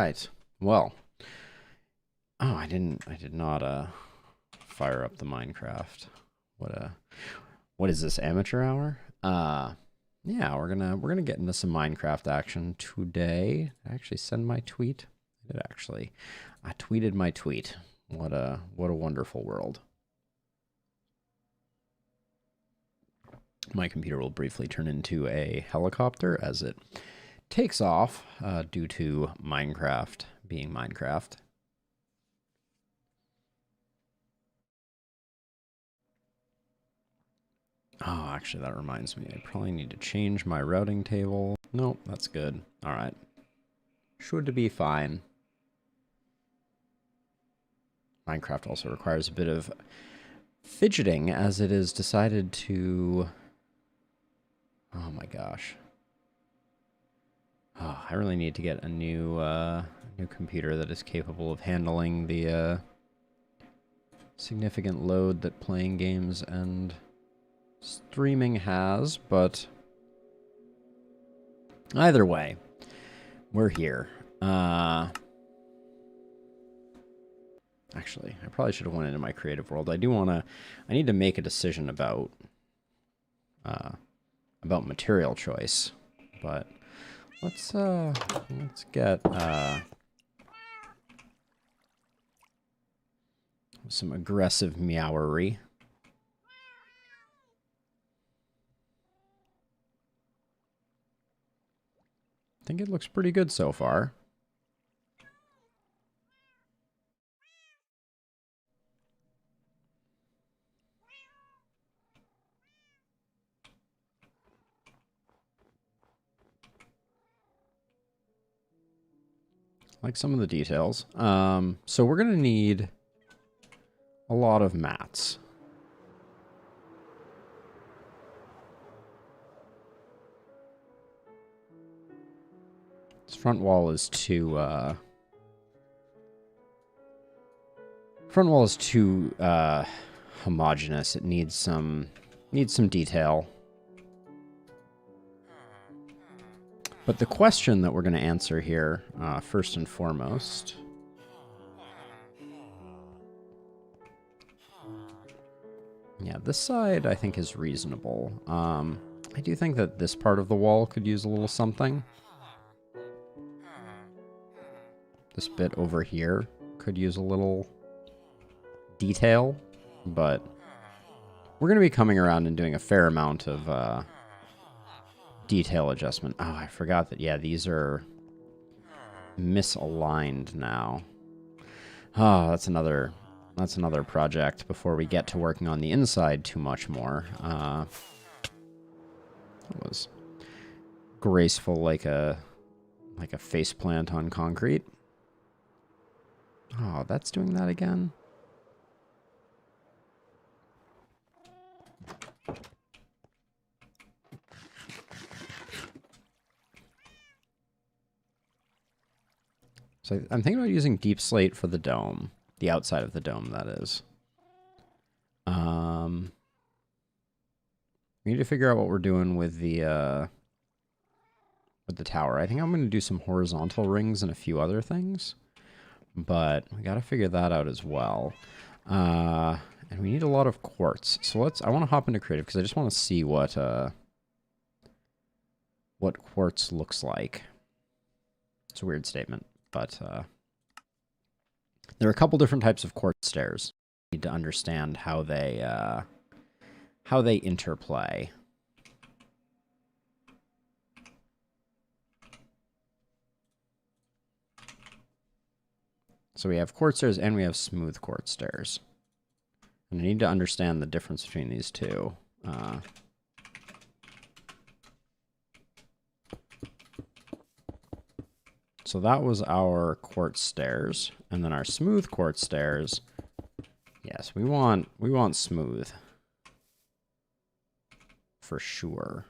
right. Well. Oh, I did not fire up the Minecraft. What is this, amateur hour? Yeah, we're gonna get into some Minecraft action today. Did I actually send my tweet? I tweeted my tweet. What a wonderful world. My computer will briefly turn into a helicopter as it takes off due to Minecraft being Minecraft. Oh, actually, that reminds me. I probably need to change my routing table. Nope, that's good. All right. Should be fine. Minecraft also requires a bit of fidgeting as it is decided to... Oh my gosh. Oh, I really need to get a new computer that is capable of handling the significant load that playing games and streaming has, but either way, we're here. Actually, I probably should have went into my creative world. I need to make a decision about material choice, but let's get some aggressive meowery. I think it looks pretty good so far. Like some of the details. So we're going to need a lot of mats. This front wall is too homogeneous. It needs some detail. But the question that we're going to answer here, first and foremost, yeah, this side I think is reasonable. I do think that this part of the wall could use a little something. This bit over here could use a little detail, but we're going to be coming around and doing a fair amount of detail adjustment. Oh, I forgot that, yeah, these are misaligned now. Oh, that's another project before we get to working on the inside too much more. It was graceful like a faceplant on concrete. Oh, that's doing that again. So I'm thinking about using deep slate for the dome. The outside of the dome, that is. We need to figure out what we're doing with the tower. I think I'm going to do some horizontal rings and a few other things. But we got to figure that out as well. And we need a lot of quartz. So I want to hop into creative because I just want to see what quartz looks like. It's a weird statement. But there are a couple different types of quartz stairs. You need to understand how they interplay. So we have quartz stairs and we have smooth quartz stairs. And I need to understand the difference between these two. So that was our quartz stairs, and then our smooth quartz stairs. Yes, we want smooth for sure.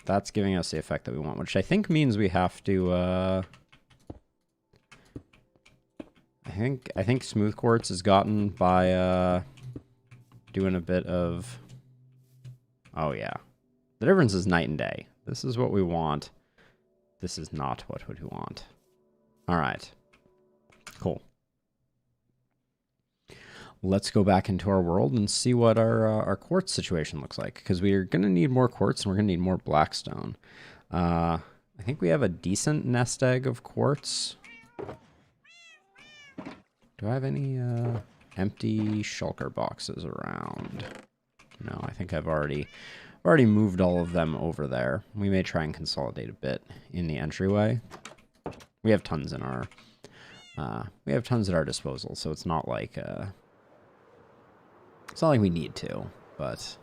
That's giving us the effect that we want, which I think means we have to. I think smooth quartz is gotten by doing a bit of Oh, yeah. The difference is night and day. This is what we want. This is not what we want. All right. Cool. Let's go back into our world and see what our quartz situation looks like, because we're going to need more quartz and we're going to need more blackstone. I think we have a decent nest egg of quartz. Do I have any empty shulker boxes around? No, I think I've already moved all of them over there. We may try and consolidate a bit in the entryway. We have tons in our at our disposal, so it's not like we need to, but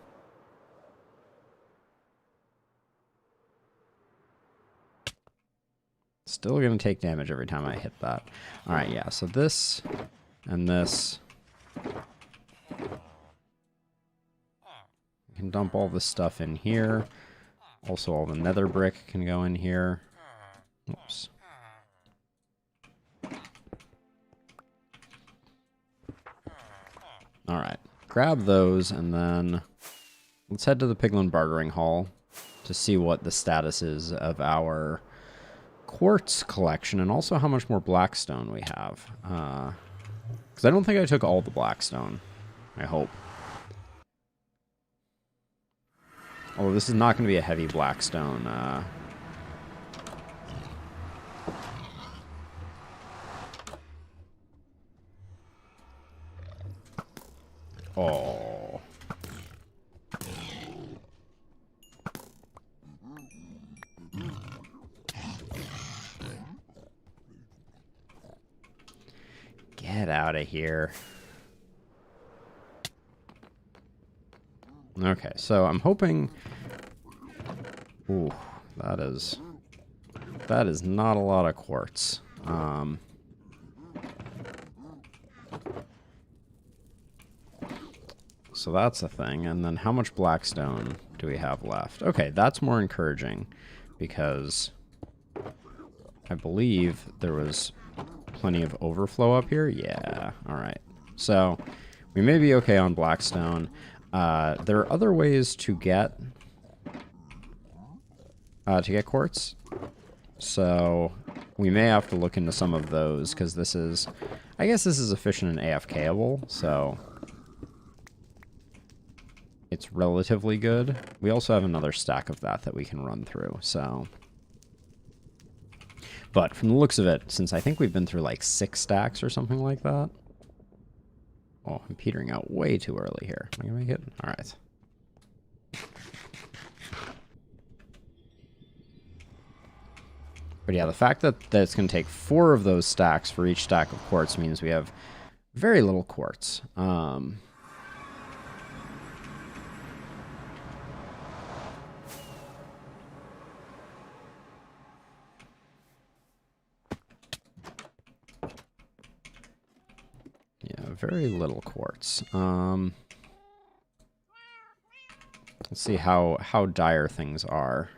still going to take damage every time I hit that. All right, yeah, so this and this. We can dump all this stuff in here. Also, all the nether brick can go in here. Oops. All right, grab those, and then let's head to the Piglin Bartering Hall to see what the status is of our quartz collection, and also how much more blackstone we have. Because I don't think I took all the blackstone. I hope. Although this is not going to be a heavy blackstone. Oh. Get out of here. Okay, so I'm hoping... Ooh, that is not a lot of quartz. So that's a thing. And then how much blackstone do we have left? Okay, that's more encouraging because I believe there was plenty of overflow up here. Yeah, all right. So we may be okay on blackstone. There are other ways to get quartz. So we may have to look into some of those because this is, I guess this is efficient and AFKable, so it's relatively good. We also have another stack of that we can run through, so. But from the looks of it, since I think we've been through like 6 stacks or something like that. Oh, I'm petering out way too early here. Am I gonna make it? All right. But yeah, the fact that it's going to take 4 of those stacks for each stack of quartz means we have very little quartz. Yeah, very little quartz. Let's see how dire things are.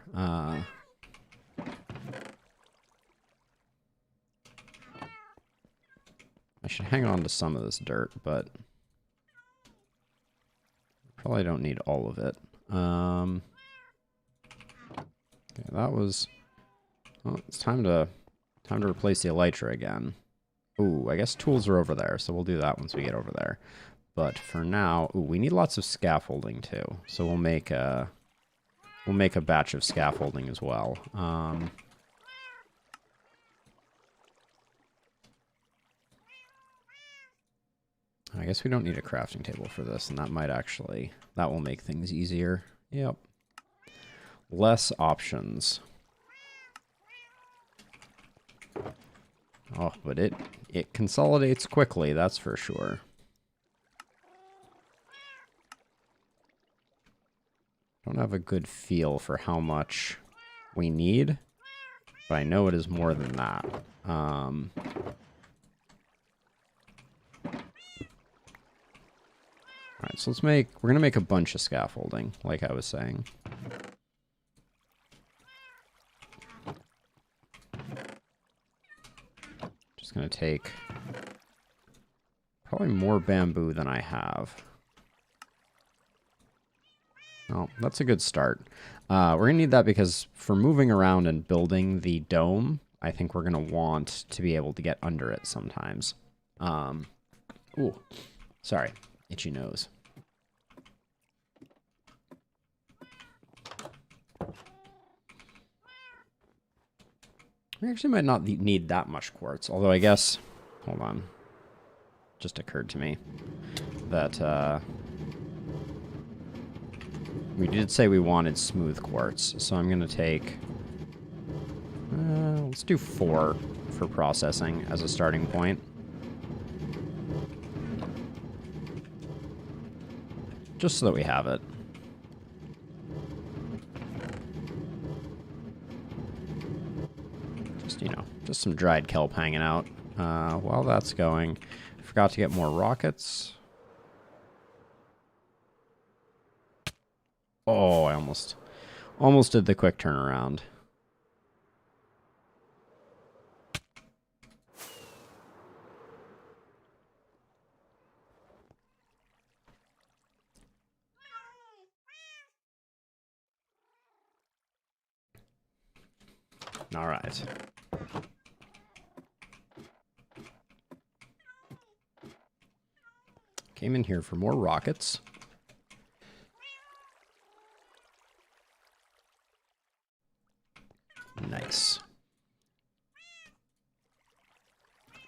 I should hang on to some of this dirt, but probably don't need all of it. Okay, that was... Well, it's time to replace the elytra again. Ooh, I guess tools are over there, so we'll do that once we get over there. But for now, ooh, we need lots of scaffolding too. So we'll make a batch of scaffolding as well. I guess we don't need a crafting table for this, and that will make things easier. Yep. Less options. Oh, but it consolidates quickly, that's for sure. Don't have a good feel for how much we need, but I know it is more than that. Alright, so we're going to make a bunch of scaffolding, like I was saying. Just going to take probably more bamboo than I have. Oh, that's a good start. We're going to need that because for moving around and building the dome, I think we're going to want to be able to get under it sometimes. Ooh, sorry, itchy nose. We actually might not need that much quartz, although I guess, hold on, just occurred to me that we did say we wanted smooth quartz, so I'm going to take, let's do 4 for processing as a starting point. Just so that we have it. Just, you know, just some dried kelp hanging out. While that's going, I forgot to get more rockets. Oh, I almost did the quick turnaround. All right. Came in here for more rockets. Nice.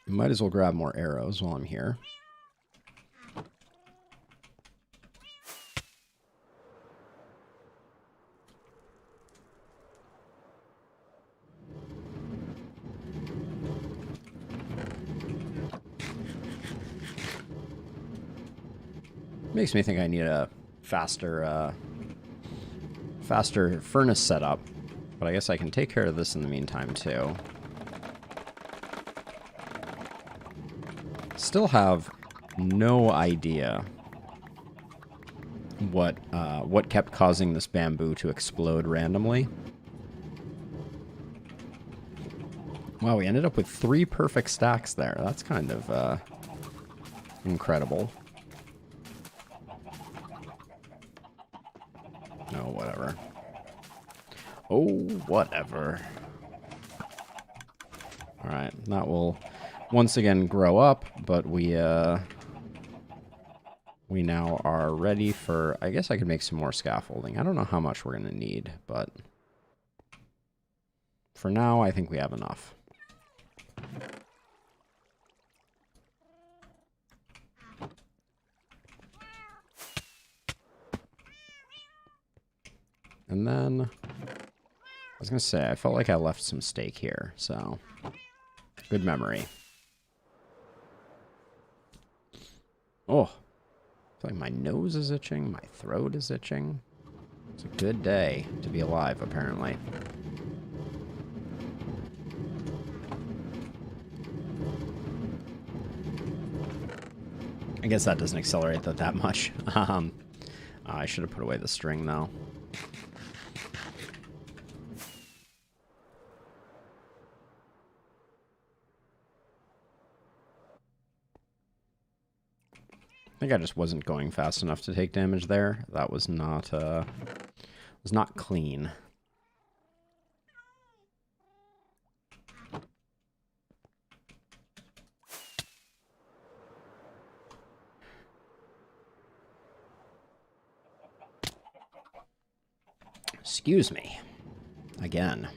Might as well grab more arrows while I'm here. Makes me think I need a faster furnace setup, but I guess I can take care of this in the meantime too. Still have no idea what kept causing this bamboo to explode randomly. Wow, we ended up with 3 perfect stacks there. That's kind of incredible. Oh, whatever. Oh, whatever. Alright, that will once again grow up, but we now are ready for... I guess I could make some more scaffolding. I don't know how much we're going to need, but... for now, I think we have enough. And then... I was going to say, I felt like I left some steak here, so... good memory. Oh, I feel like my nose is itching, my throat is itching. It's a good day to be alive, apparently. I guess that doesn't accelerate that much. I should have put away the string, though. I think I just wasn't going fast enough to take damage there. That was not clean. Excuse me. Again.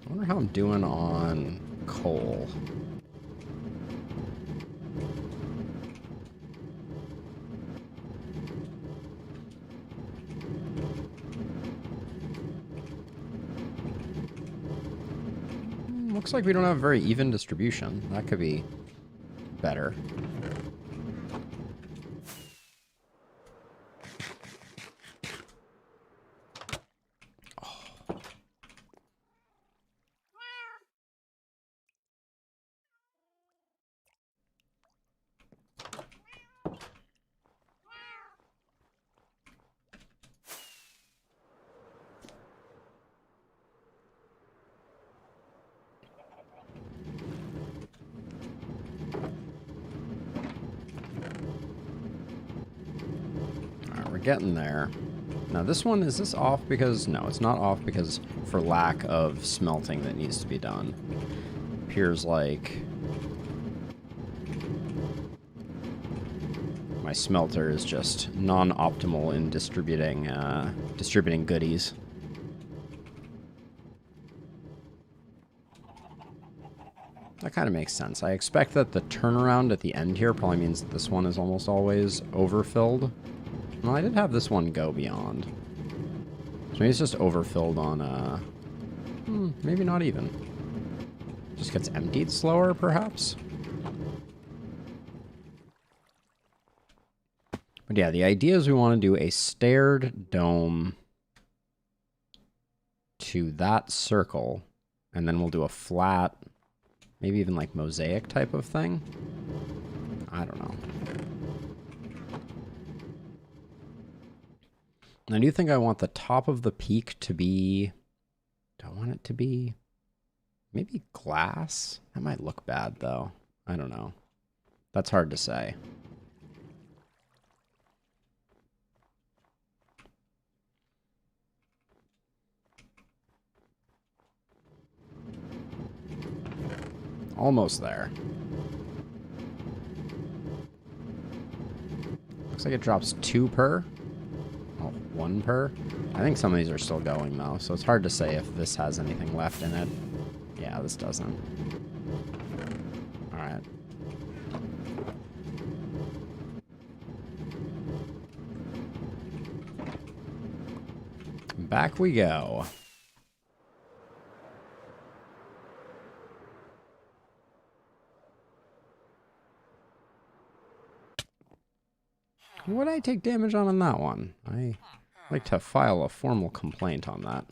I wonder how I'm doing on coal. Looks like we don't have a very even distribution. That could be better. getting there. Now this one, is this off because... No, it's not off because for lack of smelting that needs to be done. Appears like my smelter is just non-optimal in distributing goodies. That kind of makes sense. I expect that the turnaround at the end here probably means that this one is almost always overfilled. Well, I did have this one go beyond. So maybe it's just overfilled on, maybe not even. Just gets emptied slower, perhaps? But yeah, the idea is we want to do a staired dome to that circle, and then we'll do a flat, maybe even like mosaic type of thing. I don't know. I do think I want the top of the peak to be... Do I want it to be... Maybe glass? That might look bad, though. I don't know. That's hard to say. Almost there. Looks like it drops 2 per. Oh, 1 per. I think some of these are still going, though, so it's hard to say if this has anything left in it. Yeah, this doesn't. Alright. Back we go. What did I take damage on that one? I like to file a formal complaint on that.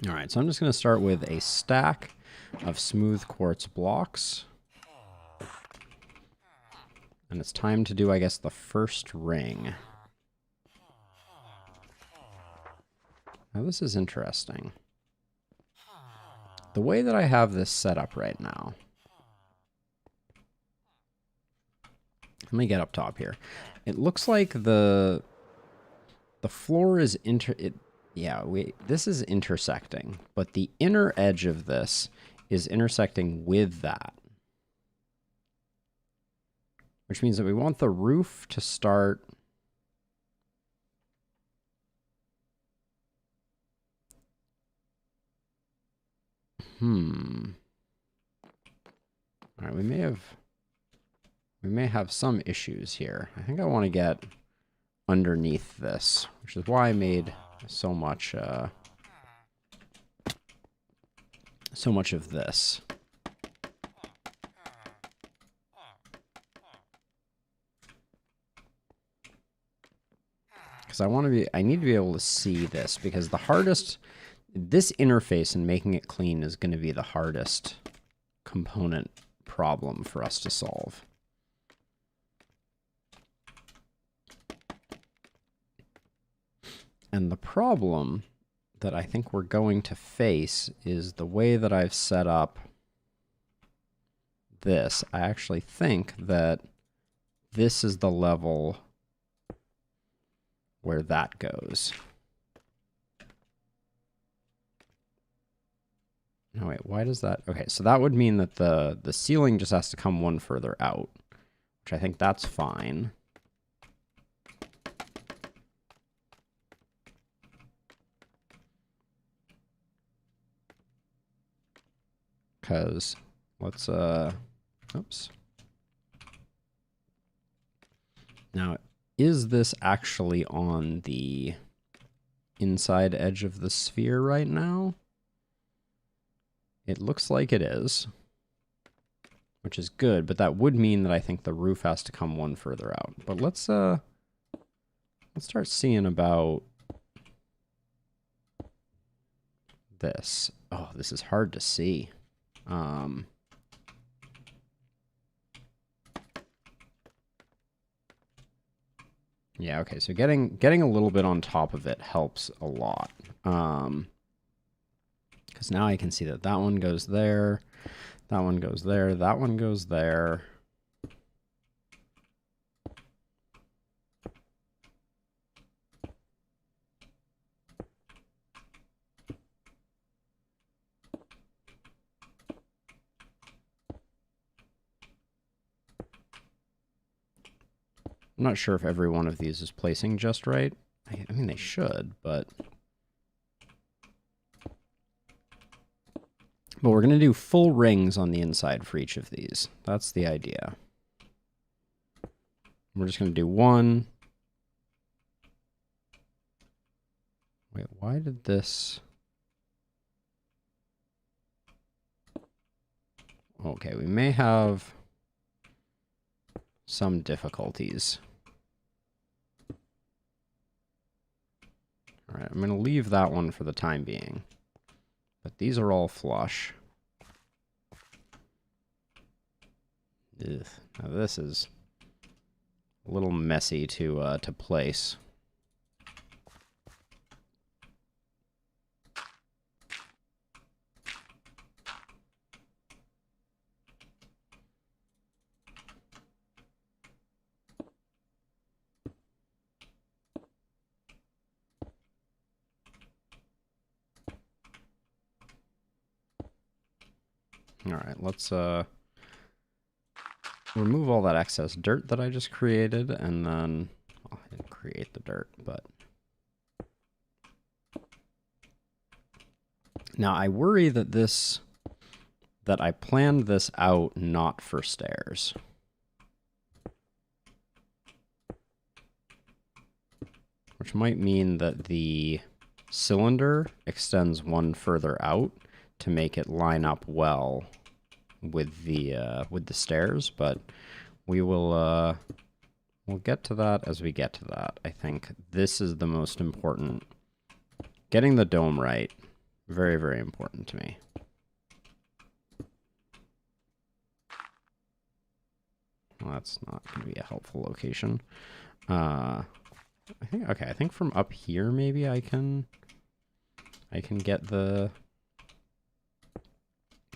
Alright, so I'm just going to start with a stack of smooth quartz blocks. And it's time to do, I guess, the first ring. Now this is interesting. The way that I have this set up right now... Let me get up top here. It looks like the floor is this is intersecting, but the inner edge of this is intersecting with that. Which means that we want the roof to start All right, we may have some issues here. I think I want to get underneath this, which is why I made so much of this. Because I need to be able to see this, because this interface and making it clean is going to be the hardest component problem for us to solve. And the problem that I think we're going to face is the way that I've set up this. I actually think that this is the level where that goes. No, wait, why does that? Okay, so that would mean that the ceiling just has to come one further out, which I think that's fine. Because let's, oops. Now, is this actually on the inside edge of the sphere right now? It looks like it is, which is good, but that would mean that I think the roof has to come one further out. But let's start seeing about this. Oh, this is hard to see. Yeah, okay, so getting a little bit on top of it helps a lot. Because now I can see that that one goes there, that one goes there, that one goes there. I'm not sure if every one of these is placing just right. I mean, they should, but we're going to do full rings on the inside for each of these. That's the idea. We're just going to do one. Wait, why did this... Okay, we may have some difficulties. All right, I'm going to leave that one for the time being. But these are all flush. Ugh. Now this is a little messy to place. All right, let's remove all that excess dirt that I just created, and then, well, I didn't create the dirt, but now I worry that I planned this out not for stairs. Which might mean that the cylinder extends one further out to make it line up well with the stairs, but we'll get to that as we get to that. I think this is the most important. Getting the dome right, very, very important to me. Well, that's not going to be a helpful location. I think from up here maybe I can get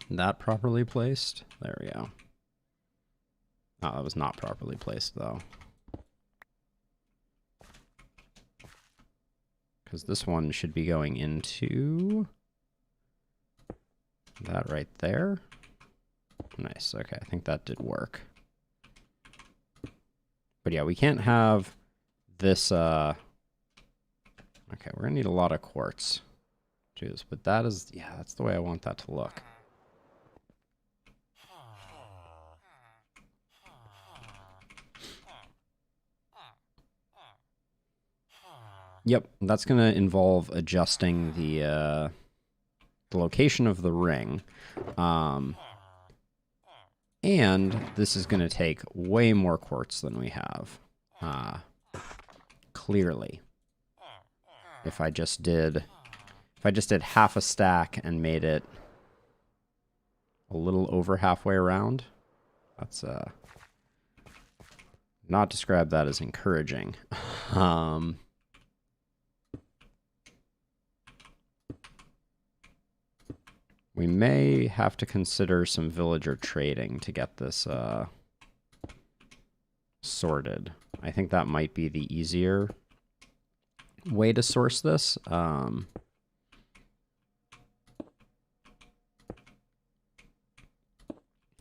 that properly placed. There we go. Oh, that was not properly placed though. Because this one should be going into that right there. Nice, okay, I think that did work. But yeah, we can't have this, okay, we're gonna need a lot of quartz to do this, but that is, yeah, that's the way I want that to look. Yep, that's going to involve adjusting the location of the ring. And this is going to take way more quartz than we have. Clearly. If I just did half a stack and made it a little over halfway around, that's not describe that as encouraging. We may have to consider some villager trading to get this sorted. I think that might be the easier way to source this.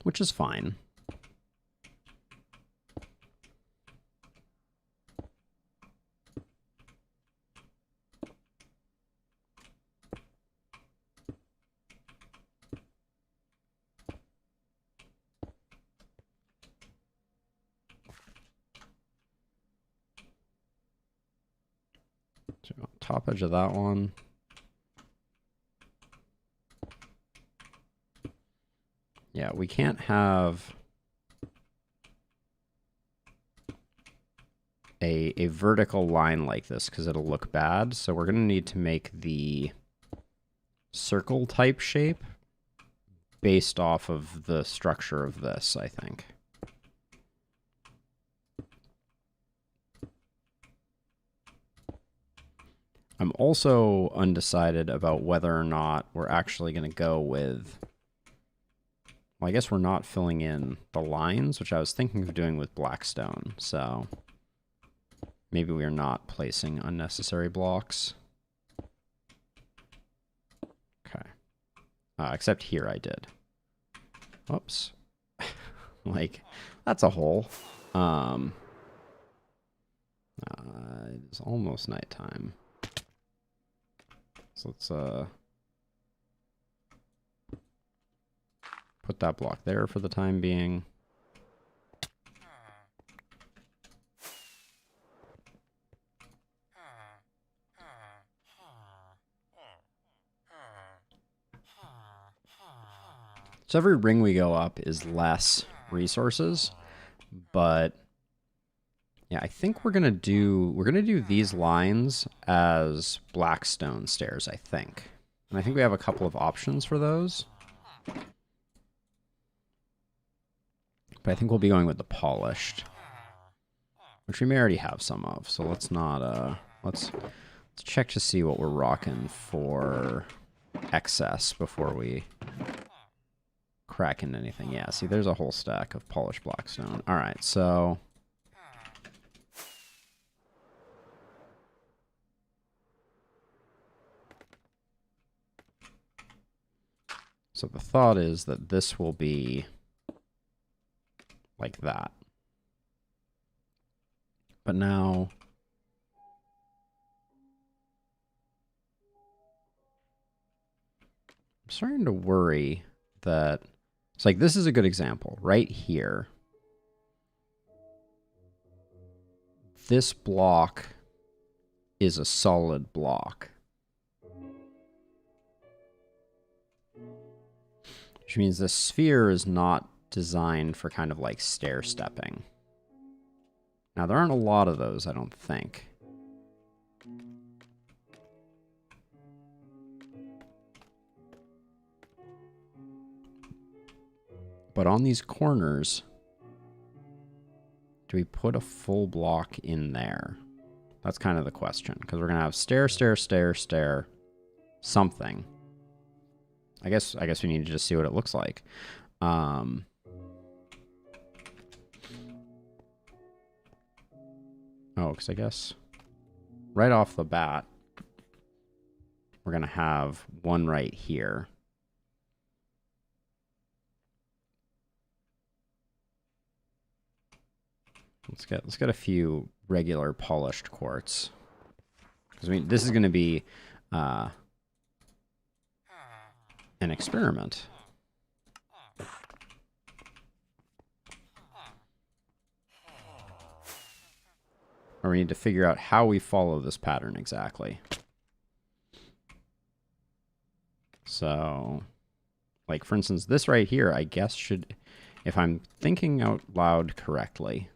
Which is fine. So top edge of that one. Yeah, we can't have a vertical line like this because it'll look bad. So we're going to need to make the circle type shape based off of the structure of this, I think. I'm also undecided about whether or not we're actually going to go with... Well, I guess we're not filling in the lines, which I was thinking of doing with blackstone, so maybe we are not placing unnecessary blocks. Okay. Except here I did. Whoops. Like, that's a hole. It is almost nighttime. So let's put that block there for the time being. So every ring we go up is less resources, but yeah, I think we're gonna do these lines as blackstone stairs, I think. And I think we have a couple of options for those. But I think we'll be going with the polished, which we may already have some of. So let's not let's check to see what we're rocking for excess before we crack into anything. Yeah, see, there's a whole stack of polished blackstone. All right, so the thought is that this will be like that. But now I'm starting to worry that it's like, this is a good example right here. This block is a solid block, which means the sphere is not designed for kind of like stair stepping. Now, there aren't a lot of those, I don't think. But on these corners, do we put a full block in there? That's kind of the question, because we're going to have stair, stair, stair, stair, something. I guess we need to just see what it looks like. Oh, because I guess right off the bat, we're going to have one right here. Let's get a few regular polished quartz. Because I mean, this is going to be an experiment. Or we need to figure out how we follow this pattern exactly. So, like for instance, this right here, I guess should, if I'm thinking out loud correctly,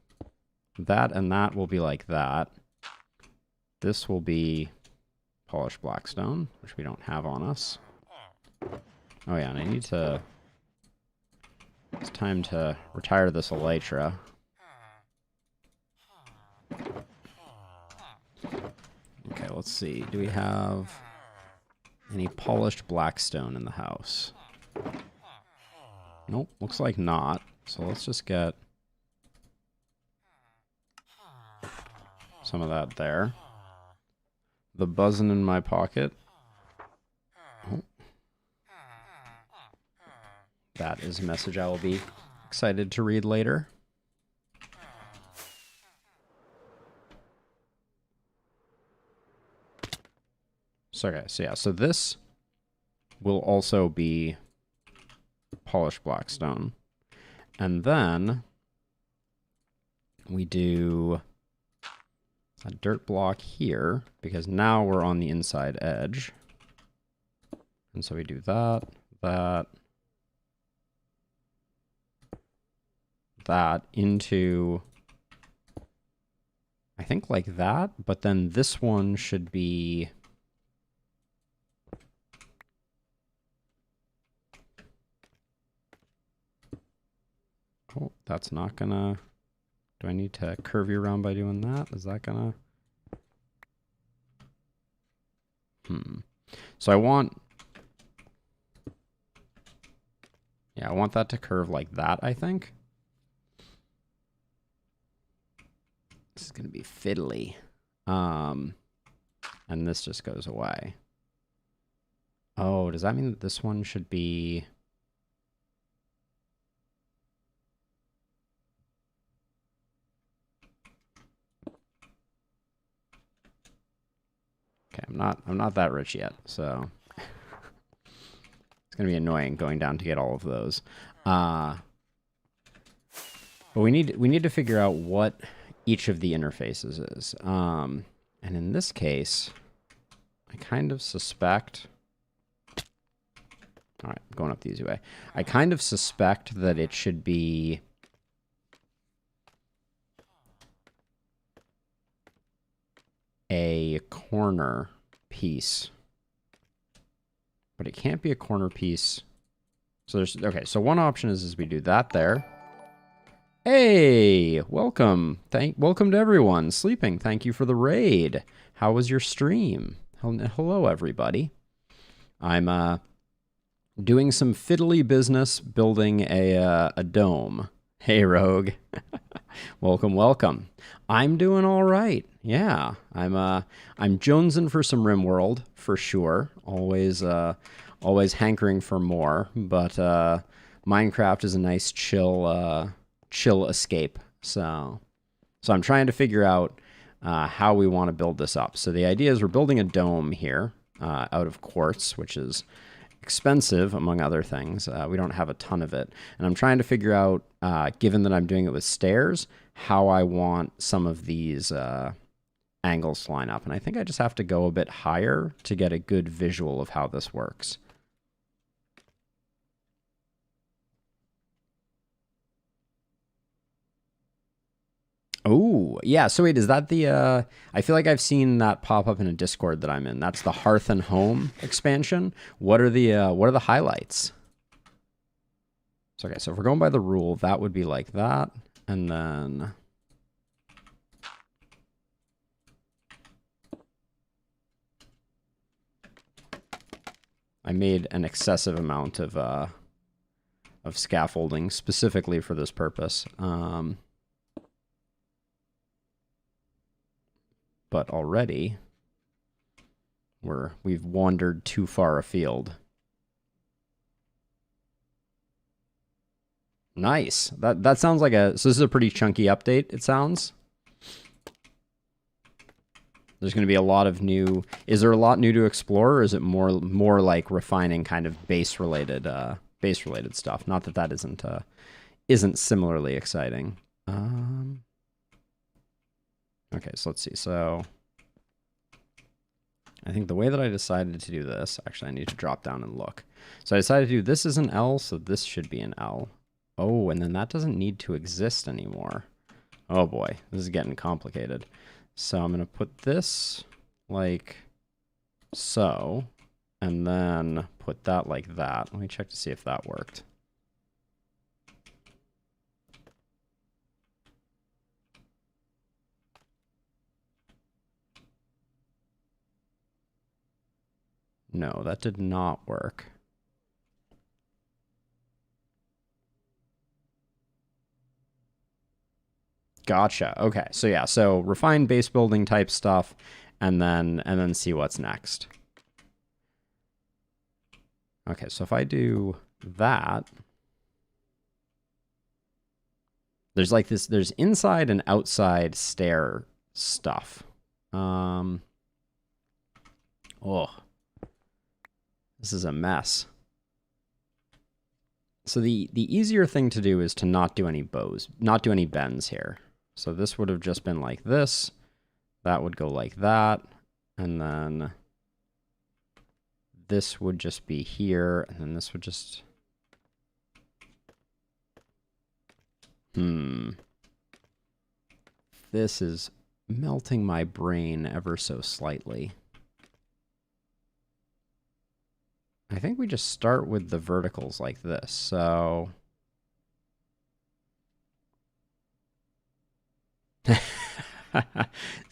that and that will be like that. This will be polished blackstone, which we don't have on us. Oh yeah, and I need to... It's time to retire this elytra. Okay, let's see. Do we have any polished blackstone in the house? Nope, looks like not. So let's just get some of that there. The buzzing in my pocket. Oh. That is a message I will be excited to read later. So, okay, so yeah, so this will also be polished blackstone. And then we do a dirt block here, because now we're on the inside edge. And so we do that, that into, I think like that, but then this one should be, oh, that's not gonna, do I need to curve you around by doing that? Is that gonna, So I want, yeah, I want that to curve like that, I think. This is gonna be fiddly. And this just goes away. Oh, does that mean that this one should be... I'm not that rich yet, so it's gonna be annoying going down to get all of those. But we need to figure out what each of the interfaces is. And in this case, I kind of suspect. All right, going up the easy way. I kind of suspect that it should be a corner piece. But it can't be a corner piece. So there's, okay, so one option is we do that there. Hey, welcome. Welcome to everyone sleeping. Thank you for the raid. How was your stream? Hello, everybody. I'm doing some fiddly business building a dome. Hey, Rogue. Welcome, welcome. I'm doing all right. Yeah, I'm jonesing for some RimWorld for sure. Always hankering for more, but Minecraft is a nice chill escape. So I'm trying to figure out how we want to build this up. So the idea is we're building a dome here out of quartz, which is expensive, among other things. We don't have a ton of it. And I'm trying to figure out, given that I'm doing it with stairs, how I want some of these angles to line up. And I think I just have to go a bit higher to get a good visual of how this works. Oh, yeah. So wait, is that the, I feel like I've seen that pop up in a Discord that I'm in. That's the Hearth and Home expansion. What are the highlights? So, okay, so if we're going by the rule, that would be like that. And then I made an excessive amount of scaffolding specifically for this purpose. But already we've wandered too far afield. Nice. That sounds like so this is a pretty chunky update, it sounds. There's going to be a lot of new. Is there a lot new to explore, or is it more like refining kind of base related stuff? Not that that isn't similarly exciting. Okay, so let's see. So I think the way that I decided to do this, actually I need to drop down and look. So I decided to do this is an L, so this should be an L. Oh, and then that doesn't need to exist anymore. Oh boy, this is getting complicated. So I'm going to put this like so, and then put that like that. Let me check to see if that worked. No, that did not work. Gotcha. Okay. So yeah, so refine base building type stuff and then see what's next. Okay, so if I do that, there's like this, there's inside and outside stair stuff. Oh, this is a mess. So the easier thing to do is to not do any bends here. So this would have just been like this. That would go like that. And then this would just be here. And then this would just... This is melting my brain ever so slightly. I think we just start with the verticals like this. So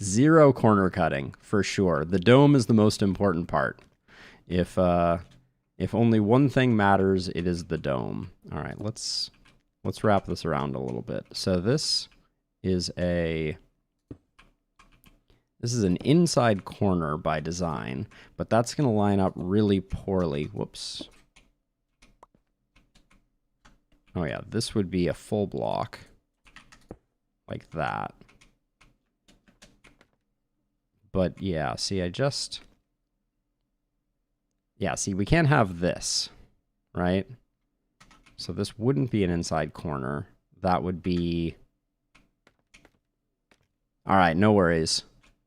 zero corner cutting for sure. The dome is the most important part. If only one thing matters, it is the dome. All right, let's wrap this around a little bit. So this is an inside corner by design, but that's going to line up really poorly. Whoops. Oh yeah, this would be a full block like that. But yeah, see, I just Yeah, see, we can't have this, right? So this wouldn't be an inside corner. That would be... All right, no worries.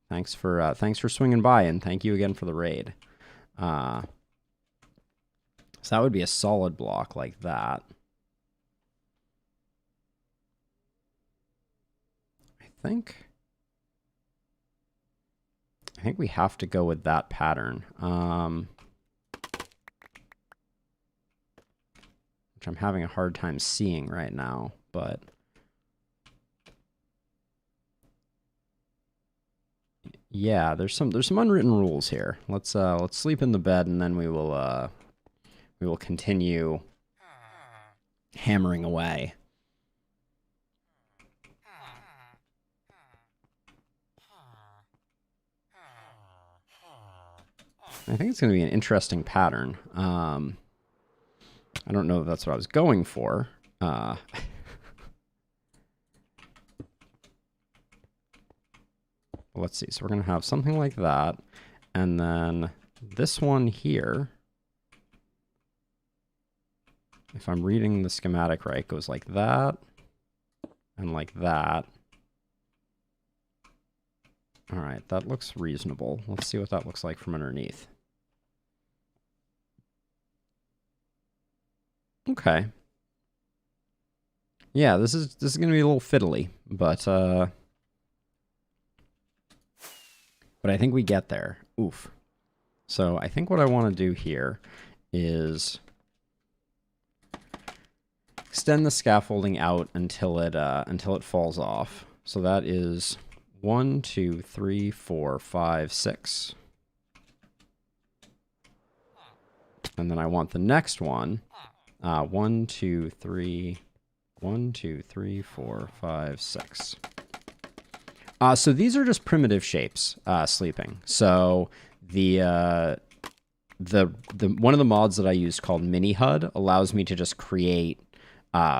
Thanks for swinging by, and thank you again for the raid. So that would be a solid block like that. I think we have to go with that pattern. Which I'm having a hard time seeing right now, but yeah, there's some unwritten rules here. Let's sleep in the bed, and then we will continue hammering away. I think it's going to be an interesting pattern. I don't know if that's what I was going for. Let's see. So we're going to have something like that. And then this one here, if I'm reading the schematic right, goes like that and like that. All right, that looks reasonable. Let's see what that looks like from underneath. Okay. Yeah, this is going to be a little fiddly, but I think we get there. Oof. So I think what I want to do here is extend the scaffolding out until it falls off. So that is 1, 2, 3, 4, 5, 6. And then I want the next one. 1, 2, 3, 1, 2, 3, 4, 5, 6. So these are just primitive shapes, sleeping. So the one of the mods that I use called Mini HUD allows me to just create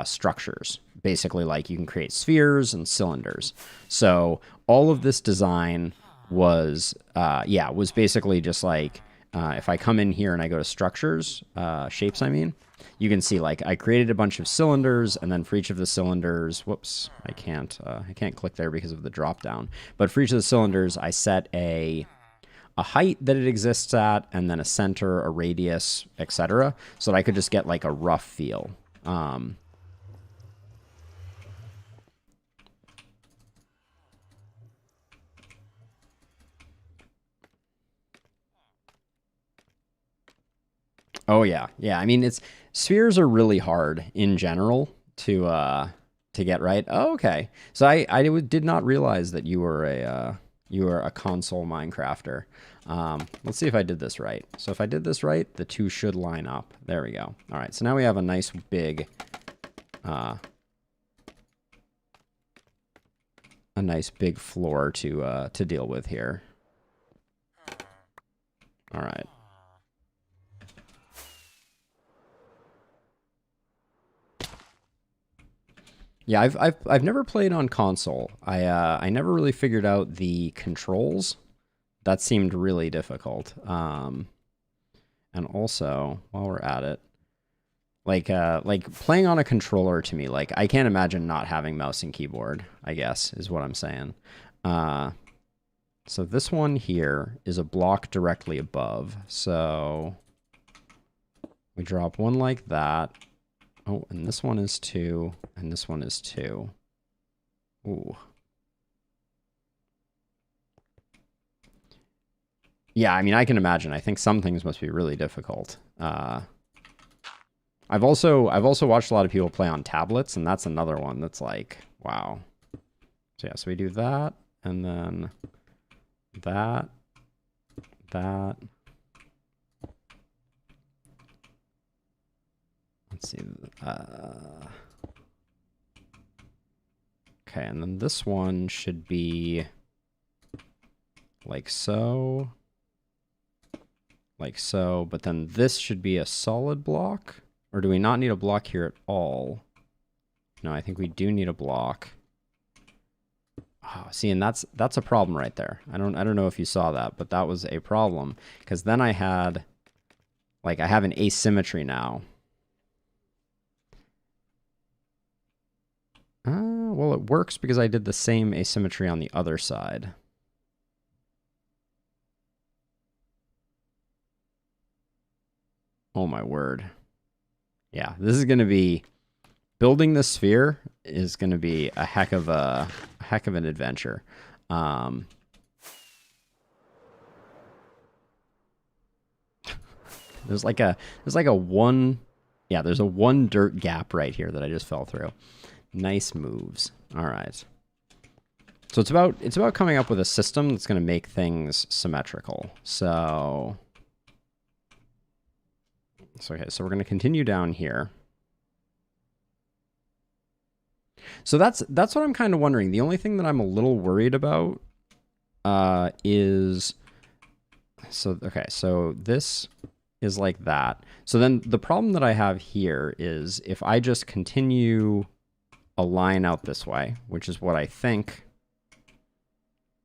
structures. Basically, like you can create spheres and cylinders. So all of this design was basically just like if I come in here and I go to structures, shapes, I mean, you can see like I created a bunch of cylinders, and then for each of the cylinders, whoops, I can't click there because of the drop down. But for each of the cylinders, I set a height that it exists at, and then a center, a radius, etc., so that I could just get like a rough feel. Oh yeah, yeah. I mean, spheres are really hard in general to get right. Oh, okay. So I did not realize that you were a console Minecrafter. Let's see if I did this right. So if I did this right, the two should line up. There we go. All right. So now we have a nice big floor to deal with here. All right. Yeah, I've never played on console. I never really figured out the controls. That seemed really difficult. And also, while we're at it, like playing on a controller to me, like I can't imagine not having mouse and keyboard, I guess, is what I'm saying. So this one here is a block directly above. So we drop one like that. Oh, and this one is 2, and this one is 2. Ooh. Yeah, I mean, I can imagine. I think some things must be really difficult. I've also watched a lot of people play on tablets, and that's another one that's like, wow. So yeah, so we do that, and then that. Let's see. Okay, and then this one should be like so. Like so, but then this should be a solid block. Or do we not need a block here at all? No, I think we do need a block. Oh, see, and that's a problem right there. I don't know if you saw that, but that was a problem. Because then I had like I have an asymmetry now. Well, it works because I did the same asymmetry on the other side. Oh my word. Yeah, this is going to be, building the sphere is going to be a heck of an adventure. There's like a one, yeah, there's a one dirt gap right here that I just fell through. Nice moves. All right. So it's about coming up with a system that's going to make things symmetrical. So okay, so we're going to continue down here. So that's what I'm kind of wondering. The only thing that I'm a little worried about is, so okay, so this is like that. So then the problem that I have here is if I just continue a line out this way, which is what I think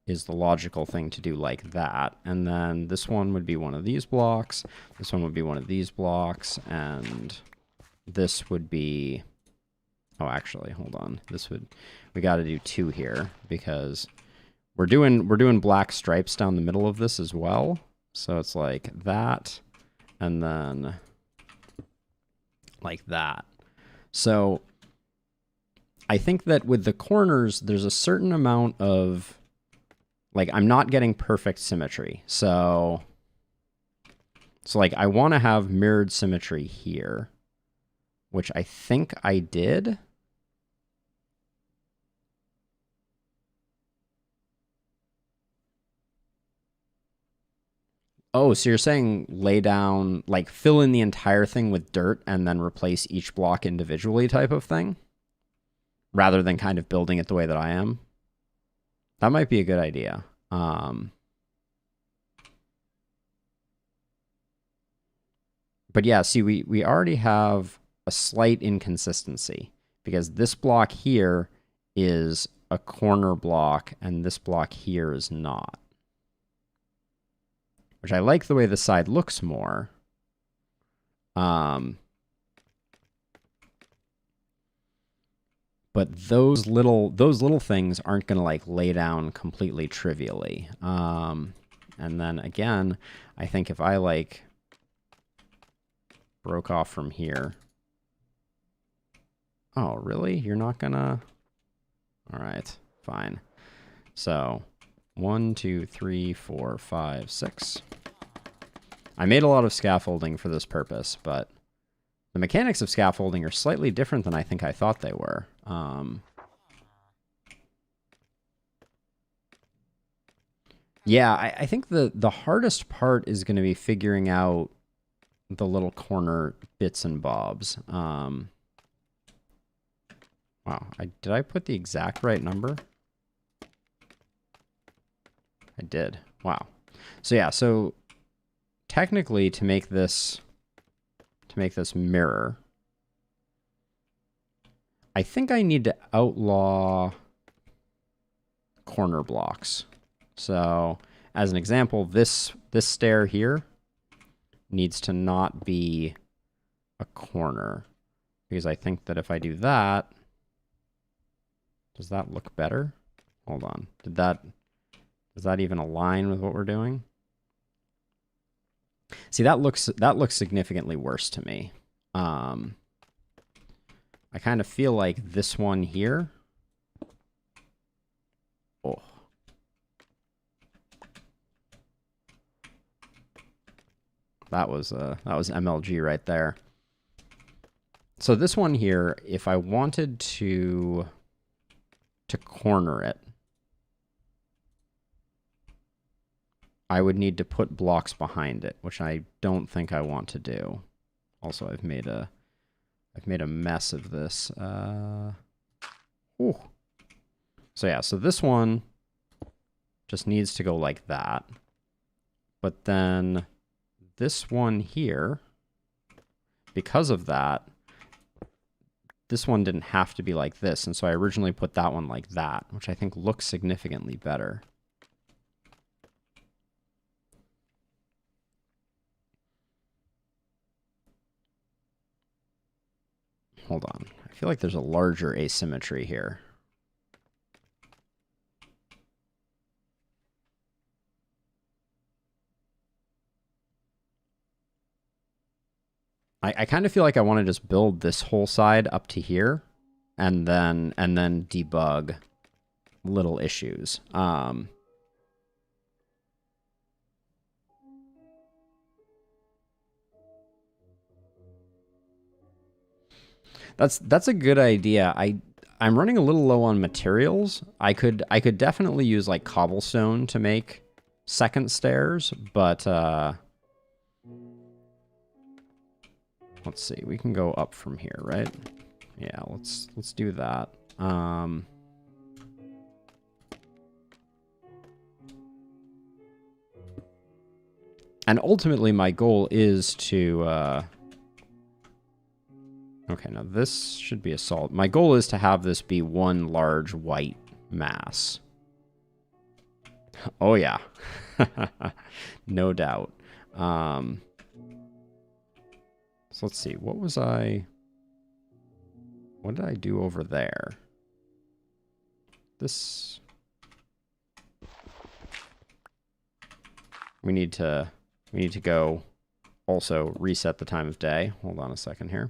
is the logical thing to do, like that. And then this one would be one of these blocks. This one would be one of these blocks. And this would be, oh, actually, hold on. This would, we got to do two here because we're doing black stripes down the middle of this as well. So it's like that and then like that. So I think that with the corners, there's a certain amount of, like, I'm not getting perfect symmetry. So like, I want to have mirrored symmetry here, which I think I did. Oh, so you're saying lay down, like fill in the entire thing with dirt and then replace each block individually type of thing? Rather than kind of building it the way that I am? That might be a good idea. But yeah, see, we already have a slight inconsistency because this block here is a corner block and this block here is not. Which I like the way the side looks more. But those little things aren't going to like lay down completely trivially. And then again, I think if I like broke off from here. Oh, really? You're not gonna? All right, fine. So 1, 2, 3, 4, 5, 6. I made a lot of scaffolding for this purpose, but the mechanics of scaffolding are slightly different than I think I thought they were. Yeah, I think the hardest part is going to be figuring out the little corner bits and bobs. Wow, did I put the exact right number? I did. Wow. So yeah, so technically to make this mirror, I think I need to outlaw corner blocks. So as an example, this stair here needs to not be a corner because I think that if I do that, does that look better? Hold on. Does that even align with what we're doing? See, that looks significantly worse to me. I kind of feel like this one here. Oh. That was MLG right there. So this one here, if I wanted to corner it, I would need to put blocks behind it, which I don't think I want to do. Also, I've made a mess of this. Ooh. So yeah, so this one just needs to go like that. But then this one here, because of that, this one didn't have to be like this. And so I originally put that one like that, which I think looks significantly better. hold on. I feel like there's a larger asymmetry here. I kind of feel like I want to just build this whole side up to here and then debug little issues. That's a good idea. I'm running a little low on materials. I could definitely use like cobblestone to make second stairs, but let's see. We can go up from here, right? Yeah, let's do that. And ultimately my goal is to okay, now this should be a solid. My goal is to have this be one large white mass. Oh yeah. No doubt. So let's see. What did I do over there? This... We need to go also reset the time of day. Hold on a second here.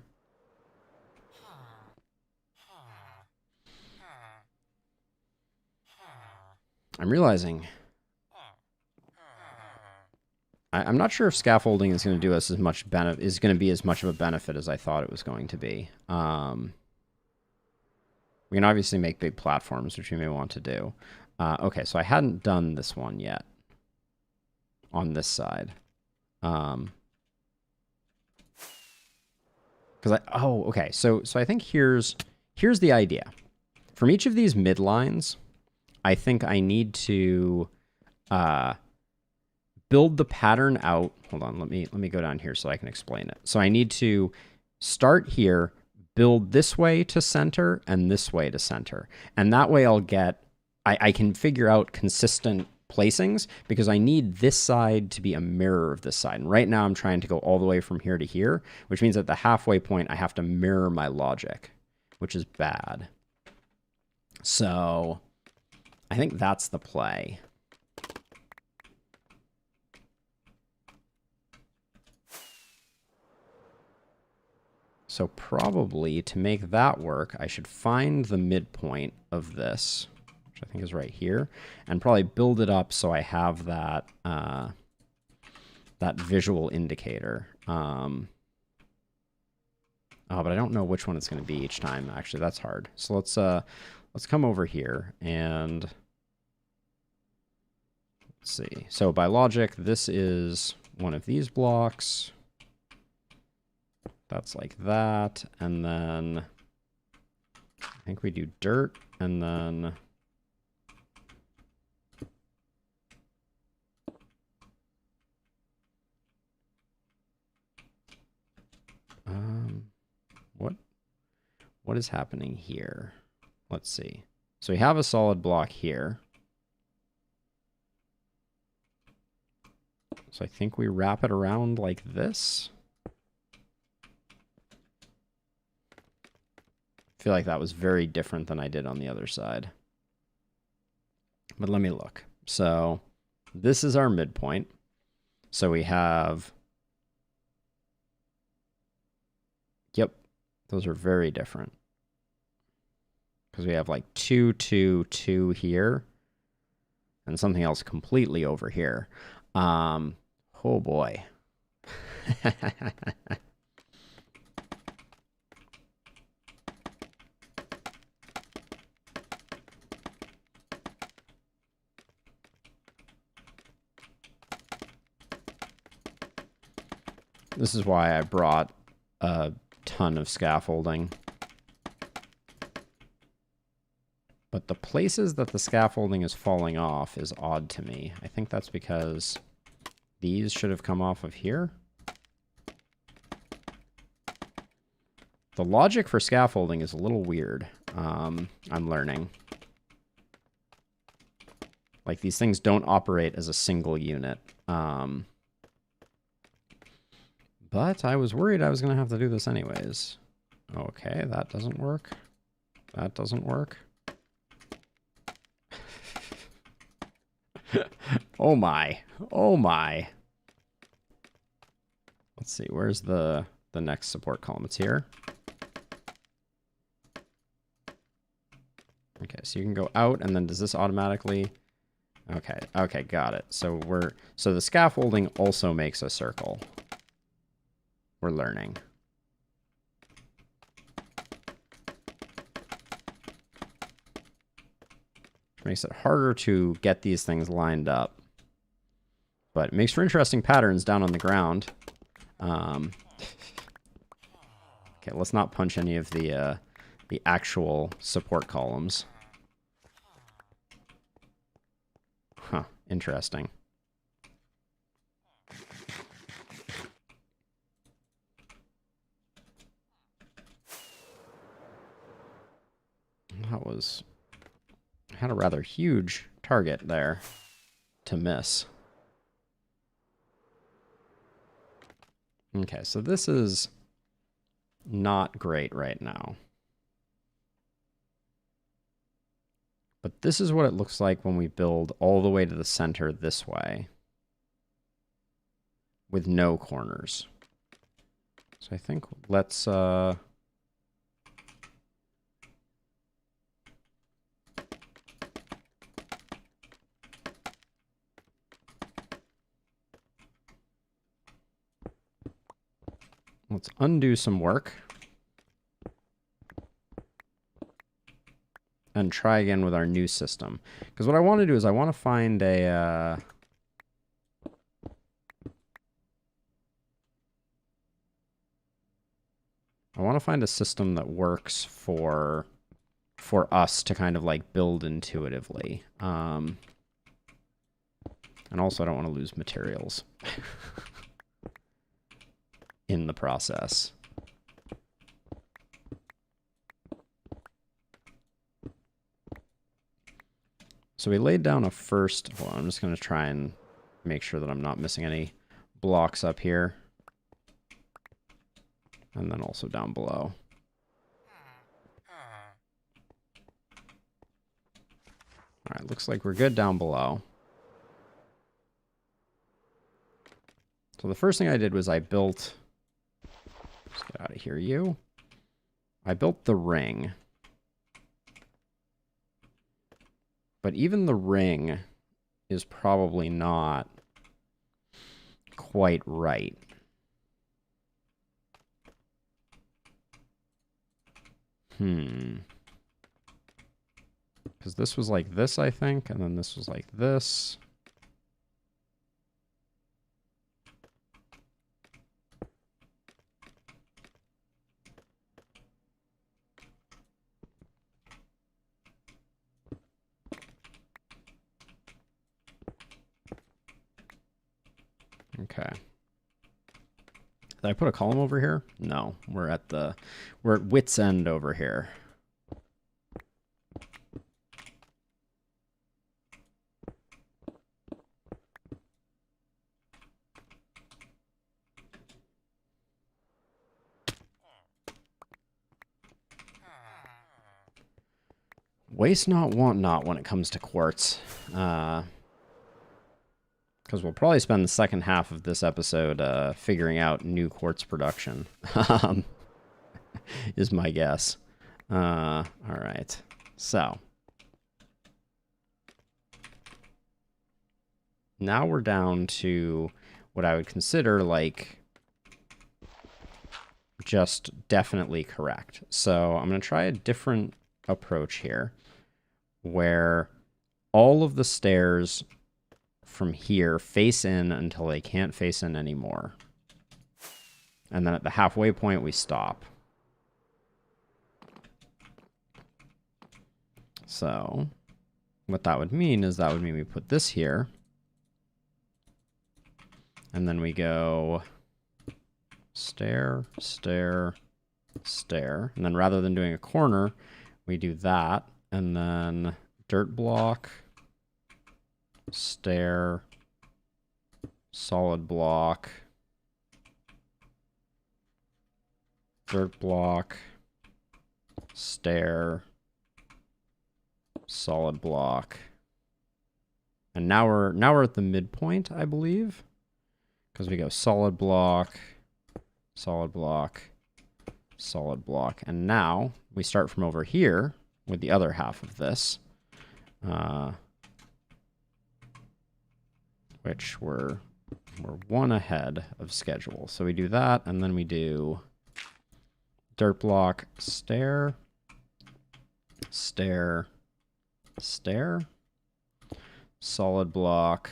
I'm realizing I'm not sure if scaffolding is going to do us as much is going to be as much of a benefit as I thought it was going to be. We can obviously make big platforms, which we may want to do. Okay, so I hadn't done this one yet on this side. Because okay. So I think here's the idea. From each of these midlines, I think I need to build the pattern out. Hold on, let me go down here so I can explain it. So I need to start here, build this way to center and this way to center. And that way I can figure out consistent placings because I need this side to be a mirror of this side. And right now I'm trying to go all the way from here to here, which means at the halfway point I have to mirror my logic, which is bad. So I think that's the play. So probably to make that work, I should find the midpoint of this, which I think is right here, and probably build it up so I have that that visual indicator. Oh, but I don't know which one it's going to be each time. Actually, that's hard. So let's come over here and let's see. So by logic, this is one of these blocks. That's like that, and then I think we do dirt, and then what is happening here? Let's see. So we have a solid block here. So I think we wrap it around like this. I feel like that was very different than I did on the other side. But let me look. So this is our midpoint. So we have... Yep, those are very different. Because we have like 2, 2, 2 here. And something else completely over here. Oh boy. This is why I brought a ton of scaffolding. But the places that the scaffolding is falling off is odd to me. I think that's because these should have come off of here. The logic for scaffolding is a little weird. I'm learning. Like, these things don't operate as a single unit. But I was worried I was going to have to do this anyways. Okay, that doesn't work. That doesn't work. Oh my. Oh my. Let's see, where's the next support column? It's here. Okay, so you can go out, and then does this automatically... Okay, okay, got it. So the scaffolding also makes a circle. We're learning. Makes it harder to get these things lined up. But it makes for interesting patterns down on the ground. Okay, let's not punch any of the actual support columns. Huh, interesting. That was... had a rather huge target there to miss. Okay, so this is not great right now. But this is what it looks like when we build all the way to the center this way with no corners. So I think let's undo some work and try again with our new system. Because what I want to do is I want to find a... I want to find a system that works for us to kind of like build intuitively. And also I don't want to lose materials in the process. So we laid down a first... Hold on, I'm just going to try and make sure that I'm not missing any blocks up here. And then also down below. All right, looks like we're good down below. So the first thing I did was I built... Let's get out of here, you. I built the ring. But even the ring is probably not quite right. Because this was like this, I think, and then this was like this. Okay. Did I put a column over here? No, we're at wit's end over here. Waste not, want not when it comes to quartz. Because we'll probably spend the second half of this episode figuring out new quartz production. Is my guess. All right. So. Now we're down to what I would consider like just definitely correct. So I'm going to try a different approach here where all of the stairs from here face in until they can't face in anymore. And then at the halfway point, we stop. So what that would mean is that would mean we put this here. And then we go stair, stair, stair. And then rather than doing a corner, we do that. And then dirt block, stair, solid block, dirt block, stair, solid block. And now we're at the midpoint, I believe. Because we go solid block, solid block, solid block. And now we start from over here with the other half of this. Which we're one ahead of schedule. So we do that, and then we do dirt block, stair, stair, stair, solid block,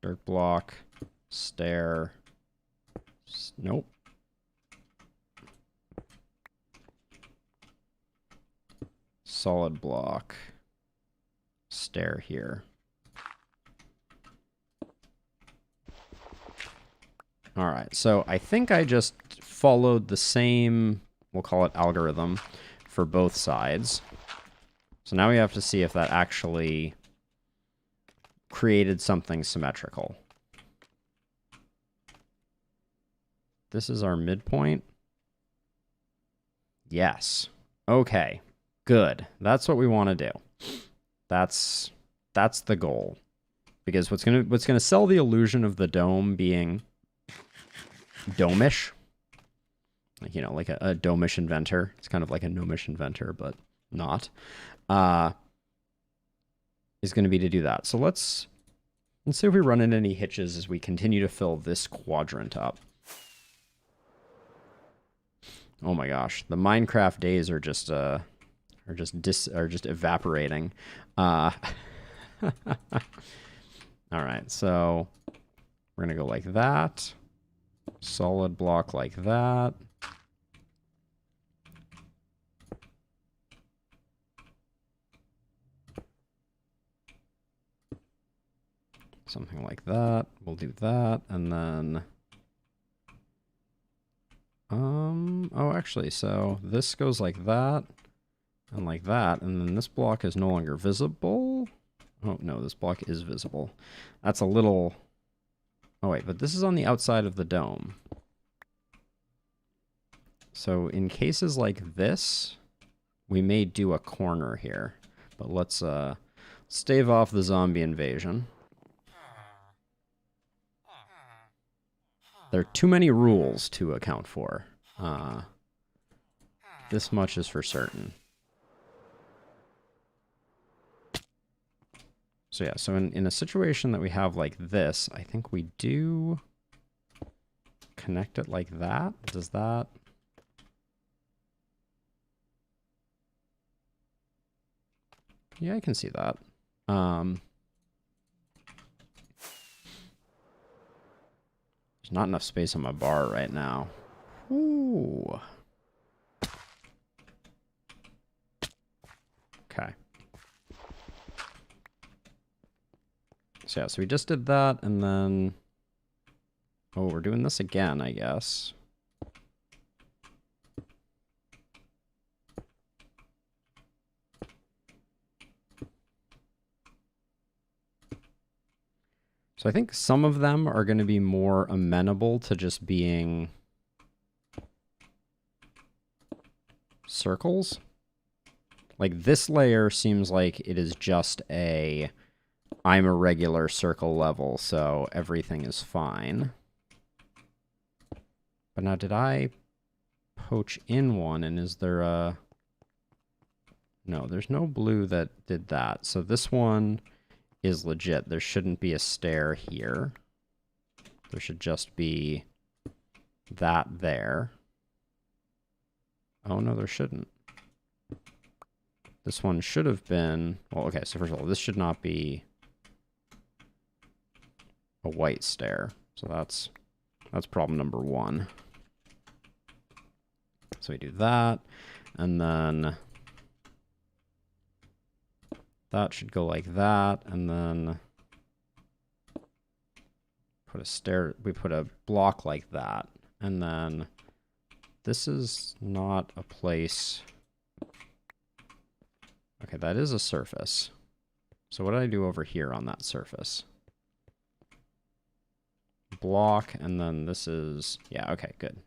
dirt block, stair, nope. Solid block, stair here. All right, so I think I just followed the same, we'll call it algorithm, for both sides. So now we have to see if that actually created something symmetrical. This is our midpoint. Yes. Okay, good. That's what we want to do. That's the goal. Because what's gonna sell the illusion of the dome being dome-ish, like, you know, like a dome-ish inventor. It's kind of like a gnome-ish inventor, but not. Is going to be to do that. So let's see if we run into any hitches as we continue to fill this quadrant up. Oh my gosh, the Minecraft days are just evaporating. All right, so we're gonna go like that. Solid block like that. Something like that. We'll do that, and then oh, actually, so this goes like that and like that, and then this block is no longer visible. Oh no, this block is visible. That's a little. Oh wait, but this is on the outside of the dome. So in cases like this, we may do a corner here. But let's stave off the zombie invasion. There are too many rules to account for. This much is for certain. So yeah, so in a situation that we have like this, I think we do connect it like that. Does that? Yeah, I can see that. There's not enough space on my bar right now. Ooh. Okay. So yeah, so we just did that, and then... Oh, we're doing this again, I guess. So I think some of them are going to be more amenable to just being circles. Like this layer seems like it is just a, I'm a regular circle level, so everything is fine. But now did I poach in one, and is there a... No, there's no blue that did that. So this one is legit. There shouldn't be a stair here. There should just be that there. Oh no, there shouldn't. This one should have been... Well, okay, so first of all, this should not be a white stair. So that's problem number one. So we do that, and then that should go like that, and then put a stair, we put a block like that, and then this is not a place. Okay, that is a surface. So what did I do over here on that surface? Block, and then this is, yeah, okay, good.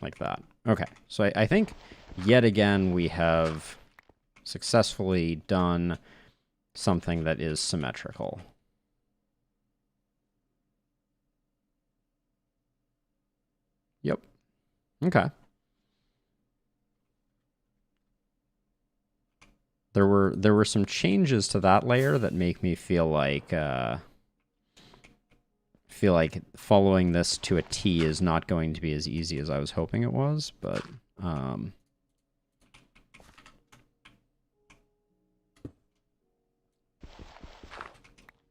Like that. Okay, so I think yet again we have successfully done something that is symmetrical. Yep. Okay. There were some changes to that layer that make me feel like following this to a T is not going to be as easy as I was hoping it was, but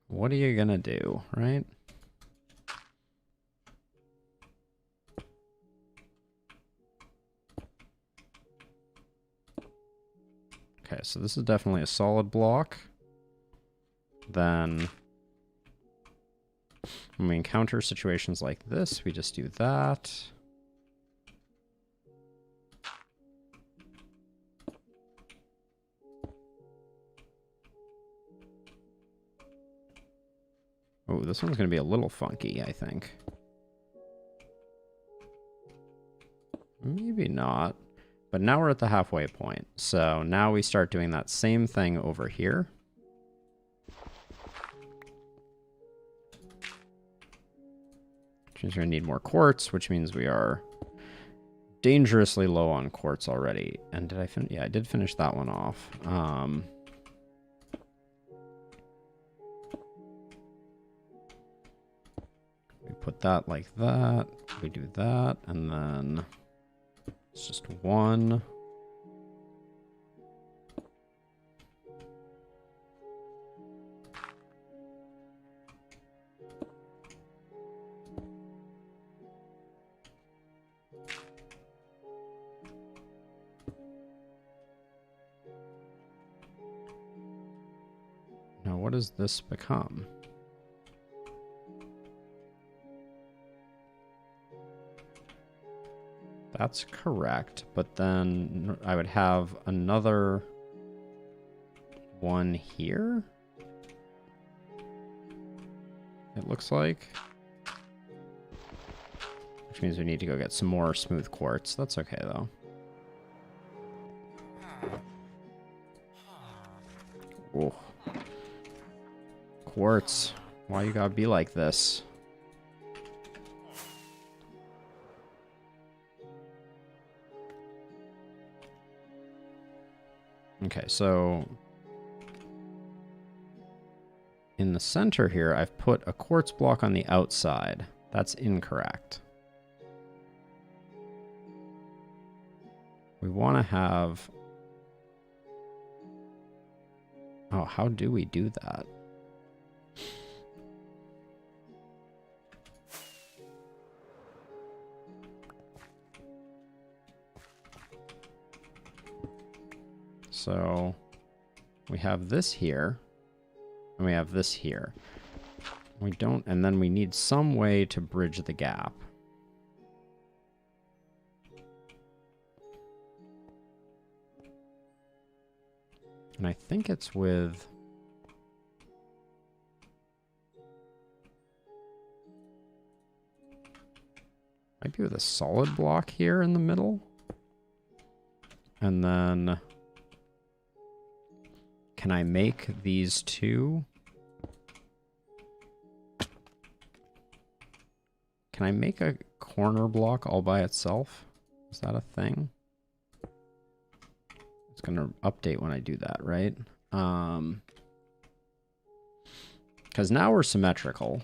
what are you gonna do, right? Okay, so this is definitely a solid block. Then when we encounter situations like this, we just do that. Oh, this one's going to be a little funky, I think. Maybe not. But now we're at the halfway point. So now we start doing that same thing over here. Which means we're going to need more quartz, which means we are dangerously low on quartz already. And did I finish? Yeah, I did finish that one off. We put that like that. We do that, and then it's just one. Now, what does this become? That's correct, but then I would have another one here. It looks like. Which means we need to go get some more smooth quartz. That's okay, though. Whoa. Quartz. Why you gotta be like this? Okay, so in the center here, I've put a quartz block on the outside. That's incorrect. We want to have... Oh, how do we do that? So we have this here, and we have this here. We don't, and then we need some way to bridge the gap. And I think it's with... Might be with a solid block here in the middle. And then... Can I make these two? Can I make a corner block all by itself? Is that a thing? It's going to update when I do that, right? Because now we're symmetrical.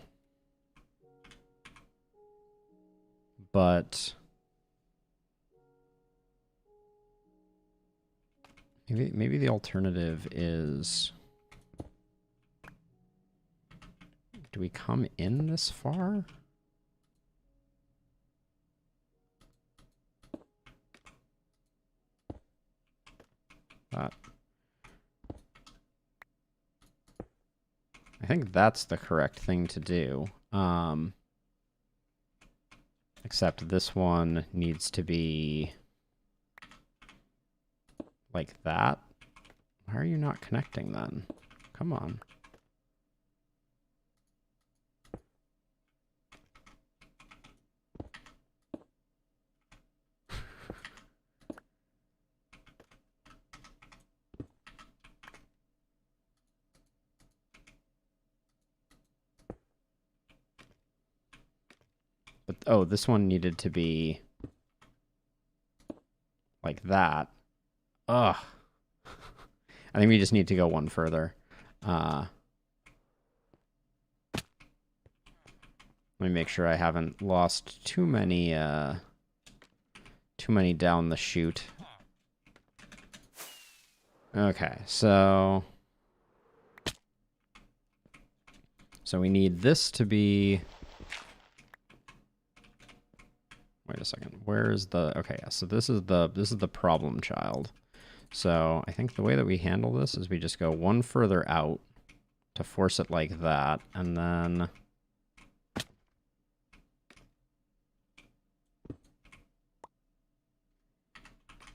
But... Maybe the alternative is... Do we come in this far? That. I think that's the correct thing to do. Except this one needs to be... like that? Why are you not connecting then? Come on. Oh, this one needed to be like that. Ugh. I think we just need to go one further. Let me make sure I haven't lost too many down the chute. Okay, so we need this to be. Wait a second. Where's the? Okay, yeah. So this is the problem child. So I think the way that we handle this is we just go one further out to force it like that, and then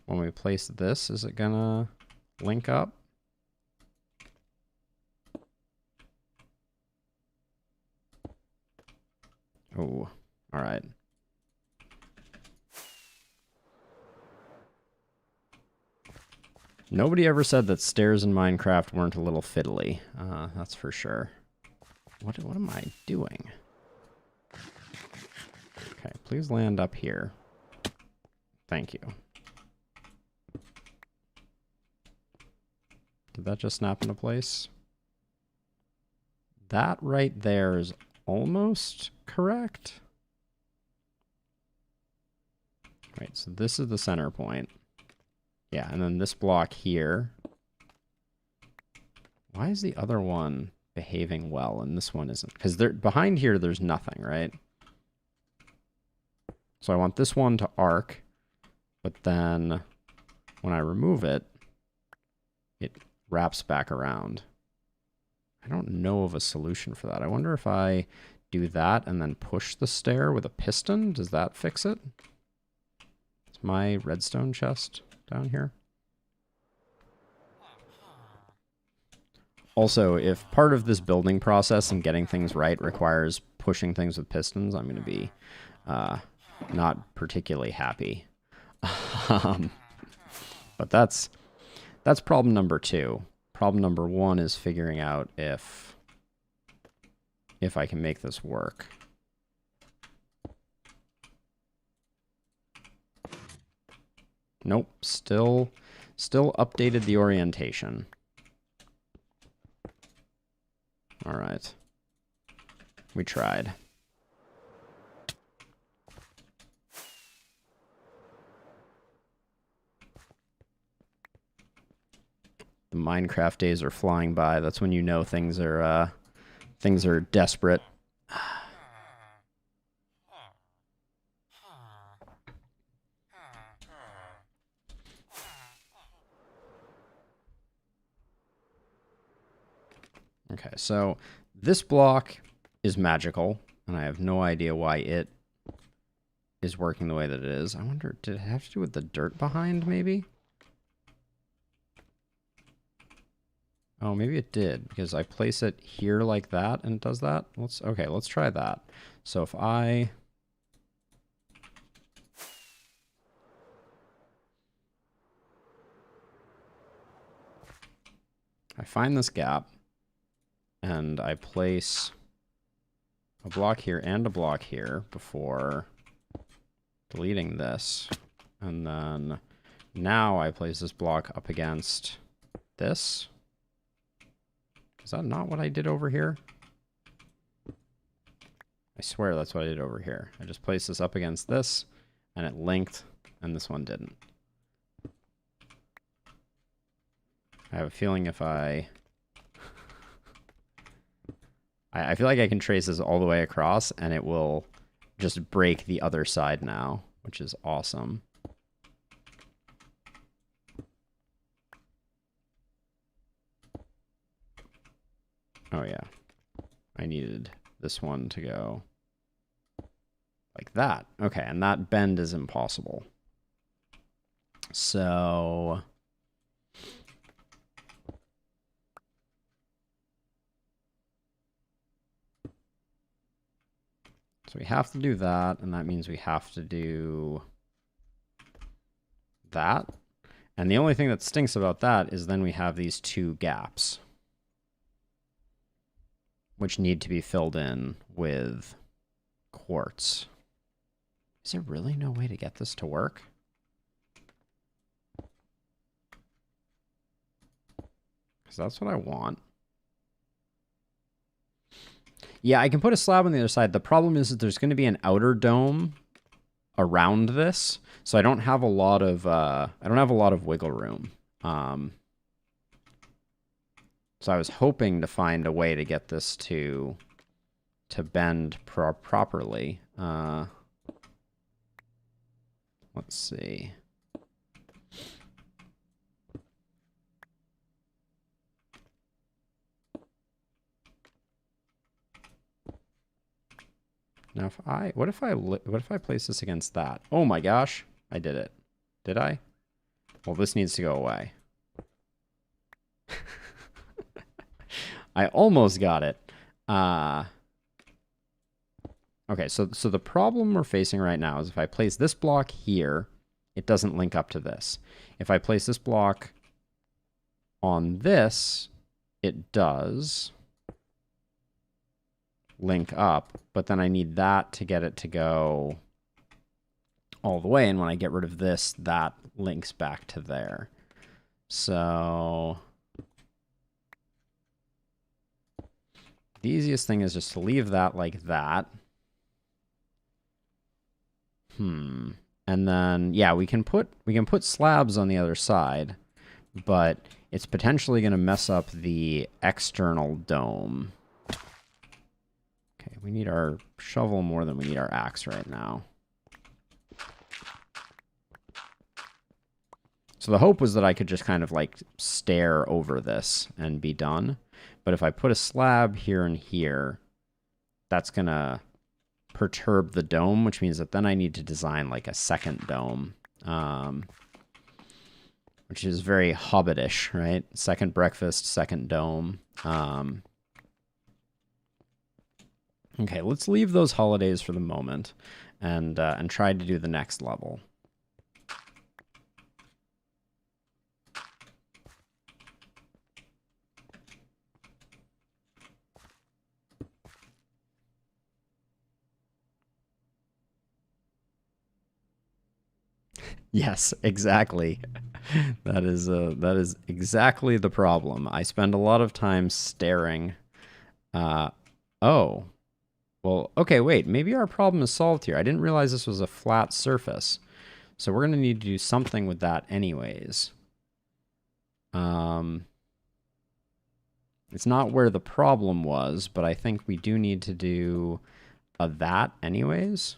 when we place this, is it gonna link up? Oh, all right. Nobody ever said that stairs in Minecraft weren't a little fiddly. That's for sure. What am I doing? Okay, please land up here. Thank you. Did that just snap into place? That right there is almost correct. Right, so this is the center point. Yeah, and then this block here. Why is the other one behaving well and this one isn't? Because behind here, there's nothing, right? So I want this one to arc, but then when I remove it, it wraps back around. I don't know of a solution for that. I wonder if I do that and then push the stair with a piston. Does that fix it? It's my redstone chest down here. Also, if part of this building process and getting things right requires pushing things with pistons, I'm going to be not particularly happy. But that's problem number 2. Problem number 1 is figuring out if I can make this work. Nope, still updated the orientation. All right. We tried. The Minecraft days are flying by. That's when you know things are desperate. Okay, so this block is magical, and I have no idea why it is working the way that it is. I wonder, did it have to do with the dirt behind, maybe? Oh, maybe it did, because I place it here like that, and it does that. Okay, let's try that. So if I find this gap, and I place a block here and a block here before deleting this. And then now I place this block up against this. Is that not what I did over here? I swear that's what I did over here. I just placed this up against this, and it linked, and this one didn't. I have a feeling if I feel like I can trace this all the way across, and it will just break the other side now, which is awesome. Oh, yeah. I needed this one to go like that. Okay, and that bend is impossible. So we have to do that, and that means we have to do that. And the only thing that stinks about that is then we have these 2 gaps, which need to be filled in with quartz. Is there really no way to get this to work? Because that's what I want. Yeah, I can put a slab on the other side. The problem is that there's going to be an outer dome around this, so I don't have a lot of wiggle room. So I was hoping to find a way to get this to bend properly. Let's see. Now, what if I place this against that? Oh my gosh, I did it. Did I? Well, this needs to go away. I almost got it. Okay, so the problem we're facing right now is if I place this block here, it doesn't link up to this. If I place this block on this, it does link up, but then I need that to get it to go all the way, and when I get rid of this, that links back to there. So the easiest thing is just to leave that like that. And then, yeah, we can put slabs on the other side, but it's potentially going to mess up the external dome. Okay, we need our shovel more than we need our axe right now. So the hope was that I could just kind of like stare over this and be done. But if I put a slab here and here, that's going to perturb the dome, which means that then I need to design like a second dome, which is very hobbitish, right? Second breakfast, second dome. Okay, let's leave those holidays for the moment and try to do the next level. Yes, exactly. That is exactly the problem. I spend a lot of time staring. Oh. Well, okay, wait. Maybe our problem is solved here. I didn't realize this was a flat surface. So we're going to need to do something with that anyways. It's not where the problem was, but I think we do need to do that anyways.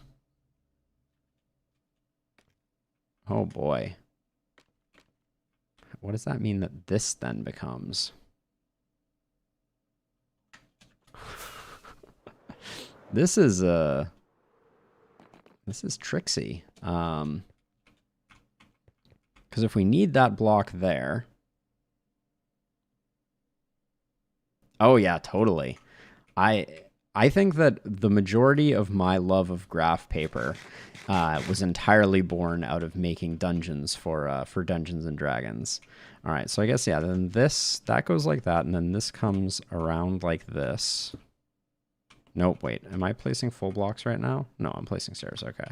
Oh boy. What does that mean that this then becomes? This is tricksy. Because if we need that block there. Oh yeah, totally. I think that the majority of my love of graph paper was entirely born out of making dungeons for Dungeons and Dragons. All right, so I guess, yeah, then that goes like that, and then this comes around like this. Nope, wait, am I placing full blocks right now? No, I'm placing stairs, okay.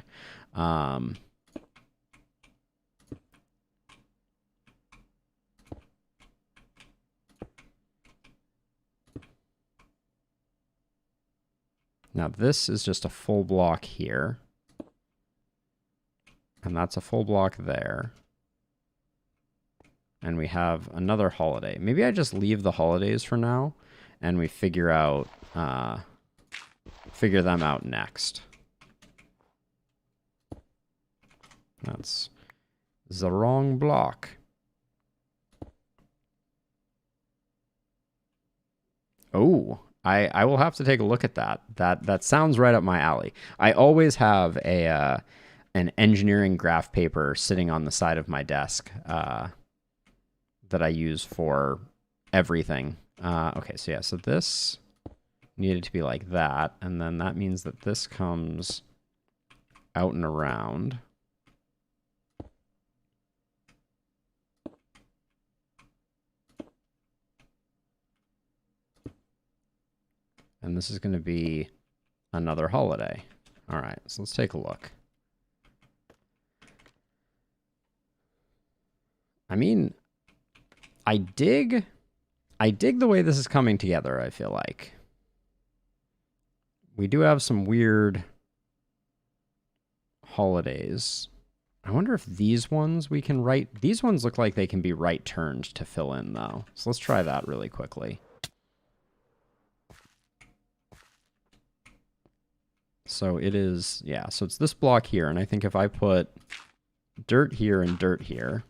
Now this is just a full block here. And that's a full block there. And we have another holiday. Maybe I just leave the holidays for now, and we figure them out next. That's the wrong block. Oh, I will have to take a look at that. That sounds right up my alley. I always have an engineering graph paper sitting on the side of my desk that I use for everything. Okay, so yeah, so this needed to be like that, and then that means that this comes out and around. And this is going to be another holiday. All right, so let's take a look. I mean, I dig the way this is coming together, I feel like. We do have some weird holidays. I wonder if these ones we can write. These ones look like they can be right turned to fill in, though. So let's try that really quickly. So it is, yeah, so it's this block here. And I think if I put dirt here and dirt here.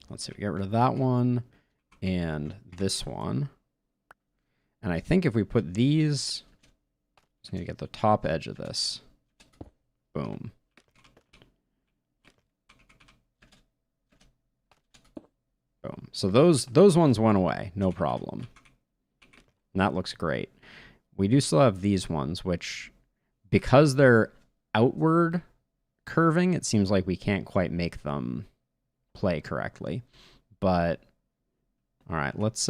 Let's see, we get rid of that one and this one. And I think if we put these, just going to get the top edge of this. Boom. Boom. So those ones went away, no problem. And that looks great. We do still have these ones, which, because they're outward curving, it seems like we can't quite make them play correctly. But, all right, let's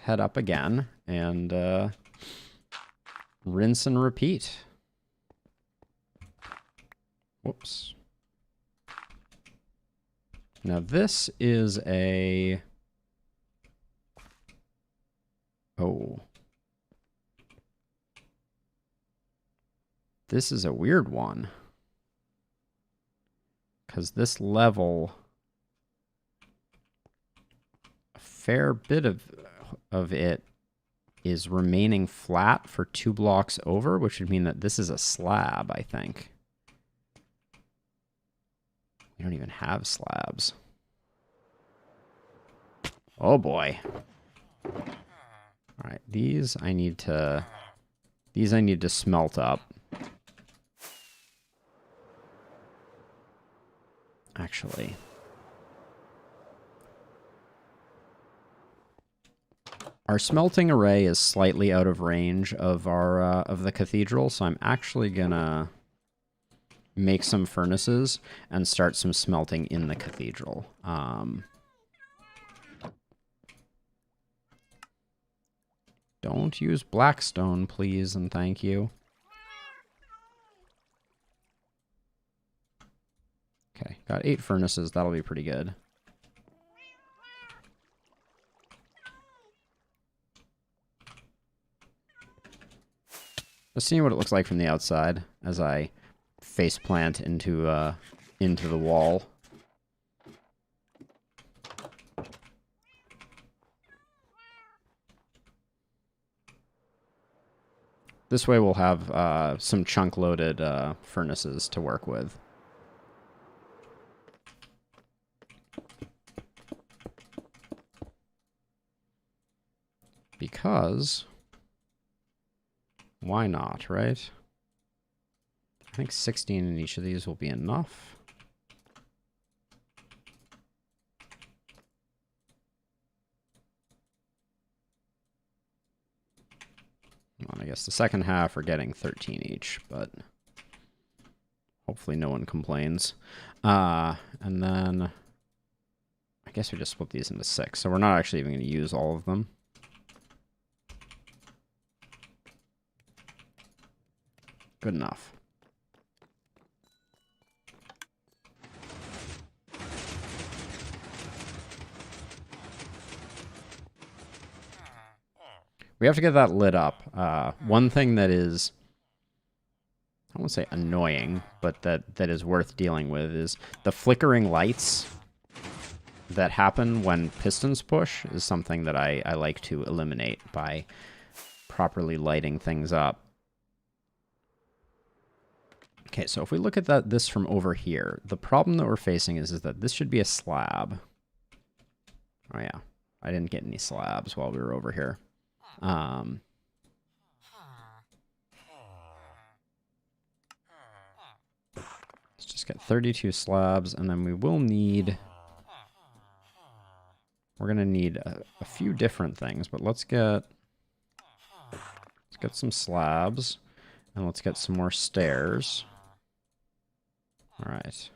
head up again and rinse and repeat. Whoops. Now this is a... Oh. This is a weird one. Because this level... A fair bit of it is remaining flat for 2 blocks over, which would mean that this is a slab, I think. We don't even have slabs. Oh boy. All right, these I need to smelt up. Actually, our smelting array is slightly out of range of our of the cathedral, so I'm actually gonna make some furnaces and start some smelting in the cathedral. Don't use blackstone, please, and thank you. Okay, got 8 furnaces. That'll be pretty good. Just seeing what it looks like from the outside as I faceplant into the wall. This way we'll have some chunk-loaded furnaces to work with. Because, why not, right? I think 16 in each of these will be enough. Well, I guess the second half are getting 13 each, but hopefully no one complains. And then I guess we just split these into 6, so we're not actually even going to use all of them. Good enough. We have to get that lit up. One thing that is, I won't say annoying, but that is worth dealing with is the flickering lights that happen when pistons push is something that I like to eliminate by properly lighting things up. Okay, so if we look at this from over here, the problem that we're facing is that this should be a slab. Oh yeah, I didn't get any slabs while we were over here. Let's just get 32 slabs, and then we will need... We're going to need a few different things, but let's get some slabs, and let's get some more stairs. All right.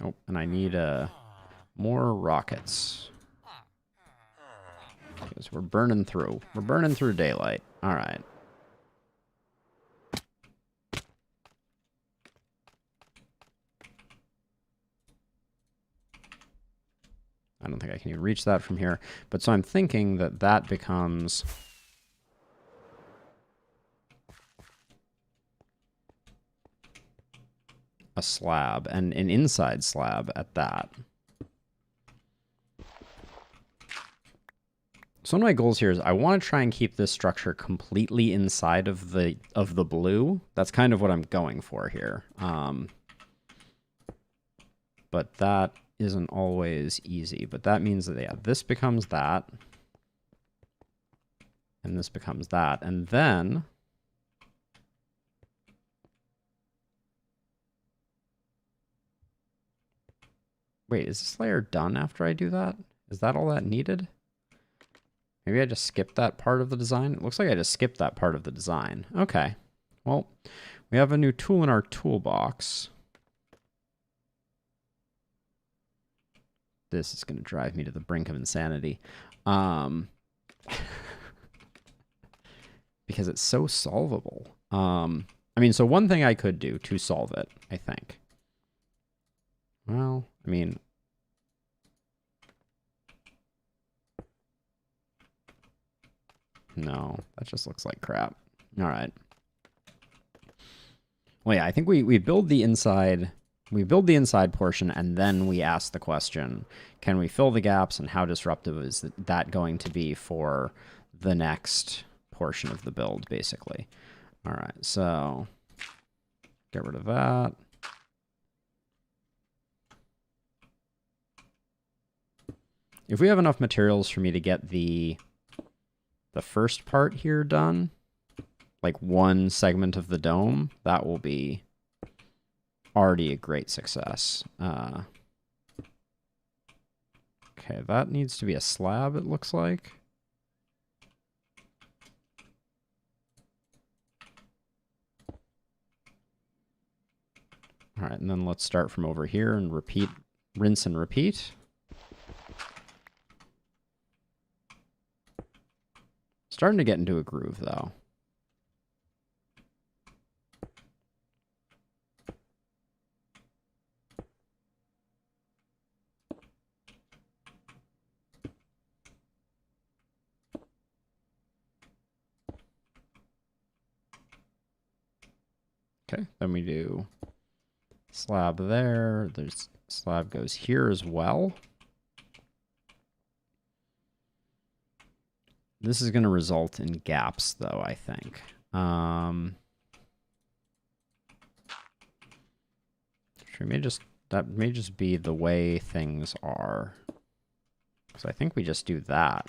Oh, and I need more rockets. Okay, Because we're burning through. We're burning through daylight. All right. I don't think I can even reach that from here. But so I'm thinking that that becomes a slab, and an inside slab at that. So one of my goals here is I want to try and keep this structure completely inside of the blue. That's kind of what I'm going for here. But that isn't always easy. But that means that, yeah, this becomes that. And this becomes that. And then wait, is this layer done after I do that? Is that all that needed? Maybe I just skipped that part of the design. It looks like I just skipped that part of the design. Okay. Well, we have a new tool in our toolbox. This is going to drive me to the brink of insanity. Because it's so solvable. I mean, so one thing I could do to solve it, I think. Well, I mean, no, that just looks like crap. All right. Well, yeah, I think we build the inside. We build the inside portion, and then we ask the question, can we fill the gaps, and how disruptive is that going to be for the next portion of the build, basically. All right, so get rid of that. If we have enough materials for me to get the first part here done, like one segment of the dome, that will be already a great success. Okay, that needs to be a slab, it looks like. All right, and then let's start from over here and repeat, rinse and repeat. Starting to get into a groove, though. Okay, then we do slab there. There's slab goes here as well. This is going to result in gaps, though, I think. That may just be the way things are. Because I think we just do that.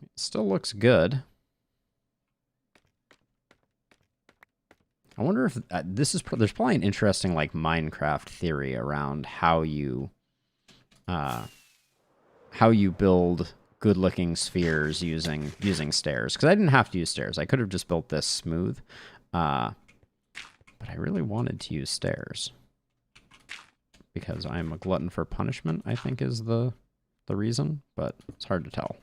It still looks good. I wonder if there's probably an interesting like Minecraft theory around how you build good-looking spheres using stairs. Because I didn't have to use stairs. I could have just built this smooth, but I really wanted to use stairs because I'm a glutton for punishment, I think is the reason, but it's hard to tell.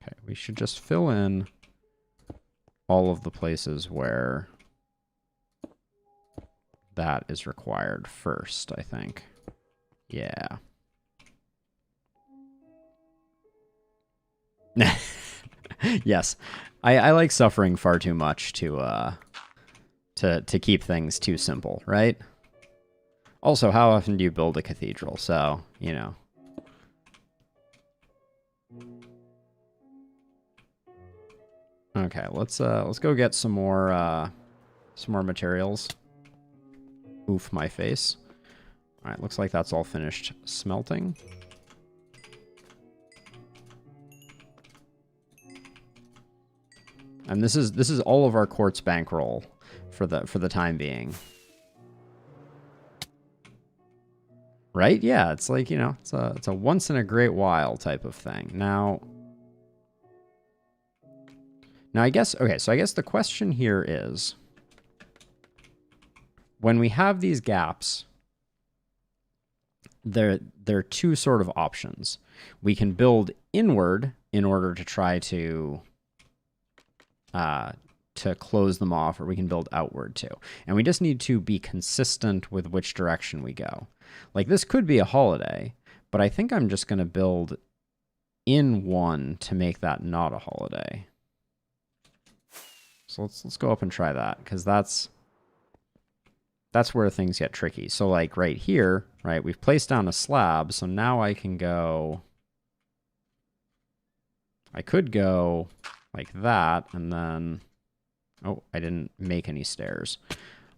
Okay, we should just fill in all of the places where that is required first, I think. Yeah. Yes. I like suffering far too much to keep things too simple, right? Also, how often do you build a cathedral? So, you know. Okay, let's go get some more materials. Oof, my face. All right, looks like that's all finished smelting. And this is all of our quartz bankroll for the time being. Right? Yeah, it's like, you know, it's a once in a great while type of thing. Now I guess, okay, so I guess the question here is, when we have these gaps, there are two sort of options. We can build inward in order to try to close them off, or we can build outward too. And we just need to be consistent with which direction we go. Like this could be a holiday, but I think I'm just going to build in one to make that not a holiday. So let's go up and try that, because that's where things get tricky. So like right here, right, we've placed down a slab, so now I can go, I could go like that, and then, oh, I didn't make any stairs.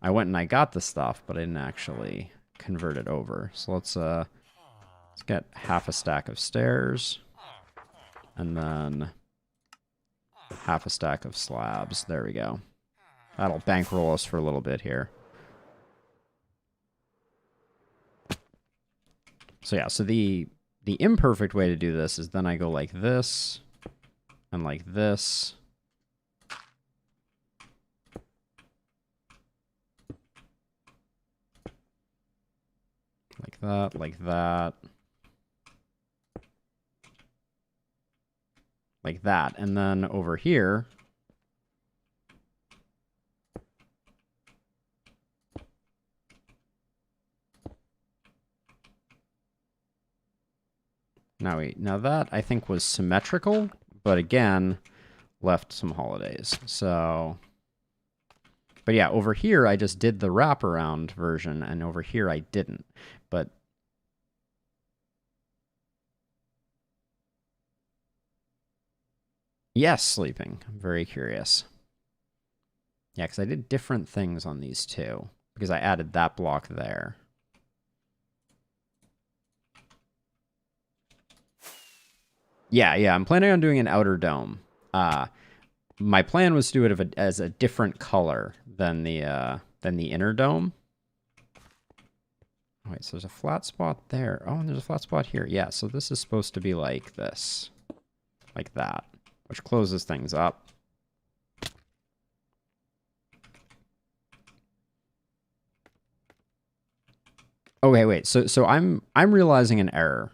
I went and I got the stuff, but I didn't actually convert it over. So let's get half a stack of stairs, and then half a stack of slabs. There we go. That'll bankroll us for a little bit here. So yeah, so the imperfect way to do this is then I go like this, and like this. Like that, like that. Like that. And then over here, now that I think was symmetrical, but again, left some holidays. So, but yeah, over here I just did the wraparound version, and over here I didn't. But yes, sleeping. I'm very curious. Yeah, because I did different things on these two, because I added that block there. Yeah, I'm planning on doing an outer dome. My plan was to do it as a different color than the inner dome. Oh, wait, so there's a flat spot there. Oh, and there's a flat spot here. Yeah, so this is supposed to be like this. Like that, which closes things up. Okay, wait. So I'm realizing an error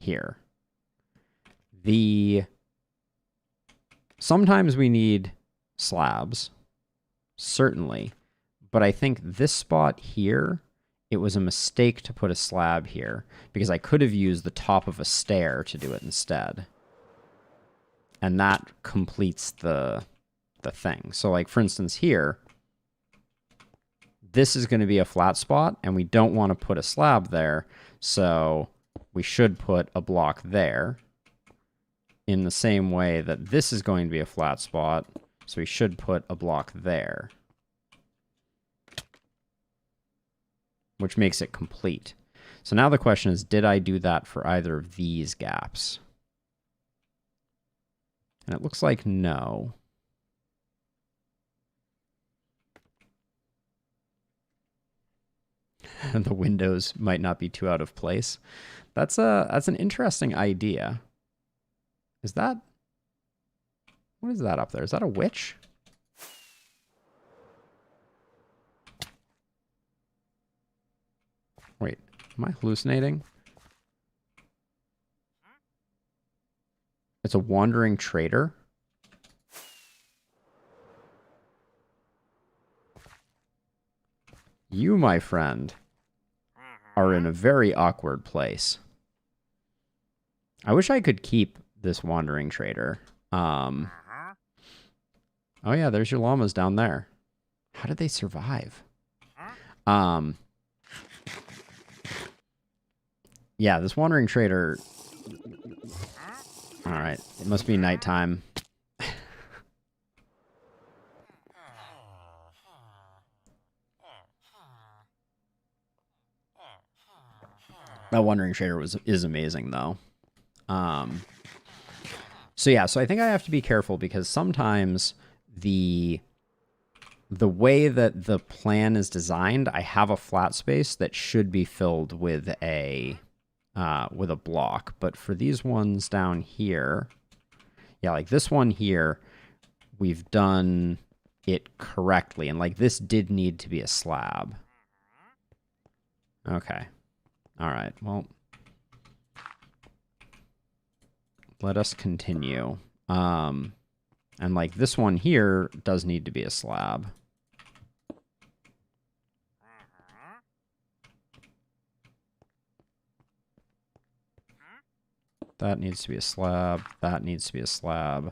here. Sometimes we need slabs, certainly, but I think this spot here, it was a mistake to put a slab here, because I could have used the top of a stair to do it instead. And that completes the thing. So like, for instance, here, this is going to be a flat spot, and we don't want to put a slab there, so we should put a block there, in the same way that this is going to be a flat spot, so we should put a block there, which makes it complete. So now the question is, did I do that for either of these gaps? And it looks like no. And the windows might not be too out of place. That's an interesting idea. Is that... What is that up there? Is that a witch? Wait, am I hallucinating? It's a wandering trader? You, my friend, are in a very awkward place. I wish I could keep this wandering trader. Oh yeah, there's your llamas down there. How did they survive? Yeah, this wandering trader... Alright, it must be nighttime. That wandering trader is amazing, though. So yeah, so I think I have to be careful, because sometimes the the way that the plan is designed, I have a flat space that should be filled with a block. But for these ones down here, yeah, like this one here, we've done it correctly. And like this did need to be a slab. Okay. All right. Well, let us continue. And like this one here does need to be a slab. That needs to be a slab. That needs to be a slab.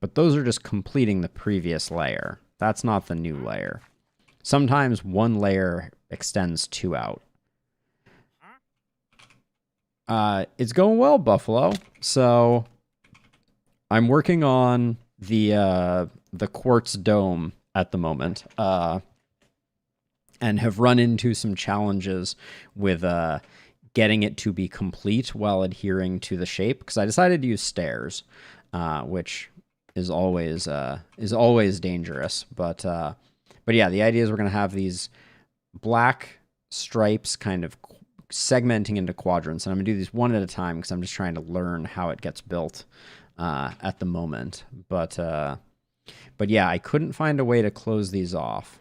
But those are just completing the previous layer. That's not the new layer. Sometimes one layer extends two out. It's going well, Buffalo. So I'm working on the quartz dome at the moment. And have run into some challenges with getting it to be complete while adhering to the shape, because I decided to use stairs, which is always dangerous. But yeah, the idea is we're gonna have these black stripes kind of segmenting into quadrants, and I'm gonna do these one at a time because I'm just trying to learn how it gets built at the moment. But yeah, I couldn't find a way to close these off.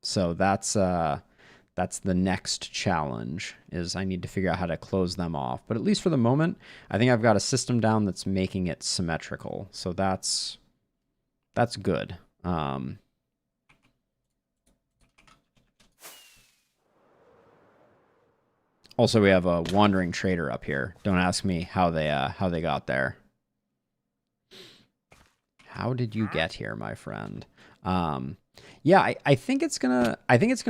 So that's the next challenge, is I need to figure out how to close them off. But at least for the moment, I think I've got a system down that's making it symmetrical. So that's good. Also, we have a wandering trader up here. Don't ask me how they got there. How did you get here, my friend? Yeah, I think it's gonna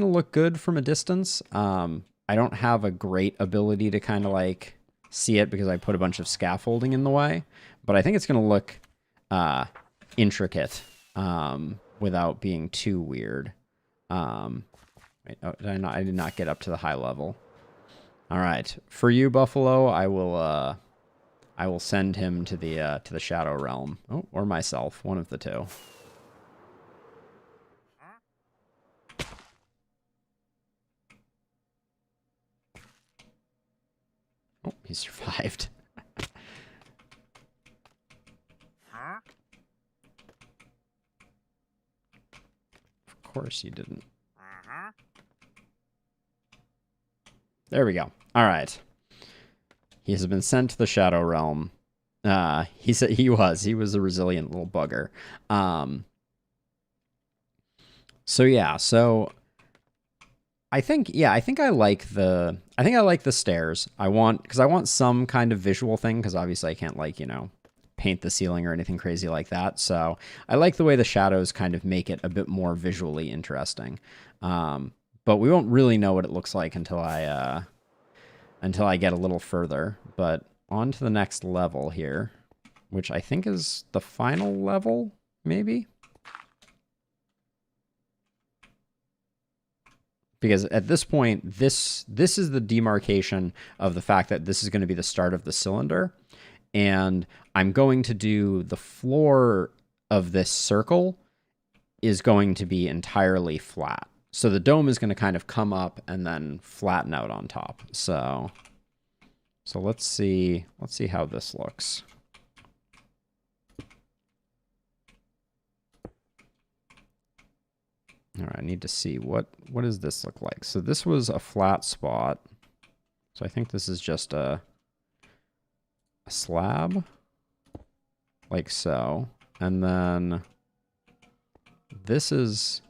look good from a distance. I don't have a great ability to kind of like see it because I put a bunch of scaffolding in the way, but I think it's gonna look intricate without being too weird. Wait, oh, I did not get up to the high level. All right, for you, Buffalo, I will send him to the Shadow Realm, or myself, one of the two. Oh, he survived. Of course you didn't. There we go. All right. He has been sent to the Shadow Realm. He said he was a resilient little bugger. So yeah, so I think I like the stairs. I want some kind of visual thing, because obviously I can't, like, paint the ceiling or anything crazy like that. So I like the way the shadows kind of make it a bit more visually interesting. But we won't really know what it looks like until I get a little further. But on to the next level here, which I think is the final level, maybe? Because at this point, this is the demarcation of the fact that this is going to be the start of the cylinder. And I'm going to do the floor of this circle is going to be entirely flat. So the dome is going to kind of come up and then flatten out on top. So let's see how this looks. All right, I need to see what does this look like. So this was a flat spot. So I think this is just a slab, like so. And then this is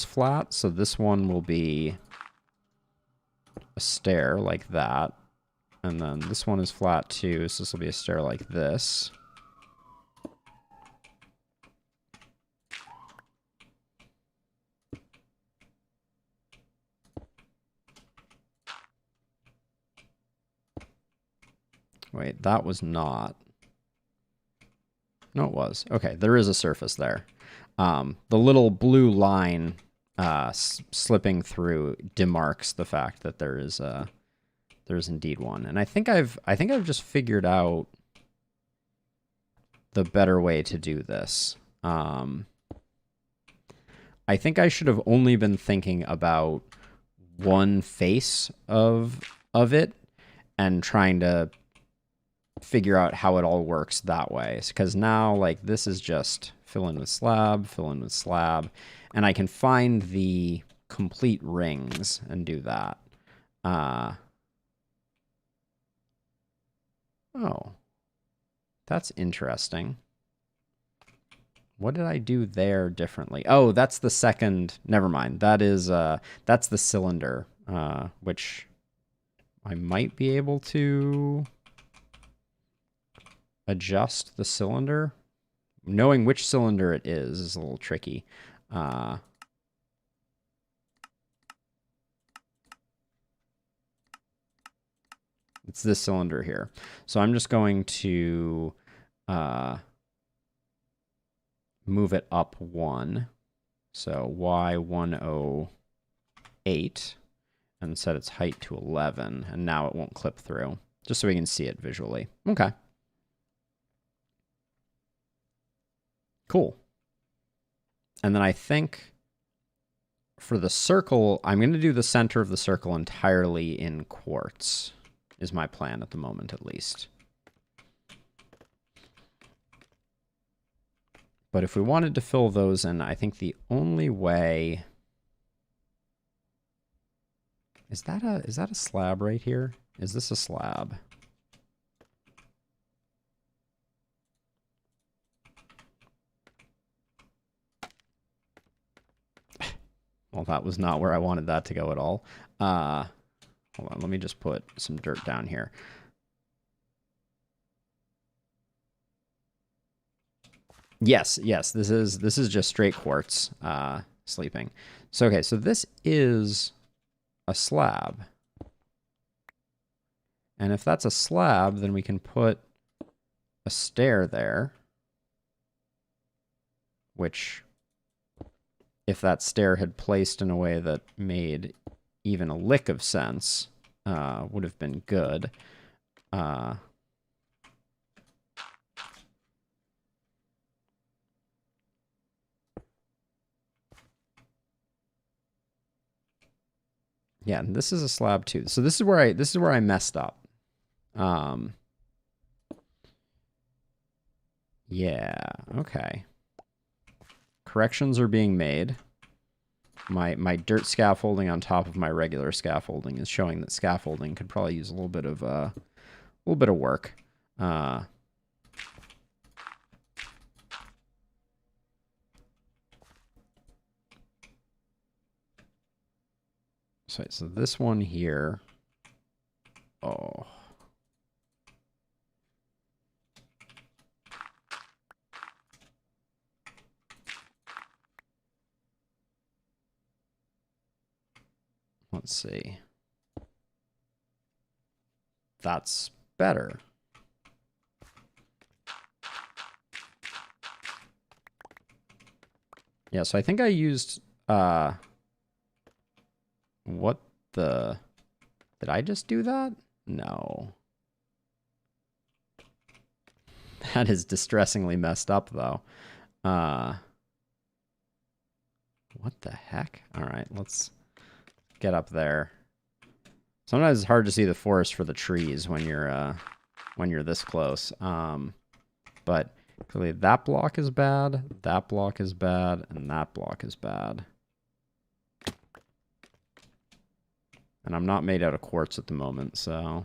flat, so this one will be a stair like that. And then this one is flat too, so this will be a stair like this. Wait, that was not... No, it was. Okay, there is a surface there. The little blue line slipping through demarks the fact that there's indeed one. And I think I've just figured out the better way to do this. I think I should have only been thinking about one face of it and trying to figure out how it all works that way. Because now, like, this is just fill in with slab, and I can find the complete rings and do that. Oh, that's interesting. What did I do there differently? Oh, that's the second. Never mind. That is that's the cylinder, which I might be able to adjust the cylinder. Knowing which cylinder it is a little tricky. It's this cylinder here. So I'm just going to move it up 1. So Y108 and set its height to 11. And now it won't clip through, just so we can see it visually. Okay. Cool. And then I think for the circle, I'm going to do the center of the circle entirely in quartz, is my plan at the moment, at least. But if we wanted to fill those in, I think the only way... Is that a slab right here? Is this a slab? Well, that was not where I wanted that to go at all. Hold on, let me just put some dirt down here. Yes, this is just straight quartz sleeping. So okay, so this is a slab. And if that's a slab, then we can put a stair there, which, if that stair had placed in a way that made even a lick of sense, would have been good. Yeah, and this is a slab too. So this is where I messed up. Yeah, okay. Corrections are being made. My dirt scaffolding on top of my regular scaffolding is showing that scaffolding could probably use a little bit of work. So this one here. Oh. Let's see. That's better. Yeah, so I think I used what the... Did I just do that? No. That is distressingly messed up, though. What the heck? All right, let's get up there. Sometimes it's hard to see the forest for the trees when you're this close. But clearly that block is bad, that block is bad, and that block is bad. And I'm not made out of quartz at the moment, so...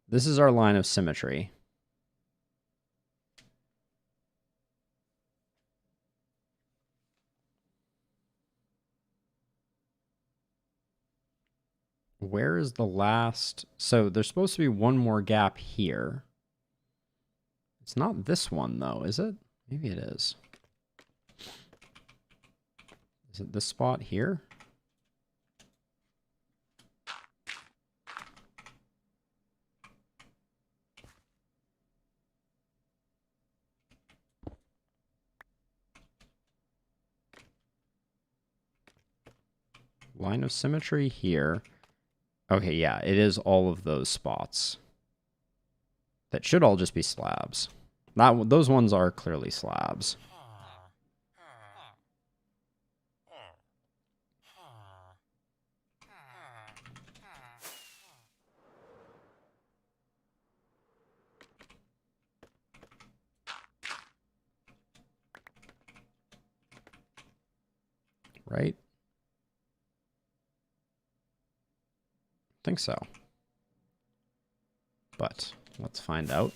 This is our line of symmetry. Where is the last? So there's supposed to be one more gap here. It's not this one, though, is it? Maybe it is. Is it this spot here? Line of symmetry here. Okay, yeah, it is all of those spots. That should all just be slabs. Those ones are clearly slabs. Right? Think so. But let's find out.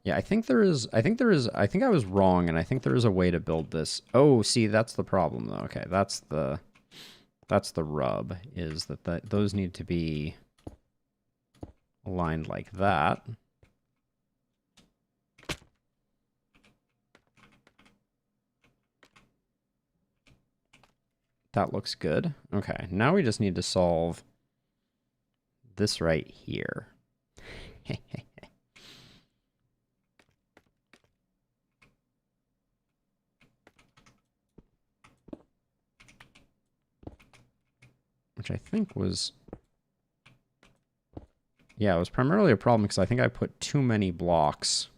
Yeah, I think I was wrong, and I think there is a way to build this. Oh, see, that's the problem though. Okay, that's the rub, is that those need to be aligned like that. That looks good. Okay, now we just need to solve this right here. Which I think was... Yeah, it was primarily a problem because I think I put too many blocks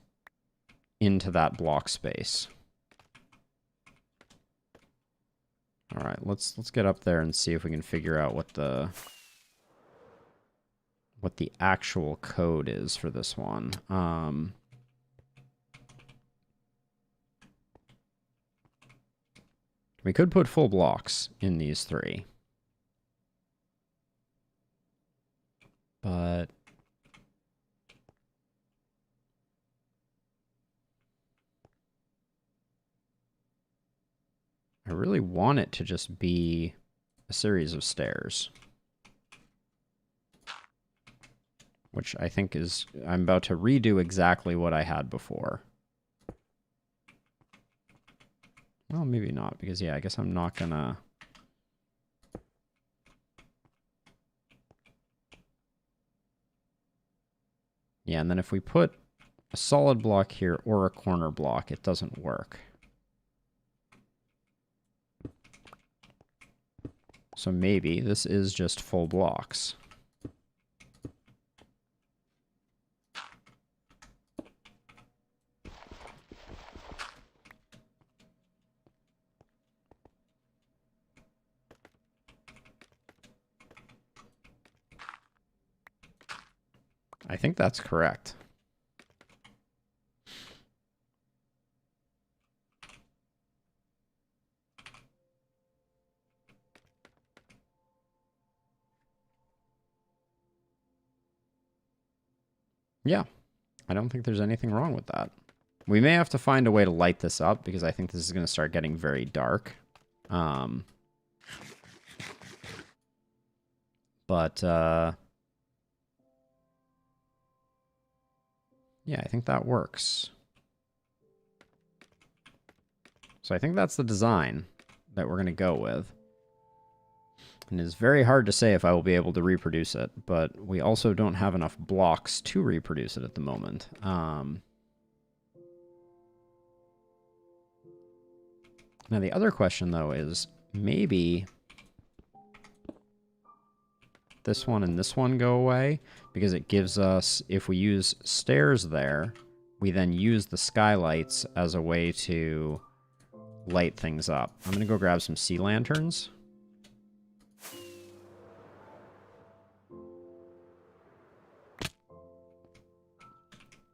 into that block space. All right, let's get up there and see if we can figure out what the actual code is for this one. We could put full blocks in these three. But I really want it to just be a series of stairs. Which I think is... I'm about to redo exactly what I had before. Well, maybe not, because, yeah, I guess I'm not gonna... Yeah, and then if we put a solid block here or a corner block, it doesn't work. So maybe this is just full blocks. I think that's correct. Yeah, I don't think there's anything wrong with that. We may have to find a way to light this up because I think this is going to start getting very dark. Yeah, I think that works. So I think that's the design that we're going to go with. And it's very hard to say if I will be able to reproduce it, but we also don't have enough blocks to reproduce it at the moment. Now the other question, though, is maybe this one and this one go away, because it gives us, if we use stairs there, we then use the skylights as a way to light things up. I'm going to go grab some sea lanterns.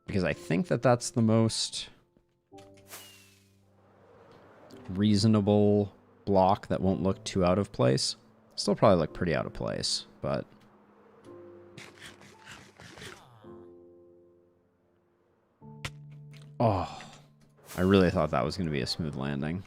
Because I think that that's the most reasonable block that won't look too out of place. Still probably look pretty out of place, but... Oh, I really thought that was going to be a smooth landing.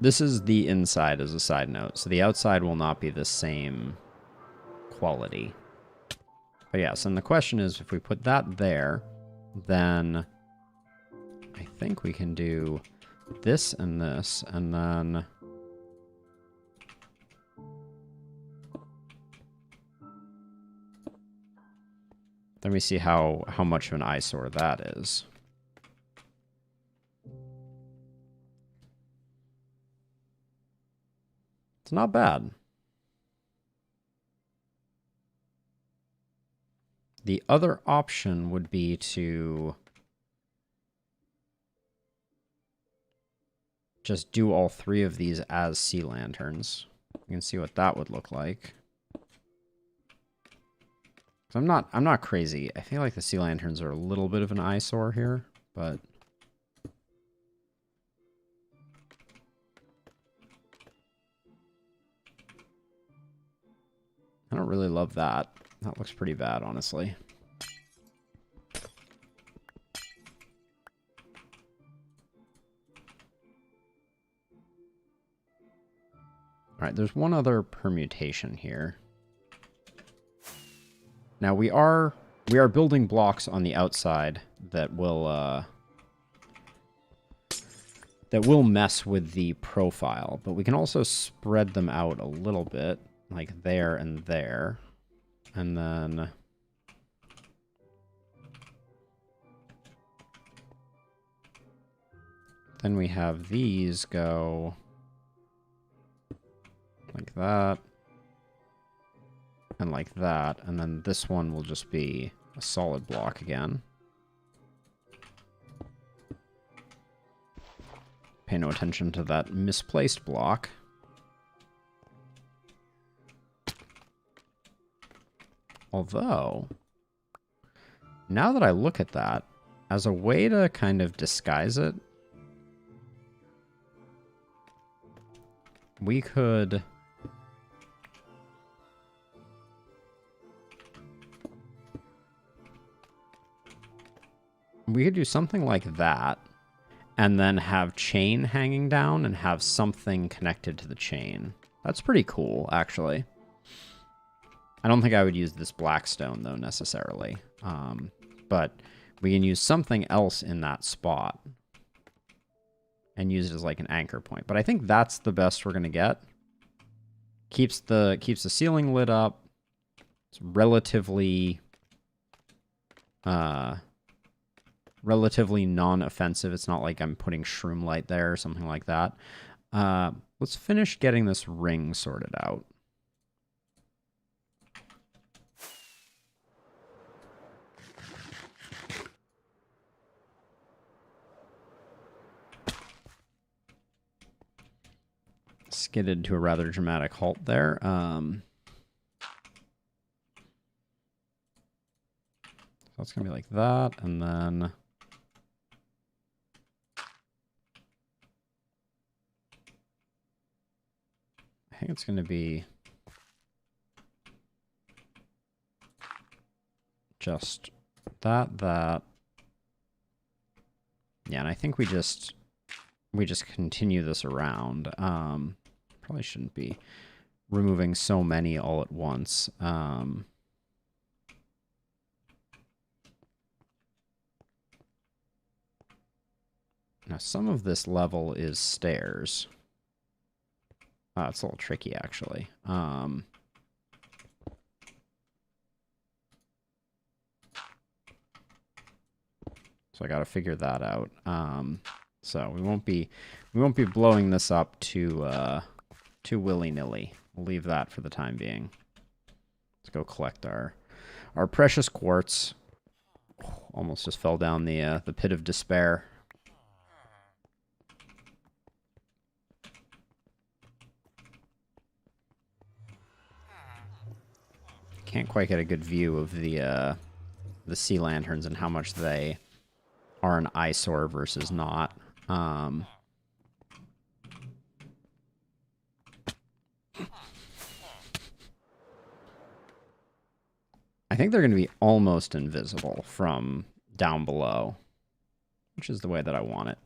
This is the inside as a side note, so the outside will not be the same quality. But yes, and the question is, if we put that there, then I think we can do this, and then... Then we see how much of an eyesore that is. It's not bad. The other option would be to just do all three of these as sea lanterns. You can see what that would look like. So I'm not crazy. I feel like the sea lanterns are a little bit of an eyesore here, but I don't really love that. That looks pretty bad, honestly. All right, there's one other permutation here. Now we are building blocks on the outside that will mess with the profile, but we can also spread them out a little bit, like there and there. And then we have these go like that, and like that, and then this one will just be a solid block again. Pay no attention to that misplaced block. Although, now that I look at that, as a way to kind of disguise it, we could... We could do something like that, and then have chain hanging down and have something connected to the chain. That's pretty cool, actually. I don't think I would use this black stone, though, necessarily. But we can use something else in that spot and use it as like an anchor point. But I think that's the best we're going to get. Keeps the ceiling lit up. It's relatively non-offensive. It's not like I'm putting shroom light there or something like that. Let's finish getting this ring sorted out. Skidded to a rather dramatic halt there. So it's going to be like that, and then... I think it's going to be just that. Yeah, and I think we just continue this around. Probably shouldn't be removing so many all at once. Now, some of this level is stairs. It's a little tricky, actually. So I got to figure that out. So we won't be blowing this up too willy-nilly. We'll leave that for the time being. Let's go collect our precious quartz. Almost just fell down the pit of despair. Can't quite get a good view of the sea lanterns and how much they are an eyesore versus not. I think they're going to be almost invisible from down below, which is the way that I want it.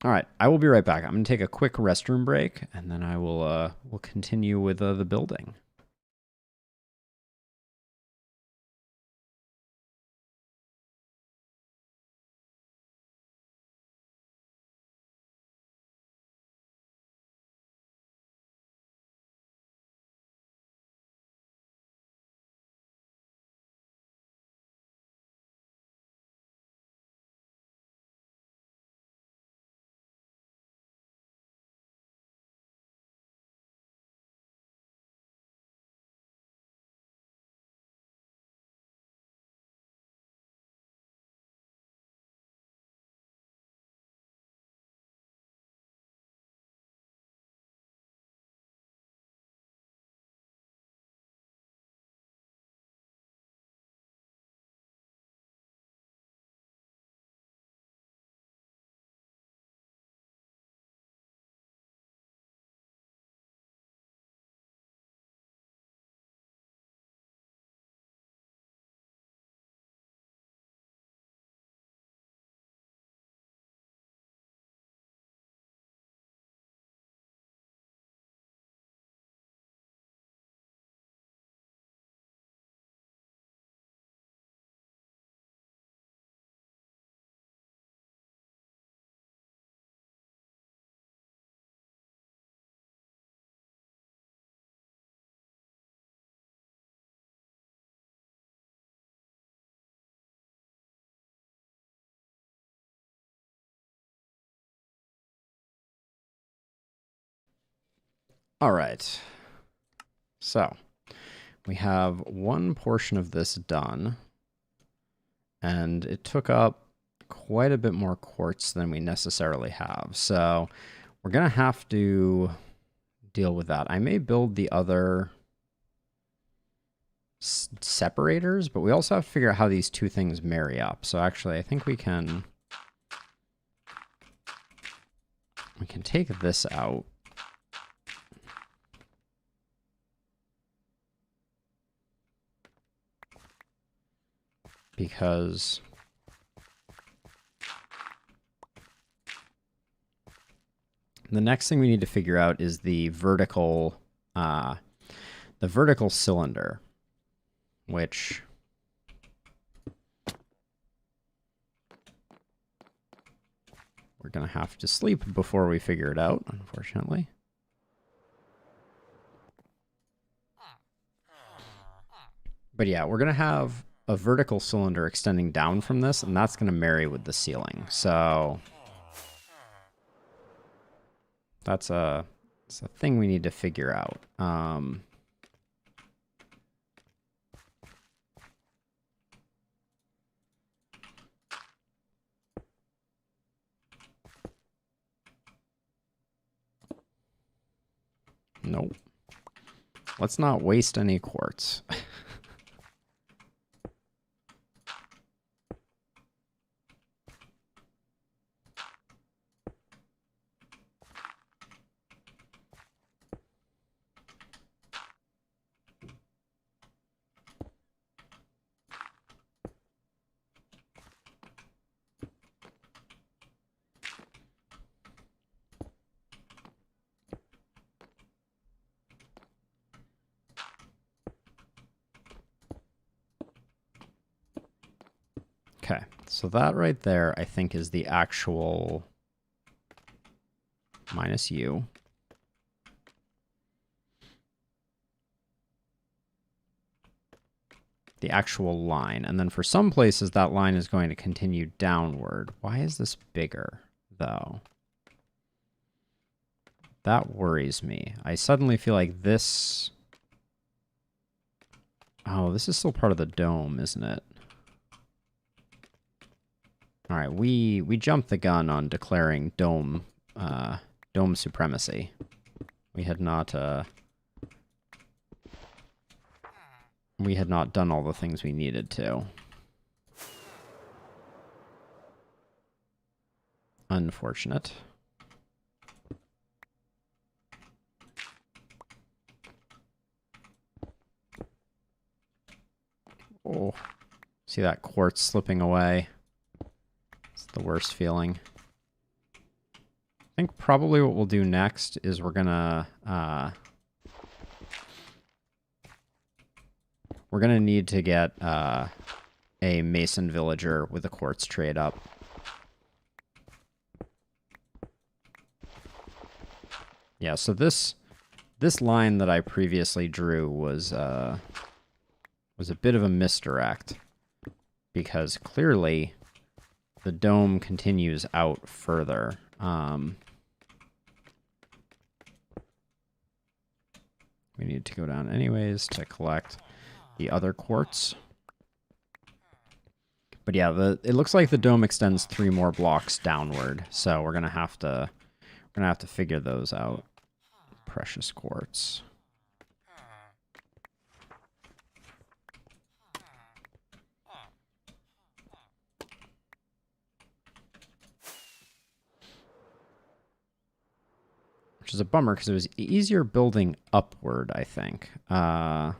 All right, I will be right back. I'm going to take a quick restroom break, and then I will continue with the building. All right. So we have one portion of this done, and it took up quite a bit more quartz than we necessarily have. So we're going to have to deal with that. I may build the other separators, but we also have to figure out how these two things marry up. So actually, I think we can take this out. Because the next thing we need to figure out is the vertical cylinder, which we're going to have to sleep before we figure it out, unfortunately. But yeah, we're going to have a vertical cylinder extending down from this, and that's going to marry with the ceiling. So it's a thing we need to figure out. Nope. Let's not waste any quartz. Okay, so that right there, I think, is the actual minus U. The actual line. And then for some places, that line is going to continue downward. Why is this bigger, though? That worries me. I suddenly feel like this... Oh, this is still part of the dome, isn't it? All right, we jumped the gun on declaring dome supremacy. We had not done all the things we needed to. Unfortunate. Oh, see that quartz slipping away. It's the worst feeling. think probably what we'll do next is we're gonna need to get a mason villager with a quartz trade up. Yeah, so this line that I previously drew was a bit of a misdirect, because clearly the dome continues out further. We need to go down anyways to collect the other quartz. But yeah, it looks like the dome extends 3 more blocks downward, so we're gonna have to figure those out. Precious quartz. Which is a bummer because it was easier building upward, I think. But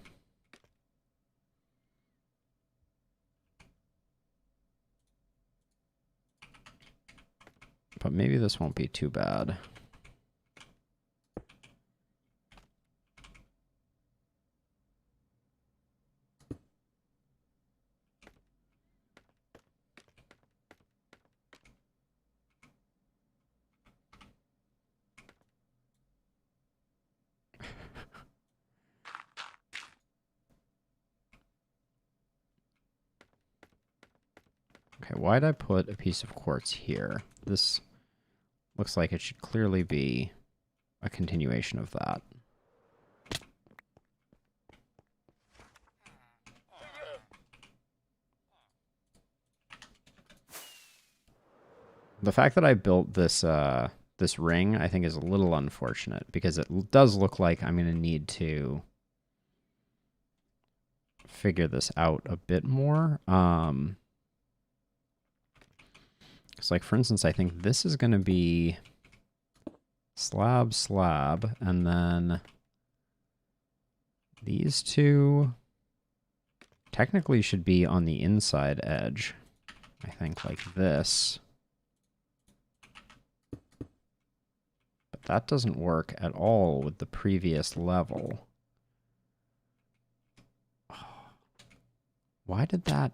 maybe this won't be too bad. Okay, why'd I put a piece of quartz here? This looks like it should clearly be a continuation of that. The fact that I built this this ring, I think, is a little unfortunate, because it does look like I'm going to need to figure this out a bit more. It's like, for instance, I think this is going to be slab, slab, and then these two technically should be on the inside edge. I think like this. But that doesn't work at all with the previous level. Why did that?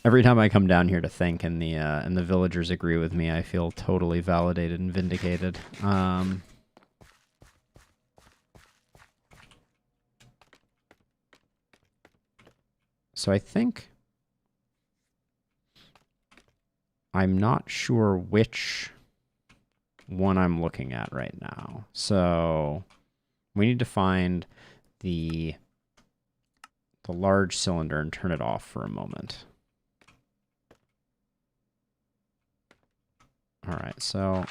Every time I come down here to think, and the villagers agree with me, I feel totally validated and vindicated. So I think I'm not sure which one I'm looking at right now. So we need to find the large cylinder and turn it off for a moment. All right, so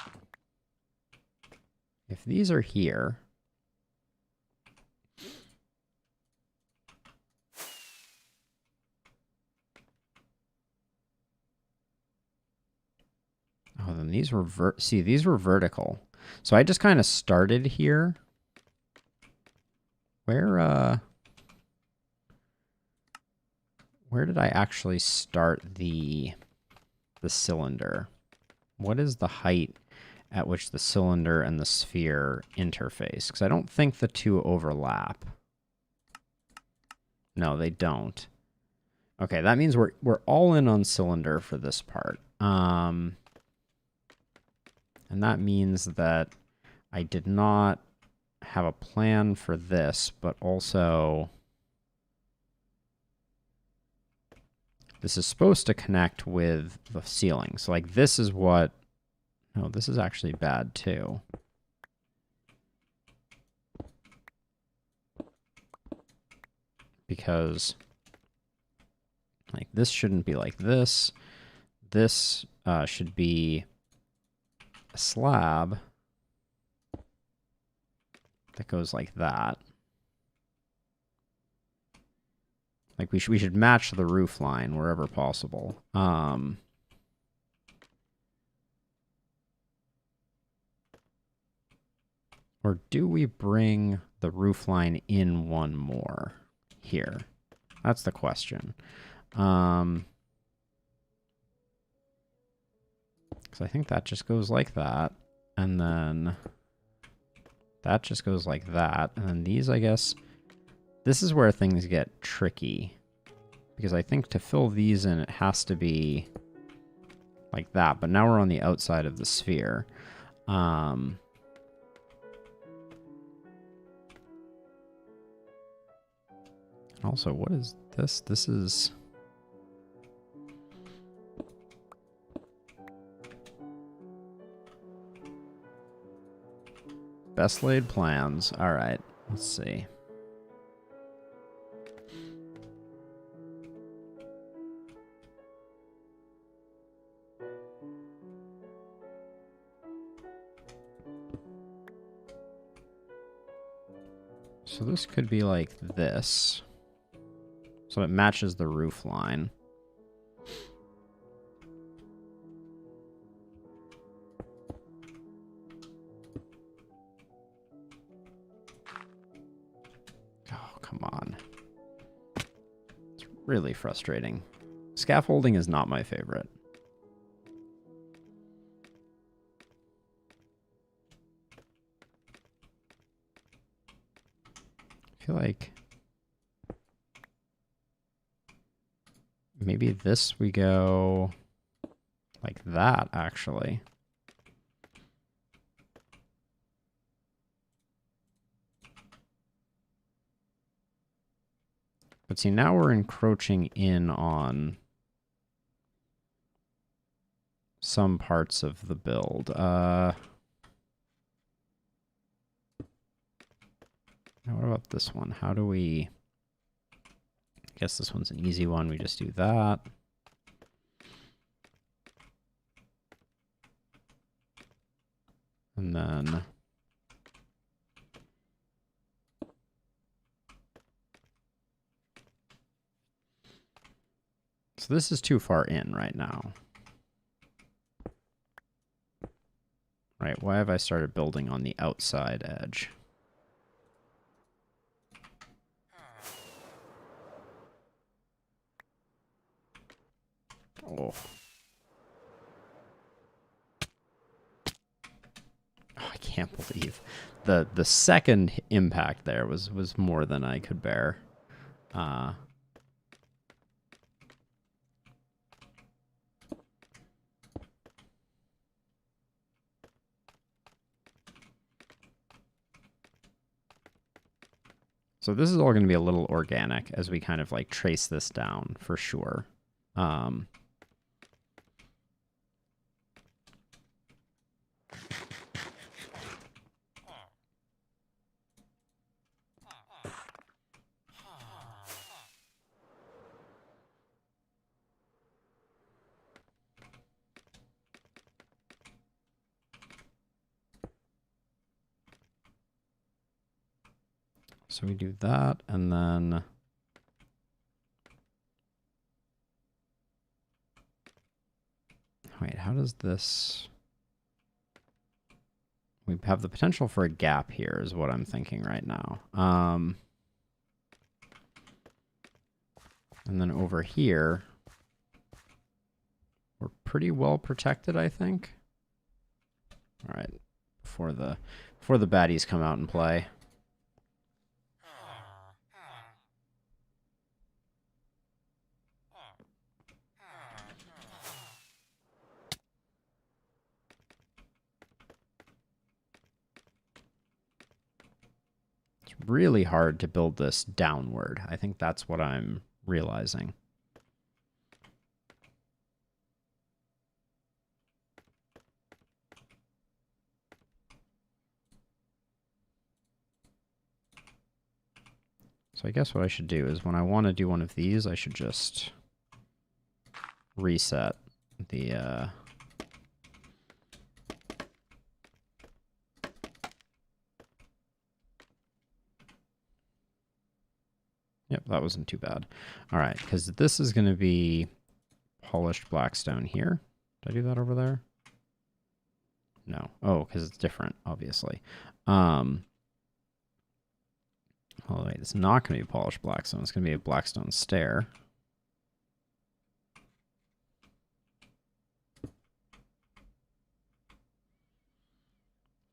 if these are here, oh, then these were these were vertical. So I just kind of started here. Where did I actually start the cylinder? What is the height at which the cylinder and the sphere interface? Because I don't think the two overlap. No, they don't. Okay, that means we're all in on cylinder for this part. And that means that I did not have a plan for this, but also this is supposed to connect with the ceiling. So like this is what, no, this is actually bad too. Because like this shouldn't be like this. This should be a slab that goes like that. Like we should match the roof line wherever possible. Or do we bring the roof line in one more here? That's the question. Because I think that just goes like that. And then that just goes like that. And then these, I guess, this is where things get tricky. Because I think to fill these in, it has to be like that. But now we're on the outside of the sphere. Also, what is this? This is... best laid plans. All right, let's see. So this could be like this. So it matches the roof line. Oh, come on. It's really frustrating. Scaffolding is not my favorite. I feel like maybe this we go like that, actually. But see, now we're encroaching in on some parts of the build. Now what about this one? How do we... I guess this one's an easy one. We just do that. And then... so this is too far in right now. Right, why have I started building on the outside edge? Oh. Oh, I can't believe the second impact there was more than I could bear. So this is all going to be a little organic as we kind of like trace this down for sure. So we do that, and then wait, how does this... we have the potential for a gap here is what I'm thinking right now. And then over here, we're pretty well protected, I think. All right, before the baddies come out and play. Really hard to build this downward. I think that's what I'm realizing. So I guess what I should do is when I want to do one of these, I should just reset the Yep, that wasn't too bad. All right, because this is going to be polished blackstone here. Did I do that over there? No. Oh, because it's different, obviously. Oh, wait, it's not going to be polished blackstone. It's going to be a blackstone stair.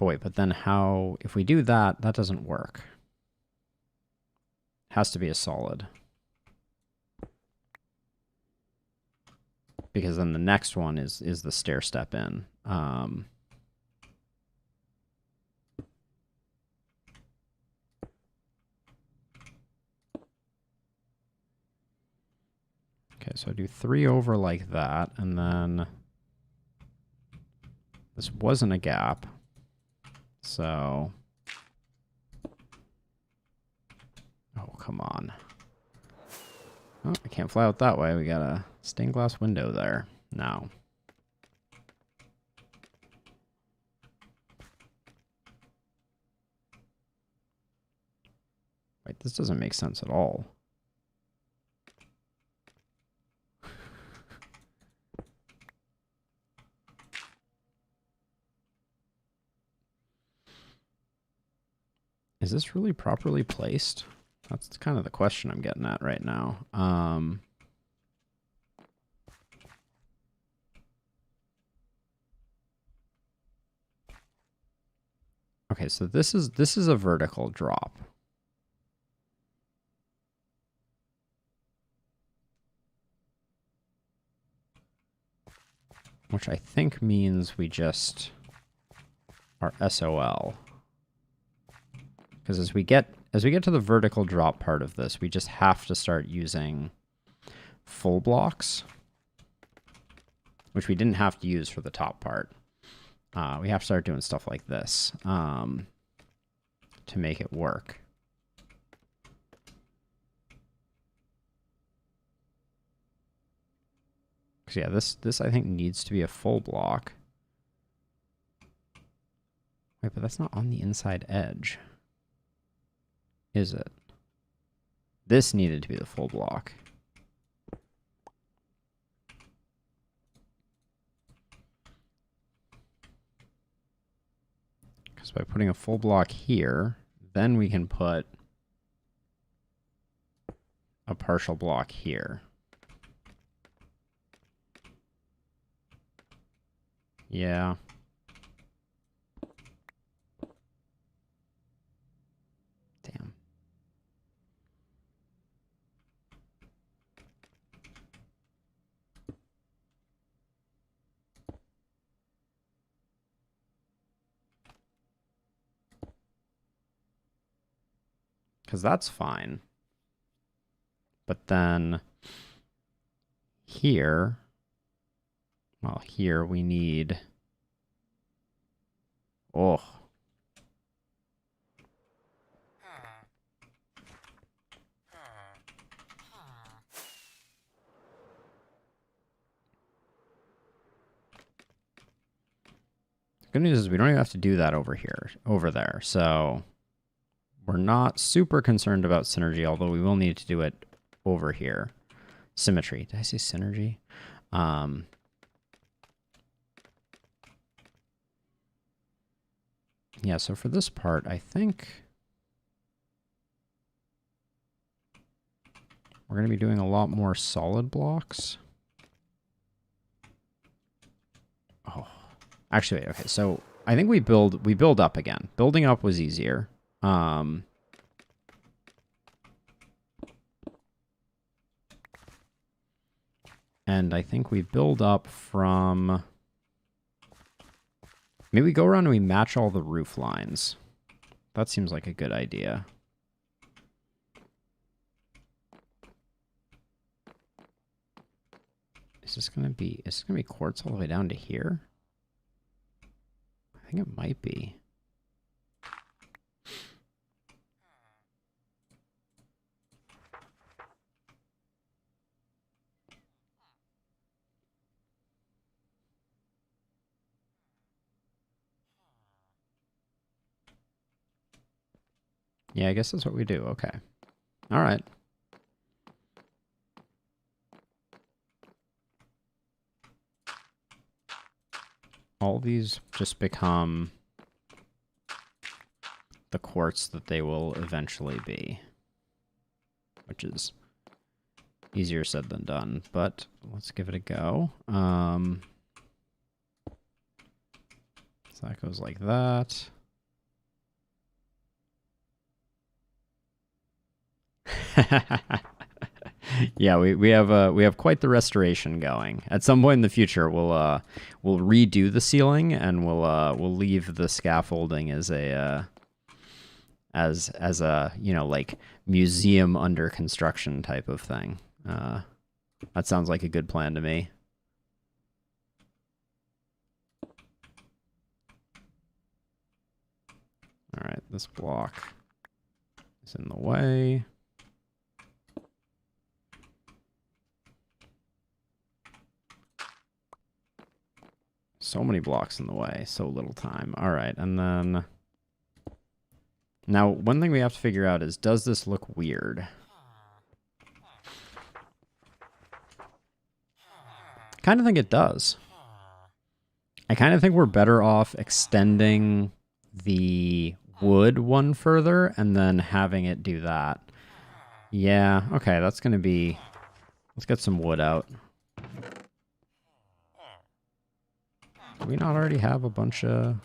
But wait, but then how, if we do that, that doesn't work. It has to be a solid. Because then the next one is the stair step in. Okay, so I do 3 over like that, and then this wasn't a gap, so... Oh, come on. Oh, I can't fly out that way. We got a stained glass window there. No. Wait, this doesn't make sense at all. Is this really properly placed? That's kind of the question I'm getting at right now. Okay, so this is a vertical drop. Which I think means we just are SOL. Because as we get to the vertical drop part of this, we just have to start using full blocks, which we didn't have to use for the top part. We have to start doing stuff like this to make it work. Because yeah, this I think needs to be a full block. Wait, but that's not on the inside edge. Is it? This needed to be the full block. Because by putting a full block here, then we can put a partial block here. Yeah. Damn. Because that's fine. But then here, well, here we need... Oh. Good news is we don't even have to do that over there. So we're not super concerned about synergy, although we will need to do it over here. Symmetry. Did I say synergy? Yeah, so for this part, I think we're going to be doing a lot more solid blocks. Oh, actually, wait, okay. So I think we build up again. Building up was easier. And I think we build up from... Maybe we go around and we match all the roof lines. That seems like a good idea. Is this gonna be quartz all the way down to here? I think it might be. Yeah, I guess that's what we do. Okay. All right. All these just become the quartz that they will eventually be, which is easier said than done, but let's give it a go. So So that goes like that. Yeah, we have quite the restoration going. At some point in the future, we'll redo the ceiling and we'll leave the scaffolding as a as a, you know, like museum under construction type of thing. That sounds like a good plan to me. All right, this block is in the way. So many blocks in the way, so little time. All right, and then now one thing we have to figure out is, does this look weird? I kind of think it does. I kind of think we're better off extending the wood one further and then having it do that. Yeah, okay, that's going to be... Let's get some wood out. Do we not already have a bunch of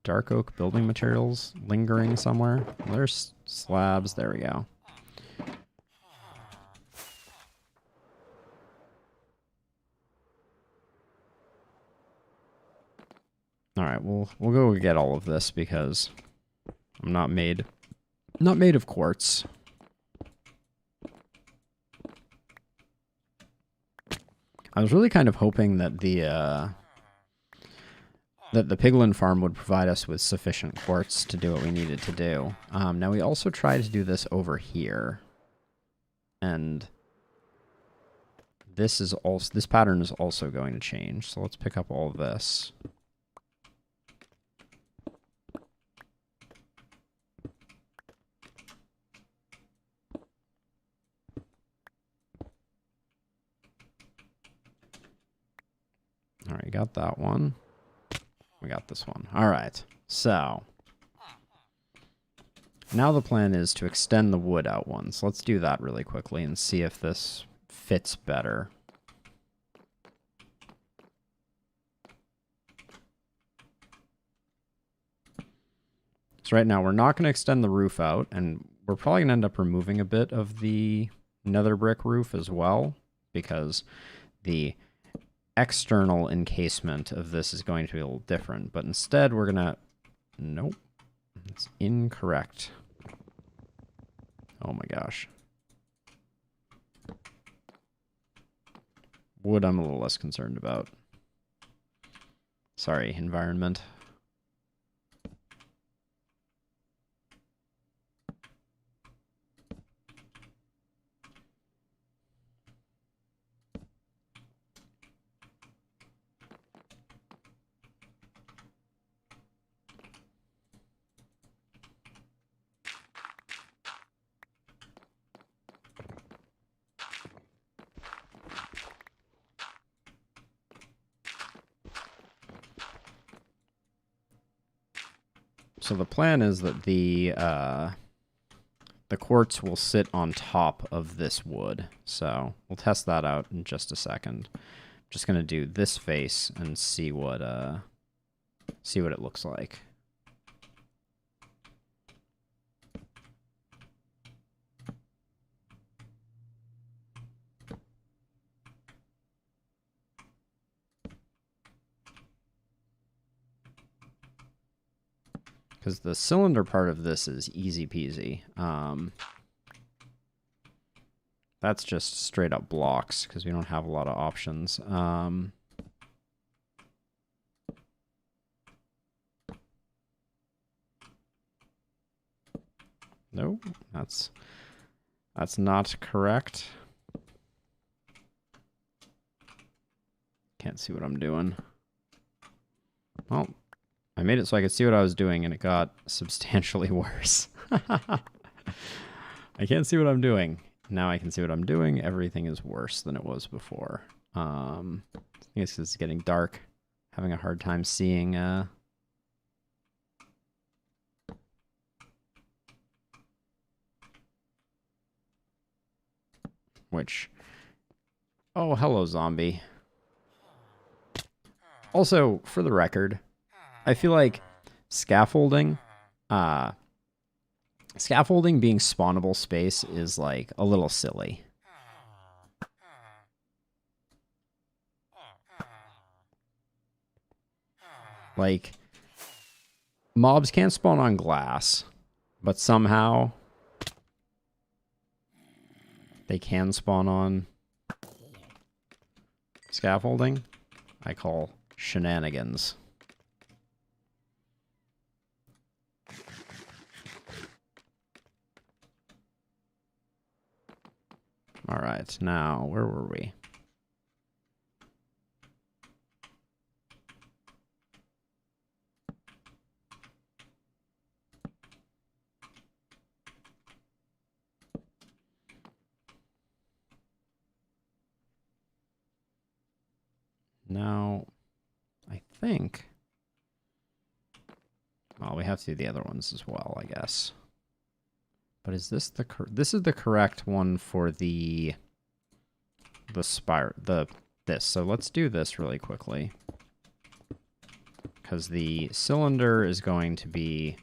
dark oak building materials lingering somewhere? There's slabs. There we go. All right, we'll go get all of this because I'm not made of quartz. I was really kind of hoping that the piglin farm would provide us with sufficient quartz to do what we needed to do. Now we also tried to do this over here, and this pattern is also going to change. So let's pick up all of this. All right, got that one. We got this one. All right, so now the plan is to extend the wood out one. So let's do that really quickly and see if this fits better. So right now we're not going to extend the roof out, and we're probably going to end up removing a bit of the nether brick roof as well, because the external encasement of this is going to be a little different. But instead we're going to... Nope. It's incorrect. Oh my gosh. Wood I'm a little less concerned about. Sorry, environment. So the plan is that the quartz will sit on top of this wood. So we'll test that out in just a second. I'm just gonna do this face and see what it looks like. Because the cylinder part of this is easy peasy. That's just straight up blocks because we don't have a lot of options. Nope, that's not correct. Can't see what I'm doing. Well, I made it so I could see what I was doing, and it got substantially worse. I can't see what I'm doing. Now I can see what I'm doing. Everything is worse than it was before. I guess it's getting dark. Having a hard time seeing... Which... Oh, hello, zombie. Also, for the record... I feel like scaffolding, scaffolding being spawnable space is like a little silly. Like, mobs can't spawn on glass, but somehow they can spawn on scaffolding. I call shenanigans. All right, now, where were we? Now, I think... Well, we have to do the other ones as well, I guess. But is this the this is the correct one for the this. So let's do this really quickly. Because the cylinder is going to be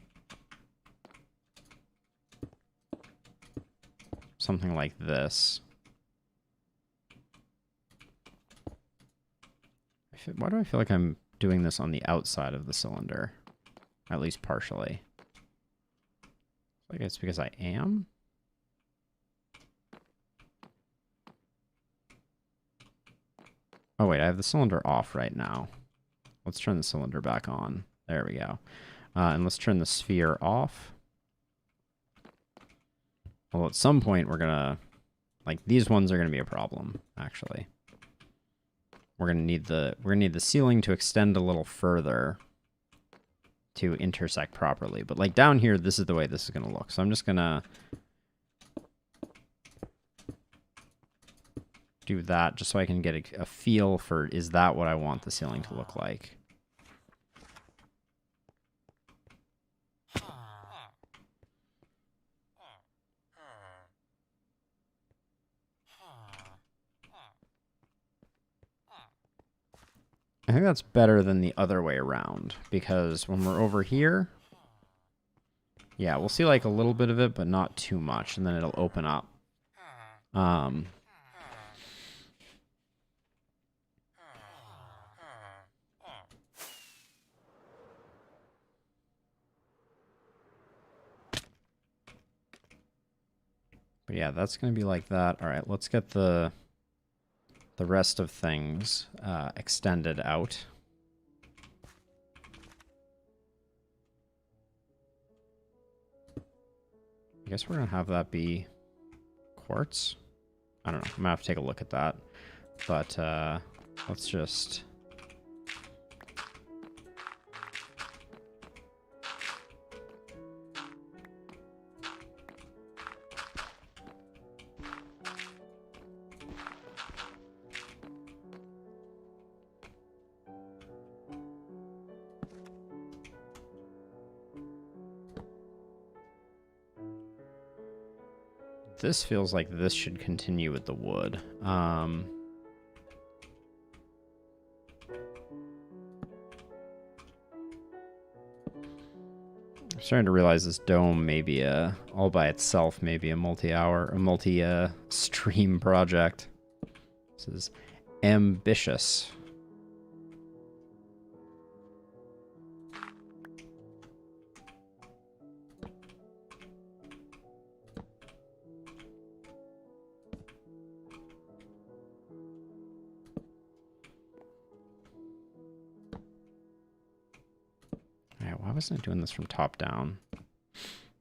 something like this. Why do I feel like I'm doing this on the outside of the cylinder? At least partially. I guess because I am. Oh wait, I have the cylinder off right now. Let's turn the cylinder back on. There we go. And let's turn the sphere off. Well, at some point we're gonna, like, these ones are gonna be a problem, actually. We're gonna need the ceiling to extend a little further to intersect properly. But like down here, this is the way this is gonna look. So I'm just gonna do that just so I can get a feel for, is that what I want the ceiling to look like? I think that's better than the other way around, because when we're over here, yeah, we'll see like a little bit of it, but not too much, and then it'll open up. But yeah, that's going to be like that. All right, let's get the rest of things extended out. I guess we're going to have that be quartz. I don't know. I'm going to have to take a look at that. But let's just... This feels like this should continue with the wood. I'm starting to realize this dome may be all by itself, maybe a multi-stream project. This is ambitious. Why wasn't I doing this from top down?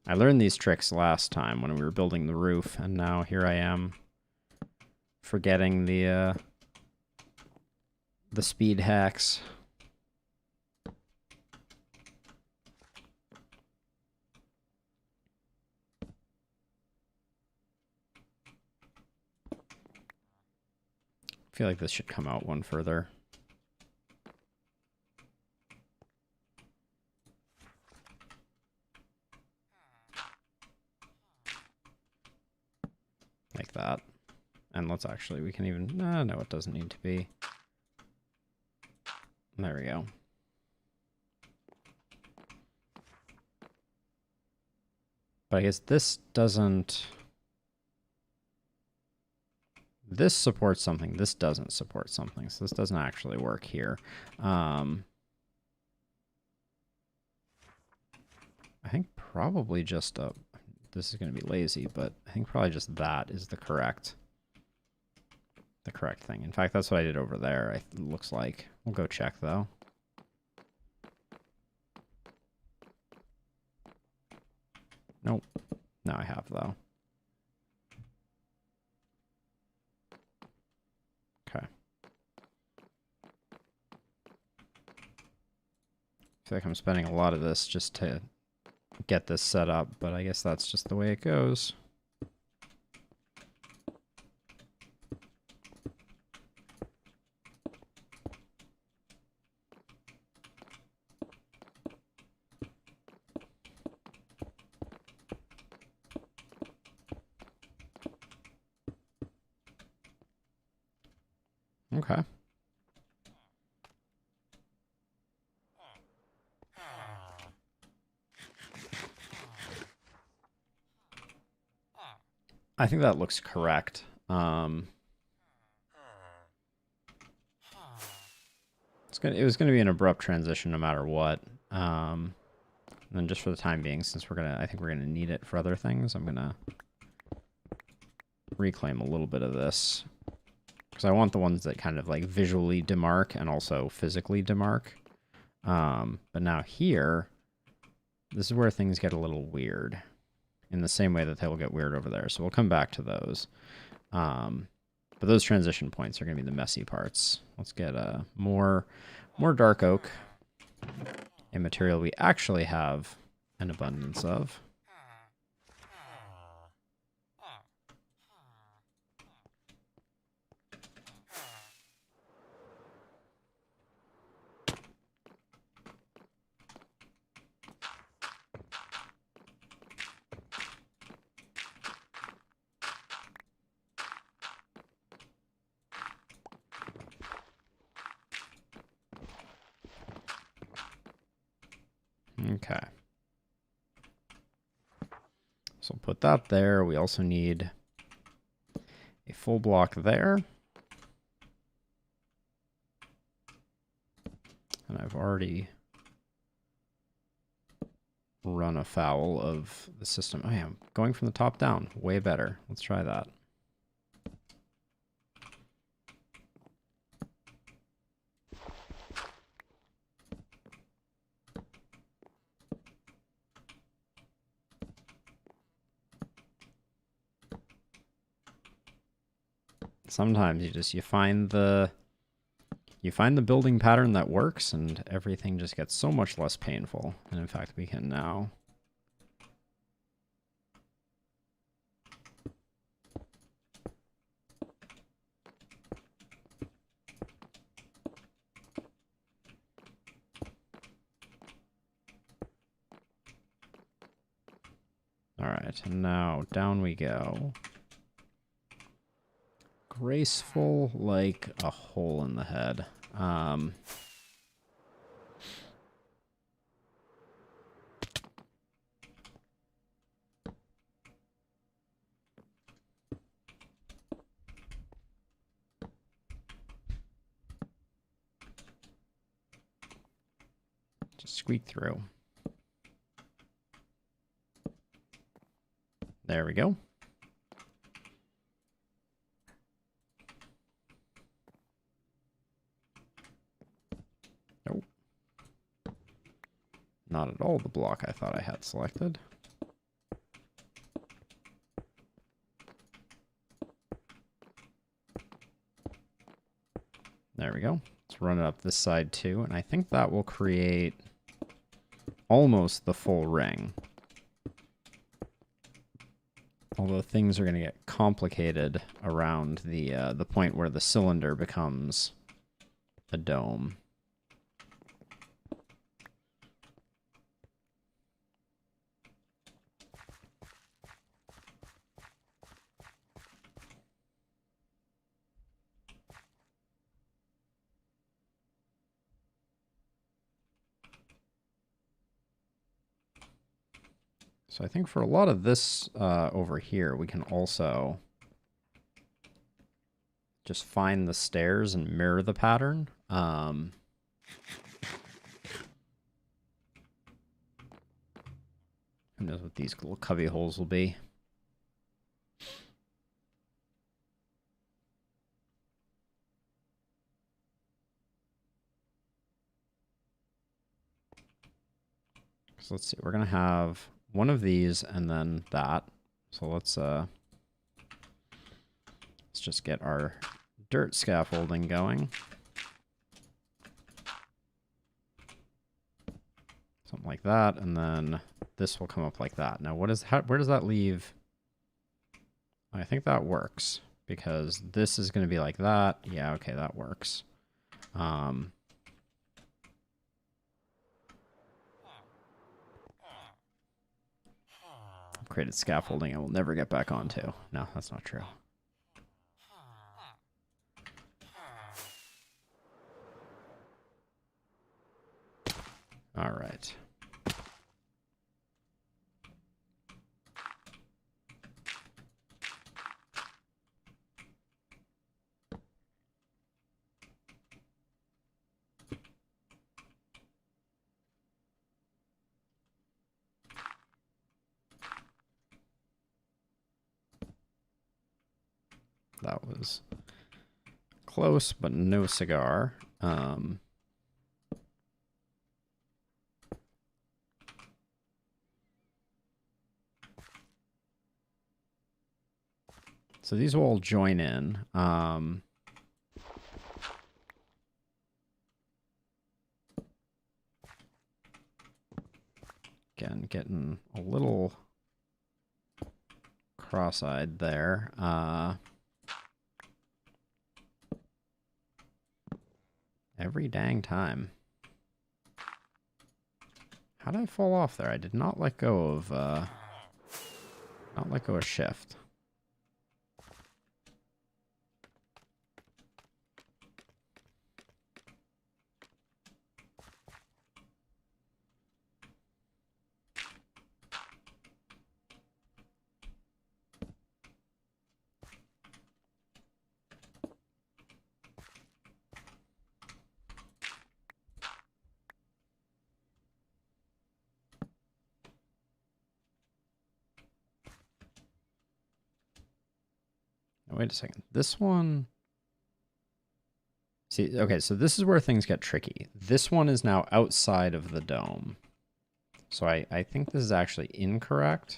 I learned these tricks last time when we were building the roof, and now here I am forgetting the speed hacks. I feel like this should come out one further. Like that. And let's actually, we can even, no, it doesn't need to be. There we go. But I guess this doesn't... This supports something. This doesn't support something. So this doesn't actually work here. I think probably just a... This is going to be lazy, but I think probably just that is the correct thing. In fact, that's what I did over there, it looks like. We'll go check, though. Nope. Now I have, though. Okay. I feel like I'm spending a lot of this just to get this set up, but I guess that's just the way it goes. Okay. I think that looks correct. It was gonna be an abrupt transition no matter what. And then just for the time being, since I think we're gonna need it for other things, I'm gonna reclaim a little bit of this. Because I want the ones that kind of like visually demarc and also physically demarc. But now here, this is where things get a little weird. In the same way that they will get weird over there. So we'll come back to those. But those transition points are going to be the messy parts. Let's get more dark oak, a material we actually have an abundance of. Okay. So we'll put that there. We also need a full block there. And I've already run afoul of the system. Oh yeah, going from the top down. Way better. Let's try that. Sometimes you find the building pattern that works and everything just gets so much less painful. And in fact, we can now all right, and now down we go. Graceful like a hole in the head. Just squeak through. There we go. Nope. Not at all the block I thought I had selected. There we go. Let's run it up this side too, and I think that will create almost the full ring. Although things are going to get complicated around the point where the cylinder becomes a dome. So I think for a lot of this over here, we can also just find the stairs and mirror the pattern. Who knows what these little cubby holes will be. So let's see, we're going to have one of these and then that. So let's just get our dirt scaffolding going. Something like that, and then this will come up like that. Now, where does that leave? I think that works, because this is going to be like that. Yeah, okay, that works. Created scaffolding I will never get back onto. No, that's not true. All right. That was close, but no cigar. So these will all join in. Again, getting a little cross-eyed there. Every dang time. How did I fall off there? I did not let go of shift. Wait a second. This one... See, okay, so this is where things get tricky. This one is now outside of the dome. So I think this is actually incorrect.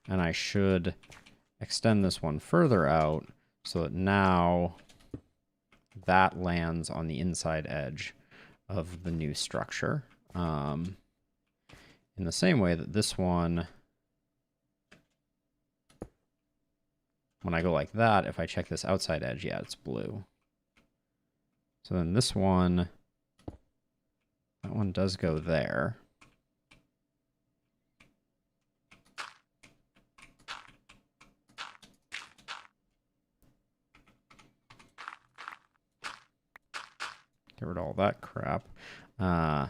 And I should extend this one further out so that now that lands on the inside edge of the new structure. In the same way that this one... When I go like that, if I check this outside edge, yeah, it's blue. So then this one, that one does go there. Get rid of all that crap. So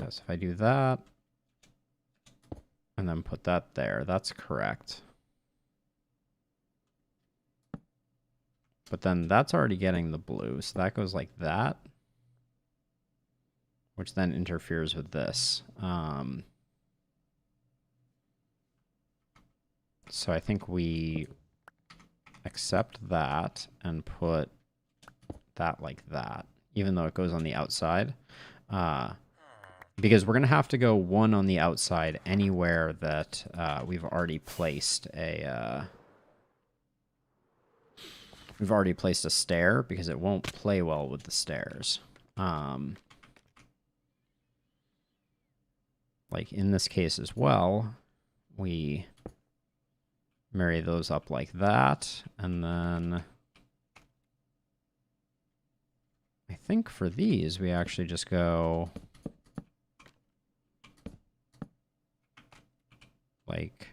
if I do that, and then put that there, that's correct. But then that's already getting the blue, so that goes like that, which then interferes with this. So I think we accept that and put that like that, even though it goes on the outside. Because we're going to have to go one on the outside anywhere that we've already placed a... We've already placed a stair because it won't play well with the stairs. Like in this case as well, we marry those up like that. And then I think for these, we actually just go like,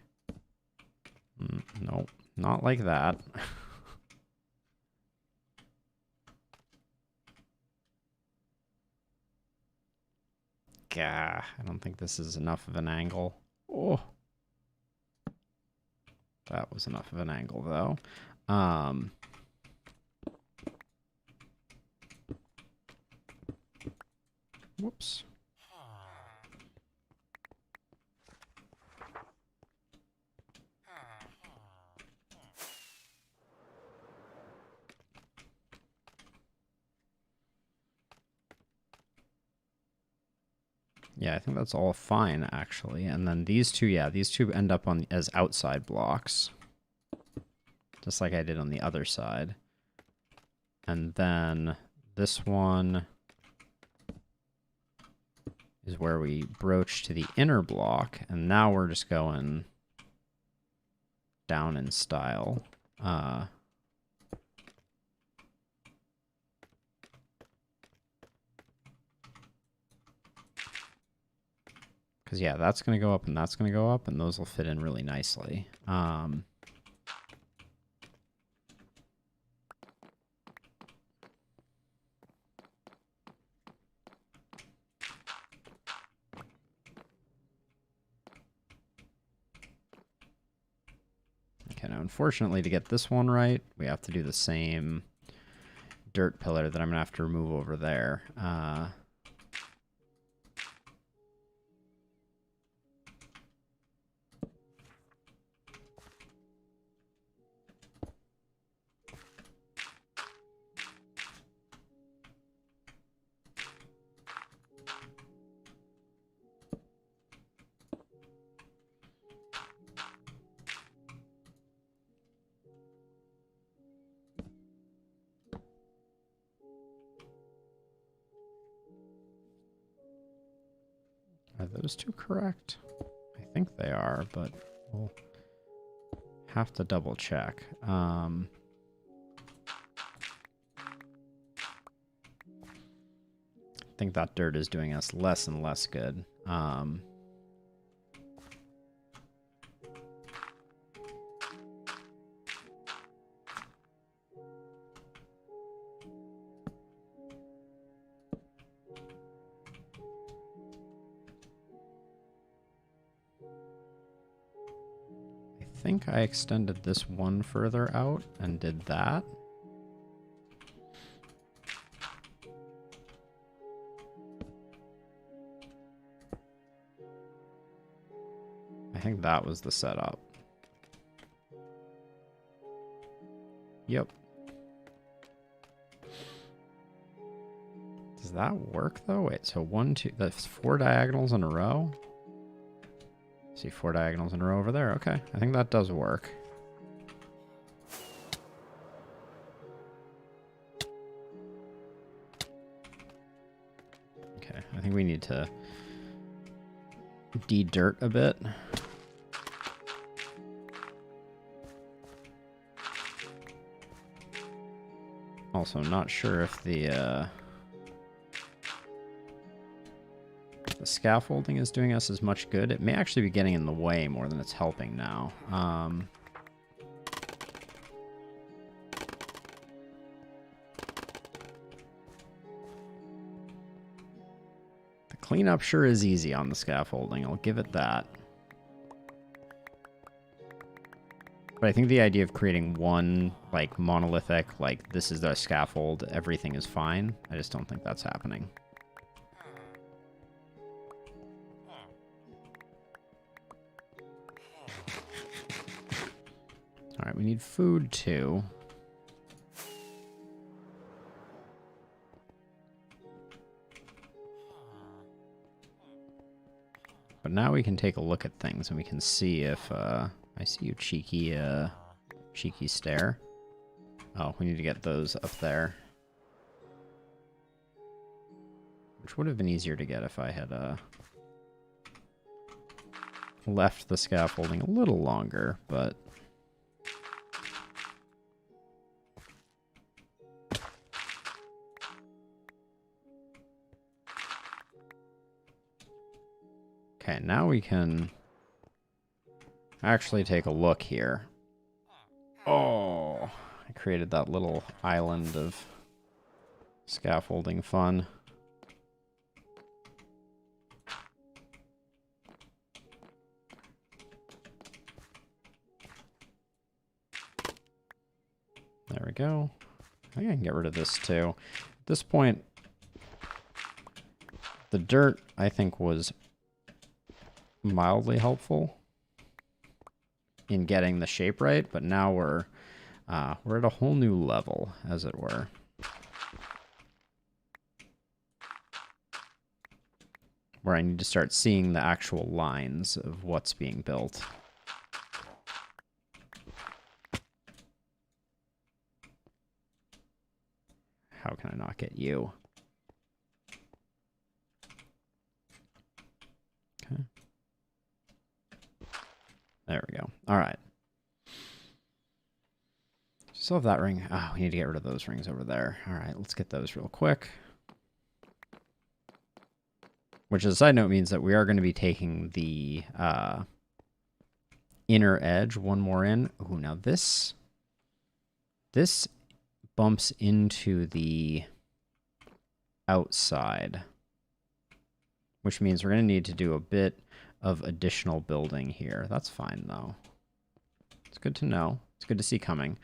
nope, not like that. I don't think this is enough of an angle. Oh. That was enough of an angle, though. Whoops. Yeah, I think that's all fine, actually. And then these two, yeah, these two end up on as outside blocks. Just like I did on the other side. And then this one is where we broach to the inner block. And now we're just going down in style. Because, yeah, that's going to go up and that's going to go up, and those will fit in really nicely. Okay, now, unfortunately, to get this one right, we have to do the same dirt pillar that I'm going to have to remove over there. Are those two correct? I think they are, but we'll have to double check. I think that dirt is doing us less and less good. I think I extended this one further out and did that. I think that was the setup. Yep. Does that work though? Wait, so one, two, that's 4 diagonals in a row? See 4 diagonals in a row over there. Okay, I think that does work. Okay, I think we need to de-dirt a bit. Also, not sure if the scaffolding is doing us as much good. It may actually be getting in the way more than it's helping now. The cleanup sure is easy on the scaffolding. I'll give it that. But I think the idea of creating one, like, monolithic, like, this is the scaffold, everything is fine, I just don't think that's happening. Alright, we need food, too. But now we can take a look at things, and we can see if, I see you, cheeky stare. Oh, we need to get those up there. Which would have been easier to get if I had, left the scaffolding a little longer, but... Okay, now we can actually take a look here. Oh, I created that little island of scaffolding fun. we go. I think I can get rid of this too. At this point, the dirt, I think, was mildly helpful in getting the shape right, but now we're at a whole new level, as it were. Where I need to start seeing the actual lines of what's being built. How can I not get you? Okay. There we go. All right. Still have that ring. Oh, we need to get rid of those rings over there. All right, let's get those real quick. Which, as a side note, means that we are going to be taking the inner edge one more in. Ooh, now this bumps into the outside, which means we're going to need to do a bit of additional building here. That's fine, though. It's good to know. It's good to see coming.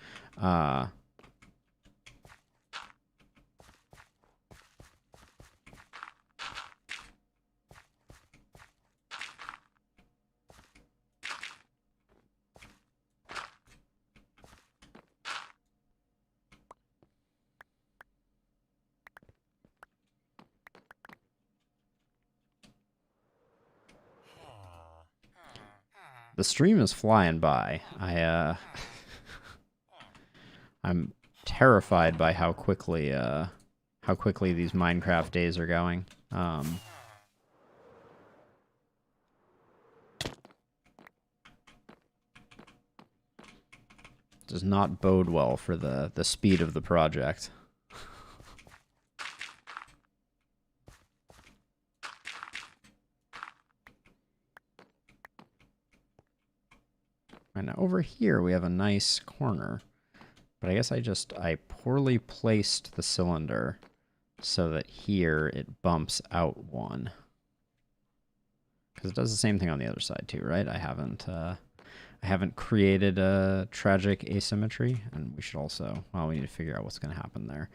The stream is flying by. I'm terrified by how quickly these Minecraft days are going. Does not bode well for the speed of the project. And now over here we have a nice corner, but I guess I poorly placed the cylinder so that here it bumps out one. Because it does the same thing on the other side too, right? I haven't created a tragic asymmetry, and we should also, well, we need to figure out what's going to happen there.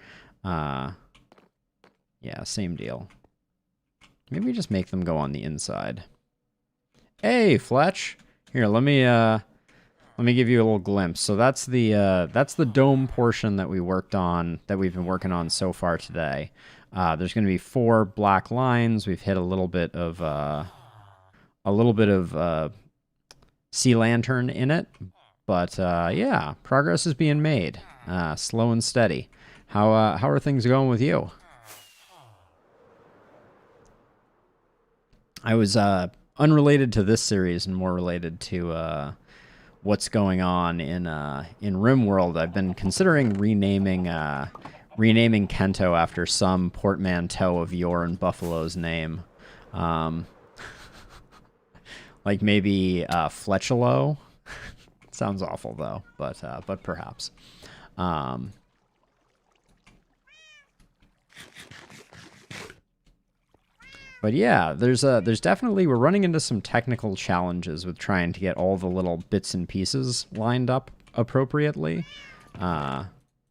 Yeah, same deal. Maybe we just make them go on the inside. Hey, Fletch! Here, let me give you a little glimpse. So that's the dome portion that we've been working on so far today. There's going to be 4 black lines. We've hit a little bit of sea lantern in it, but yeah, progress is being made, slow and steady. How are things going with you? I was unrelated to this series and more related to what's going on in RimWorld. I've been considering renaming Kento after some portmanteau of your and Buffalo's name. Like maybe Fletchalo. Sounds awful though, but perhaps. But yeah, there's definitely, we're running into some technical challenges with trying to get all the little bits and pieces lined up appropriately. All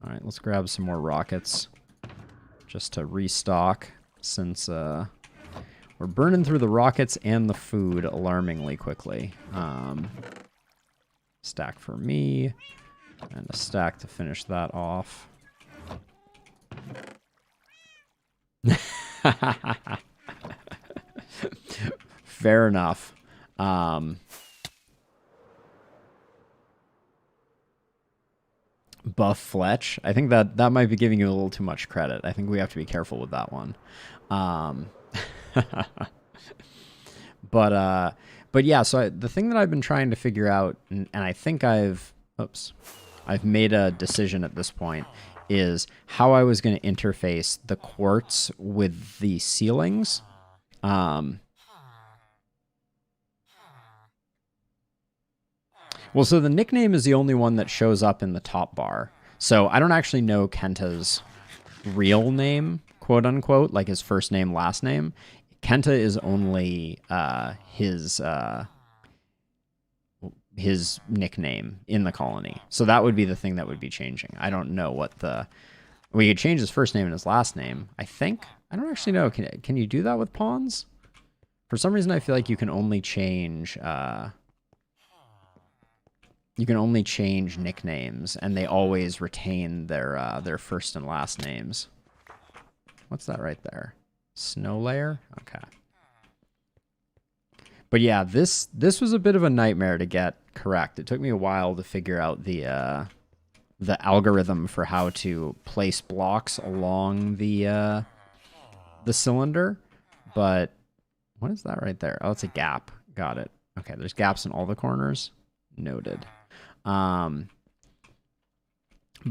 right, let's grab some more rockets just to restock, since we're burning through the rockets and the food alarmingly quickly. Stack for me, and a stack to finish that off. Fair enough. Buff Fletch. I think that might be giving you a little too much credit. I think we have to be careful with that one. But yeah, so the thing that I've been trying to figure out, and I think I've made a decision at this point, is how I was going to interface the quartz with the ceilings. Well, so the nickname is the only one that shows up in the top bar. So I don't actually know Kenta's real name, quote unquote, like his first name, last name. Kenta is only his his nickname in the colony. So that would be the thing that would be changing. I don't know what the... We could change his first name and his last name, I think. I don't actually know. Can you do that with pawns? For some reason, I feel like you can only change... you can only change nicknames, and they always retain their first and last names. What's that right there? Snow layer? Okay. But yeah, this was a bit of a nightmare to get correct. It took me a while to figure out the algorithm for how to place blocks along the cylinder. But what is that right there? Oh, it's a gap. Got it. Okay, there's gaps in all the corners. Noted. But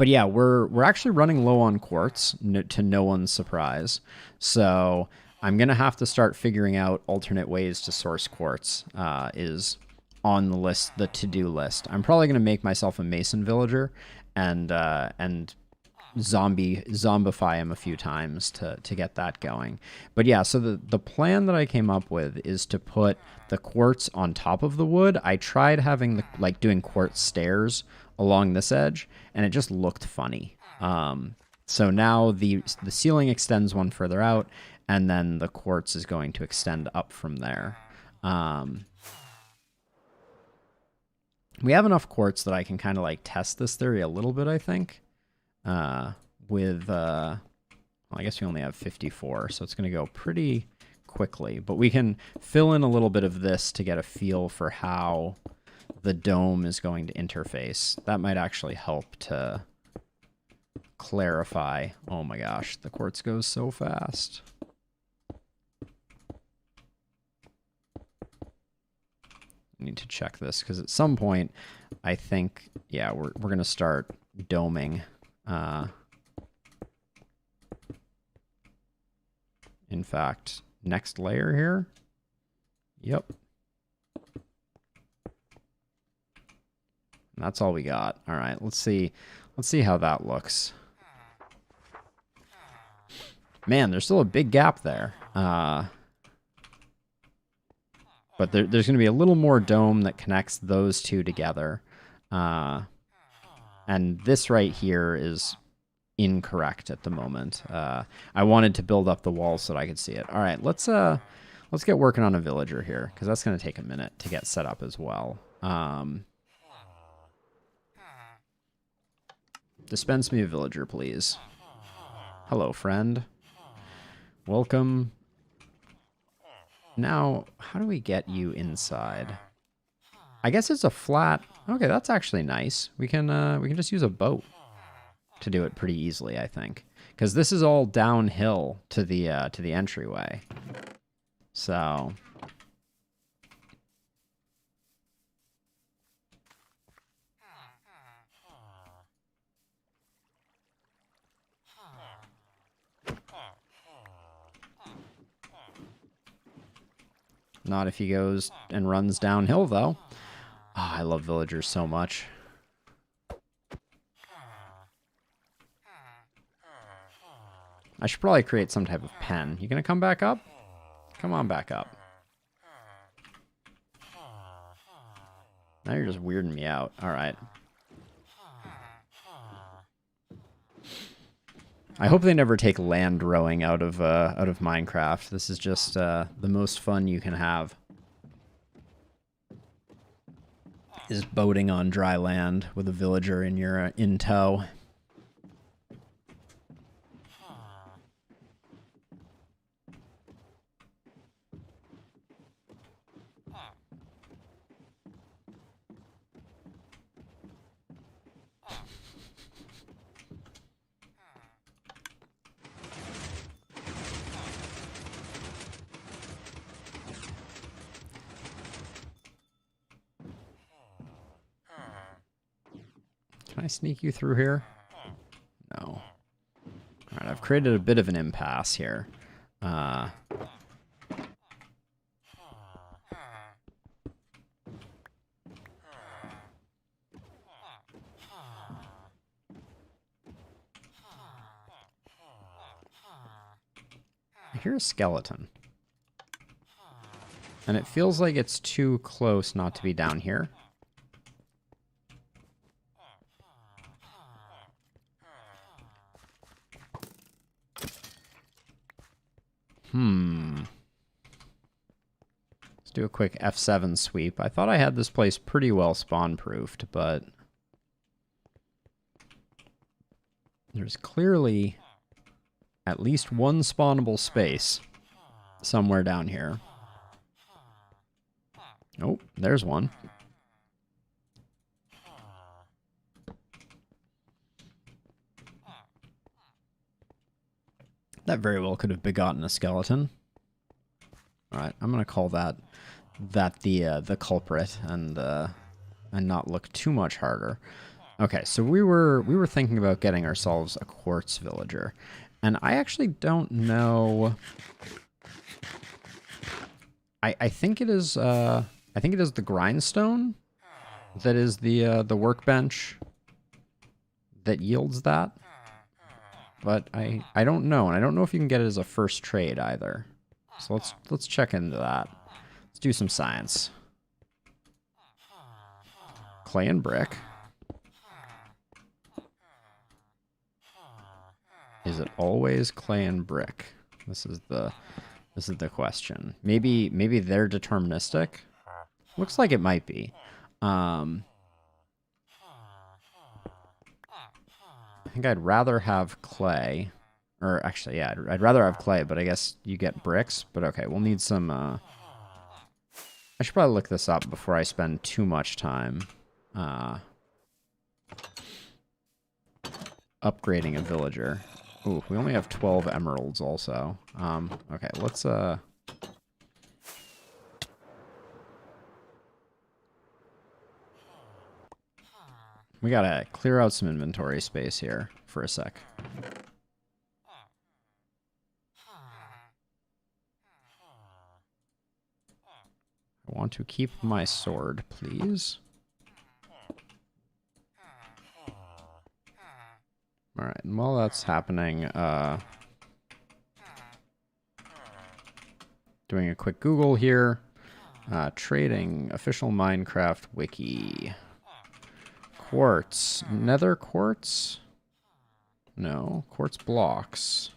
yeah, we're actually running low on quartz, to no one's surprise. So I'm going to have to start figuring out alternate ways to source quartz, is on the list, the to-do list. I'm probably going to make myself a mason villager and zombify him a few times to get that going. But yeah, so the plan that I came up with is to put the quartz on top of the wood. I tried having doing quartz stairs along this edge, and it just looked funny. So now the ceiling extends one further out, and then the quartz is going to extend up from there. We have enough quartz that I can kind of like test this theory a little bit, I think. Well, I guess we only have 54, so it's going to go pretty quickly. But we can fill in a little bit of this to get a feel for how the dome is going to interface. That might actually help to clarify. Oh my gosh, the quartz goes so fast. I need to check this because at some point, I think, yeah, we're going to start doming. In fact, next layer here. Yep. And that's all we got. All right, let's see how that looks. Man, there's still a big gap there. But there's going to be a little more dome that connects those two together. And this right here is incorrect at the moment. I wanted to build up the walls so that I could see it. All right, let's get working on a villager here, because that's going to take a minute to get set up as well. Dispense me a villager, please. Hello, friend. Welcome. Now, how do we get you inside? I guess it's a flat... Okay, that's actually nice. We can just use a boat to do it pretty easily, I think. Because this is all downhill to the entryway. So... Not if he goes and runs downhill, though. Oh, I love villagers so much. I should probably create some type of pen. You gonna come back up? Come on back up. Now you're just weirding me out. All right. I hope they never take land rowing out of Minecraft. This is just the most fun you can have. Is boating on dry land with a villager in tow. Can I sneak you through here? No. Alright, I've created a bit of an impasse here. I hear a skeleton. And it feels like it's too close not to be down here. Let's do a quick F7 sweep. I thought I had this place pretty well spawn-proofed, but there's clearly at least one spawnable space somewhere down here. Oh, there's one. That very well could have begotten a skeleton. All right, I'm gonna call that the culprit and not look too much harder. Okay, so we were thinking about getting ourselves a quartz villager, and I actually don't know. I think it is the grindstone that is the workbench that yields that. But I don't know, and I don't know if you can get it as a first trade either. So let's check into that. Let's do some science. Clay and brick. Is it always clay and brick? This is the question. Maybe they're deterministic. Looks like it might be. I think I'd rather have clay. Or actually, yeah, I'd rather have clay, but I guess you get bricks. But okay, we'll need some... I should probably look this up before I spend too much time upgrading a villager. Ooh, we only have 12 emeralds also. Okay, let's... We gotta clear out some inventory space here for a sec. I want to keep my sword, please. Alright, and while that's happening, doing a quick Google here. Trading, official Minecraft wiki. Quartz. Nether quartz? No. Quartz blocks.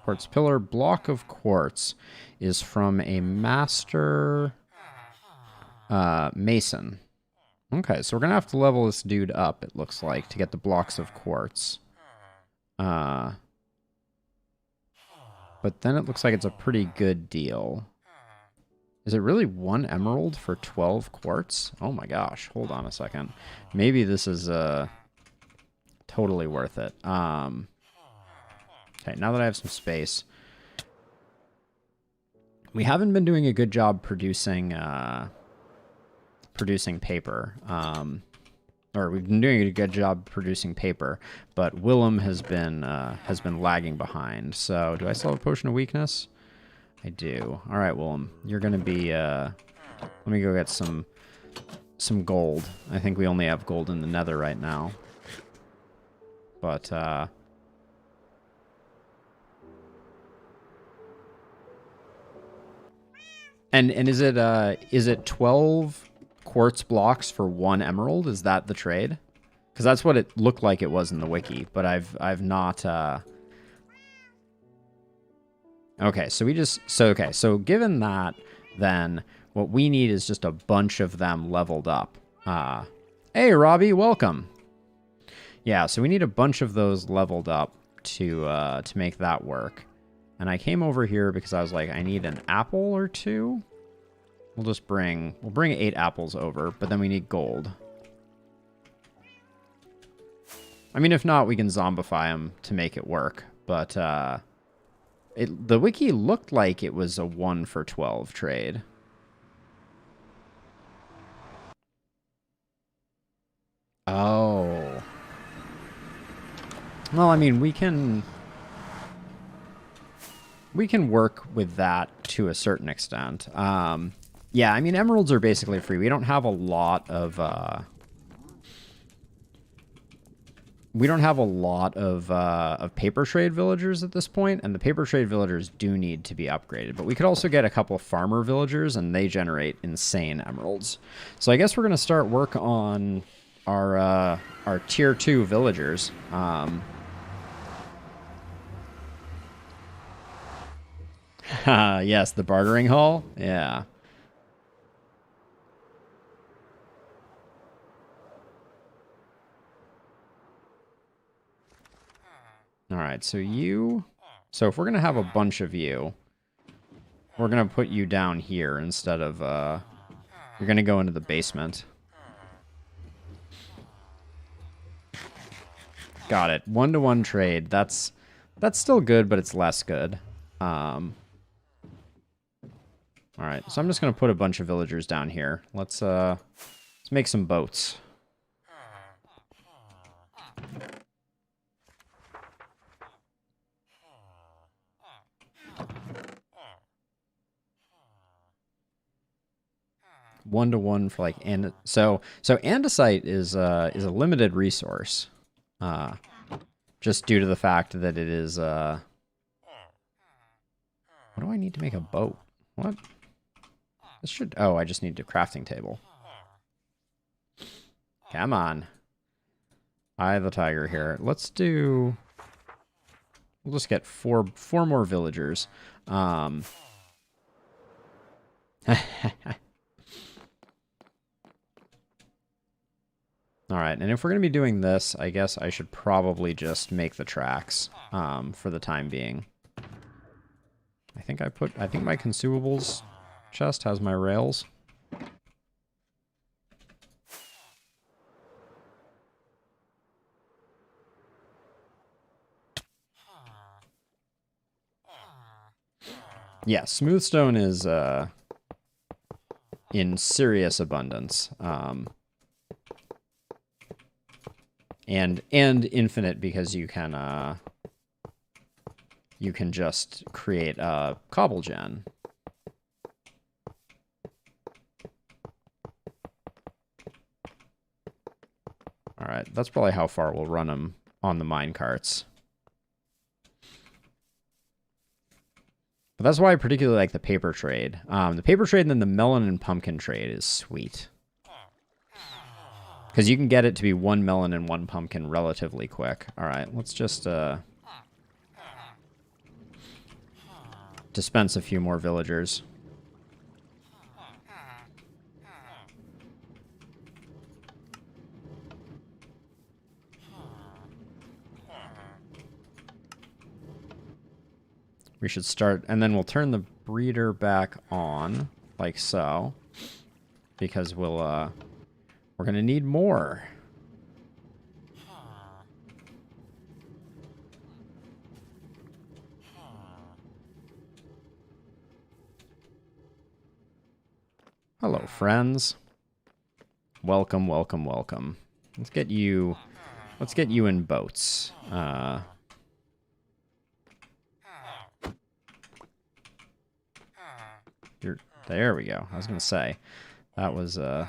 Quartz pillar. Block of quartz is from a master mason. Okay, so we're going to have to level this dude up, it looks like, to get the blocks of quartz. But then it looks like it's a pretty good deal. Is it really 1 emerald for 12 quartz? Oh my gosh, hold on a second. Maybe this is totally worth it. Okay, now that I have some space. We haven't been doing a good job producing paper. Or we've been doing a good job producing paper, but Willem has been lagging behind. So, do I still have a potion of weakness? I do. All right, Willem, you're gonna be. Let me go get some gold. I think we only have gold in the Nether right now. But and is it 12 quartz blocks for 1 emerald? Is that the trade? Because that's what it looked like it was in the wiki, but I've not. Okay, so given that, then what we need is just a bunch of them leveled up. Hey, Robbie, welcome. Yeah, so we need a bunch of those leveled up to make that work. And I came over here because I was like, I need an apple or 2. We'll bring 8 apples over, but then we need gold. I mean, if not, we can zombify them to make it work. But the wiki looked like it was a 1 for 12 trade. Oh. Well, I mean, we can work with that to a certain extent. Yeah, I mean, emeralds are basically free. We don't have a lot of paper trade villagers at this point, and the paper trade villagers do need to be upgraded. But we could also get a couple of farmer villagers, and they generate insane emeralds. So I guess we're gonna start work on our tier 2 villagers. Yes, the bartering hall. Yeah. All right, so you... So if we're going to have a bunch of you, we're going to put you down here instead of... You're going to go into the basement. Got it. 1-to-1 trade. That's still good, but it's less good. All right, so I'm just going to put a bunch of villagers down here. Let's make some boats. One to one for like so andesite is a limited resource, just due to the fact that it is what do I need to make a boat? What? This should I just need a crafting table. Come on. Eye of the tiger here. Let's do. We'll just get four more villagers. All right, and if we're going to be doing this, I guess I should probably just make the tracks for the time being. I think my consumables chest has my rails. Yeah, smooth stone is in serious abundance. And infinite, because you can just create a cobble gen. All right, that's probably how far we'll run them on the mine carts. But that's why I particularly like the paper trade. The paper trade and then the melon and pumpkin trade is sweet. Because you can get it to be 1 melon and 1 pumpkin relatively quick. All right, let's just dispense a few more villagers. We should start, and then we'll turn the breeder back on, like so, because we're gonna need more. Hello, friends. Welcome, welcome, welcome. Let's get you in boats. There we go. I was gonna say, that was I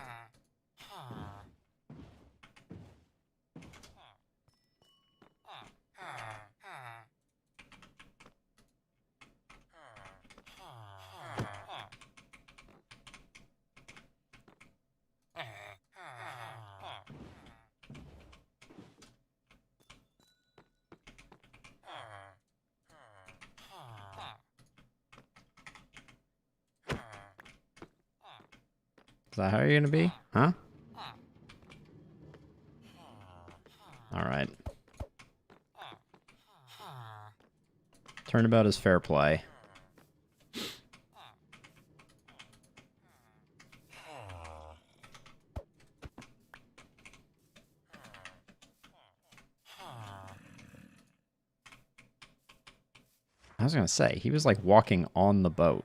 Is that how you're gonna be? Huh? Alright. Turnabout is fair play. I was gonna say, he was like walking on the boat.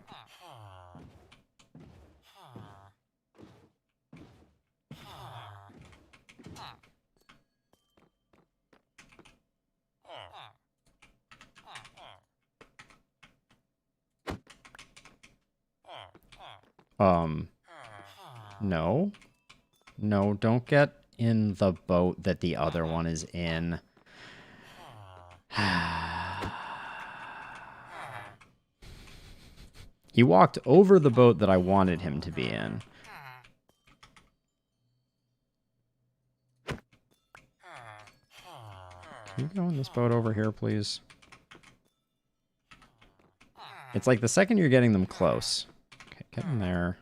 No. No, don't get in the boat that the other one is in. He walked over the boat that I wanted him to be in. Can you go in this boat over here, please? It's like the second you're getting them close. Okay, get in there.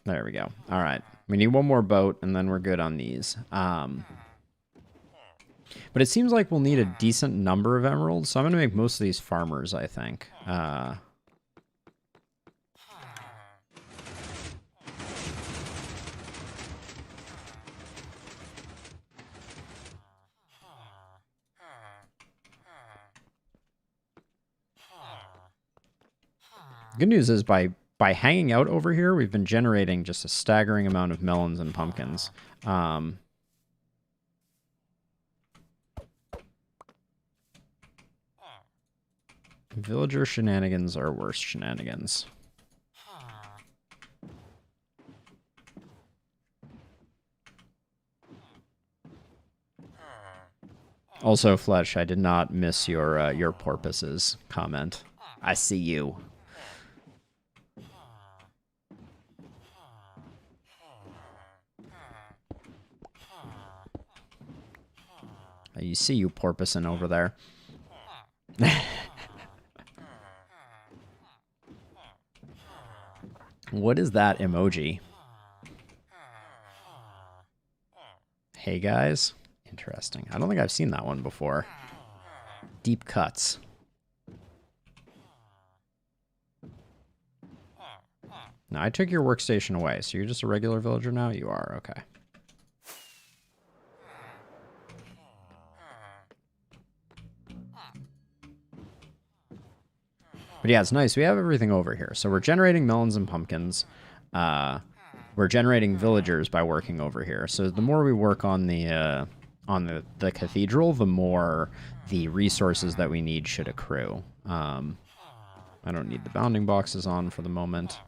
There we go. All right. We need one more boat, and then we're good on these. But it seems like we'll need a decent number of emeralds, so I'm going to make most of these farmers, I think. Good news is by hanging out over here, we've been generating just a staggering amount of melons and pumpkins. Villager shenanigans are worse shenanigans. Also, Fletch, I did not miss your porpoises comment. I see you. You see you porpoising over there. What is that emoji? Hey guys. Interesting. I don't think I've seen that one before. Deep cuts. Now, I took your workstation away, so you're just a regular villager now? You are, okay. But yeah, it's nice. We have everything over here. So we're generating melons and pumpkins. We're generating villagers by working over here. So the more we work on the cathedral, the more the resources that we need should accrue. I don't need the bounding boxes on for the moment.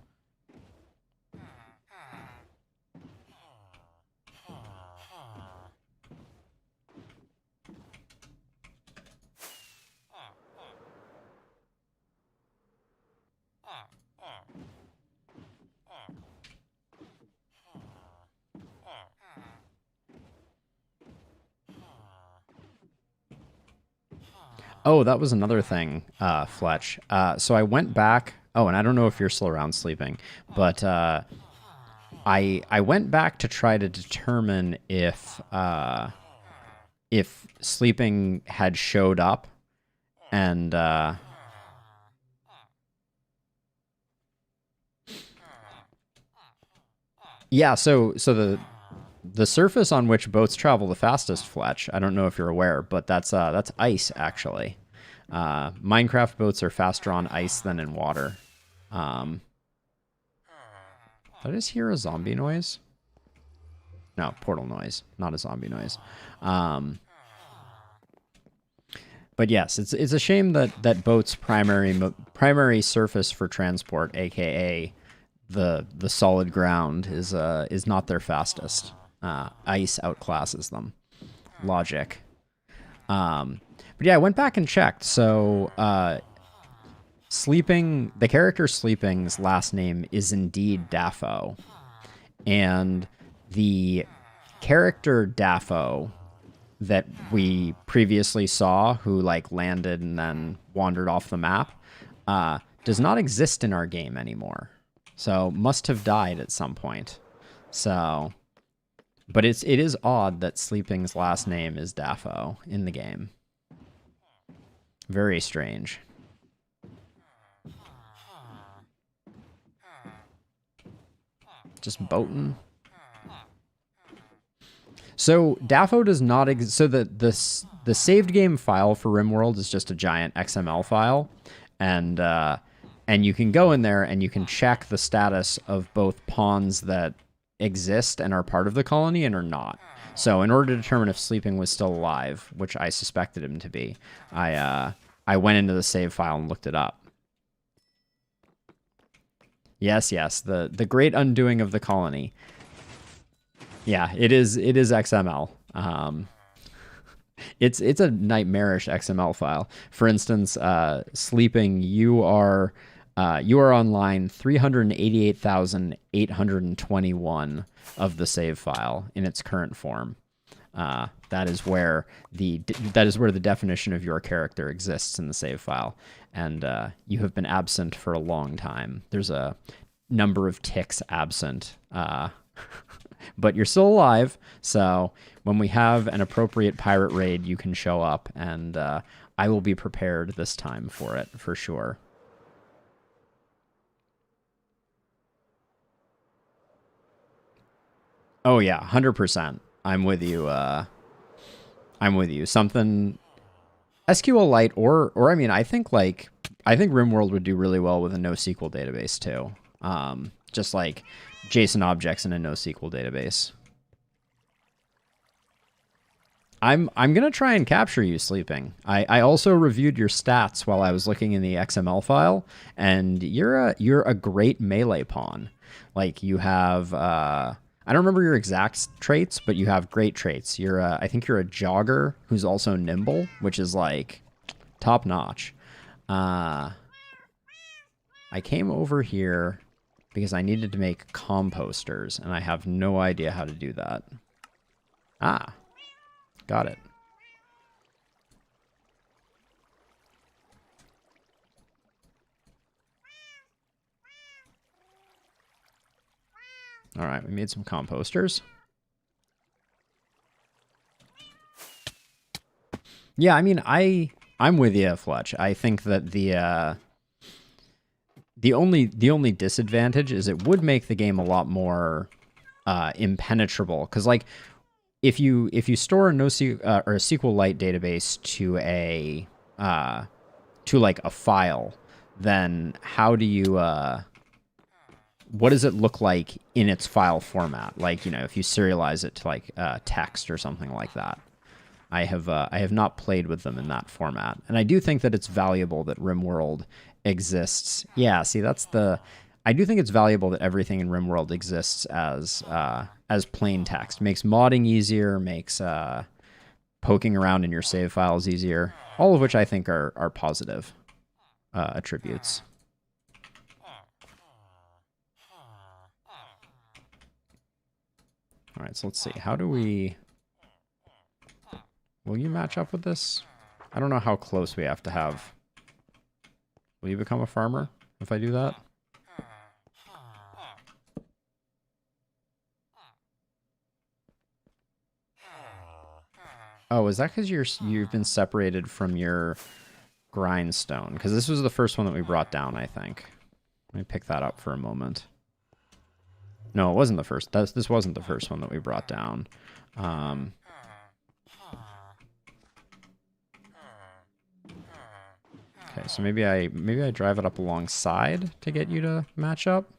Oh, that was another thing, Fletch. So I went back. Oh, and I don't know if you're still around sleeping, but I went back to try to determine if sleeping had showed up, and yeah. So the surface on which boats travel the fastest, Fletch, I don't know if you're aware, but that's ice, actually. Minecraft boats are faster on ice than in water. Did I just hear a zombie noise? No, portal noise, not a zombie noise. But yes, it's a shame that boats' primary surface for transport, aka the solid ground, is not their fastest. Ice outclasses them. Logic. But yeah, I went back and checked. So the character Sleeping's last name is indeed Daffo. And the character Daffo that we previously saw, who like landed and then wandered off the map, does not exist in our game anymore. So must have died at some point. So... But it is odd that Sleeping's last name is Daffo in the game. Very strange. Just boating. So Daffo does not exist. So the saved game file for RimWorld is just a giant XML file, and you can go in there and you can check the status of both pawns that exist and are part of the colony and are not. So in order to determine if Sleeping was still alive, which I suspected him to be, I went into the save file and looked it up. Yes, the great undoing of the colony. Yeah, it is XML. It's a nightmarish XML file. For instance, Sleeping, you are You are on line 388,821 of the save file in its current form. That is where the definition of your character exists in the save file, and you have been absent for a long time. There's a number of ticks absent, but you're still alive. So when we have an appropriate pirate raid, you can show up, and I will be prepared this time for it for sure. Oh yeah, 100%. I'm with you. I'm with you. Something SQLite or I mean, I think RimWorld would do really well with a NoSQL database too. Just like JSON objects in a NoSQL database. I'm gonna try and capture you sleeping. I also reviewed your stats while I was looking in the XML file, and you're a great melee pawn. Like you have I don't remember your exact traits, but you have great traits. I think you're a jogger who's also nimble, which is like top notch. I came over here because I needed to make composters, and I have no idea how to do that. Ah, got it. All right, we made some composters. Yeah, I mean, I'm with you, Fletch. I think that the only disadvantage is it would make the game a lot more impenetrable, because like if you store a NoSQL or a SQLite database to like a file, then how do you what does it look like in its file format? Like, you know, if you serialize it to like text or something like that. I have not played with them in that format, and I do think that it's valuable that RimWorld exists. Yeah, see, I do think it's valuable that everything in RimWorld exists as plain text. Makes modding easier, makes poking around in your save files easier. All of which I think are positive attributes. All right, so let's see. How do we... Will you match up with this? I don't know how close we have to have. Will you become a farmer if I do that? Oh, is that because you've been separated from your grindstone? Because this was the first one that we brought down, I think. Let me pick that up for a moment. No, it wasn't the first. This wasn't the first one that we brought down. Okay, so maybe I drive it up alongside to get you to match up.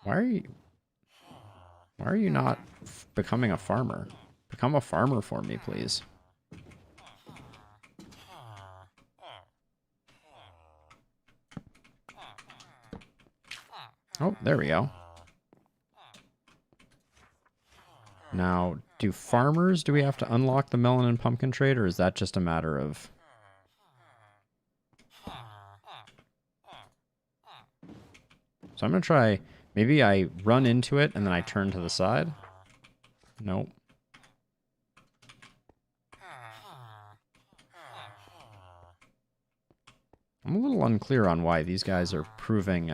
Why are you not becoming a farmer? Become a farmer for me, please. Oh, there we go. Now, do we have to unlock the melon and pumpkin trade, or is that just a matter of... So I'm going to try... Maybe I run into it and then I turn to the side? Nope. I'm a little unclear on why these guys are proving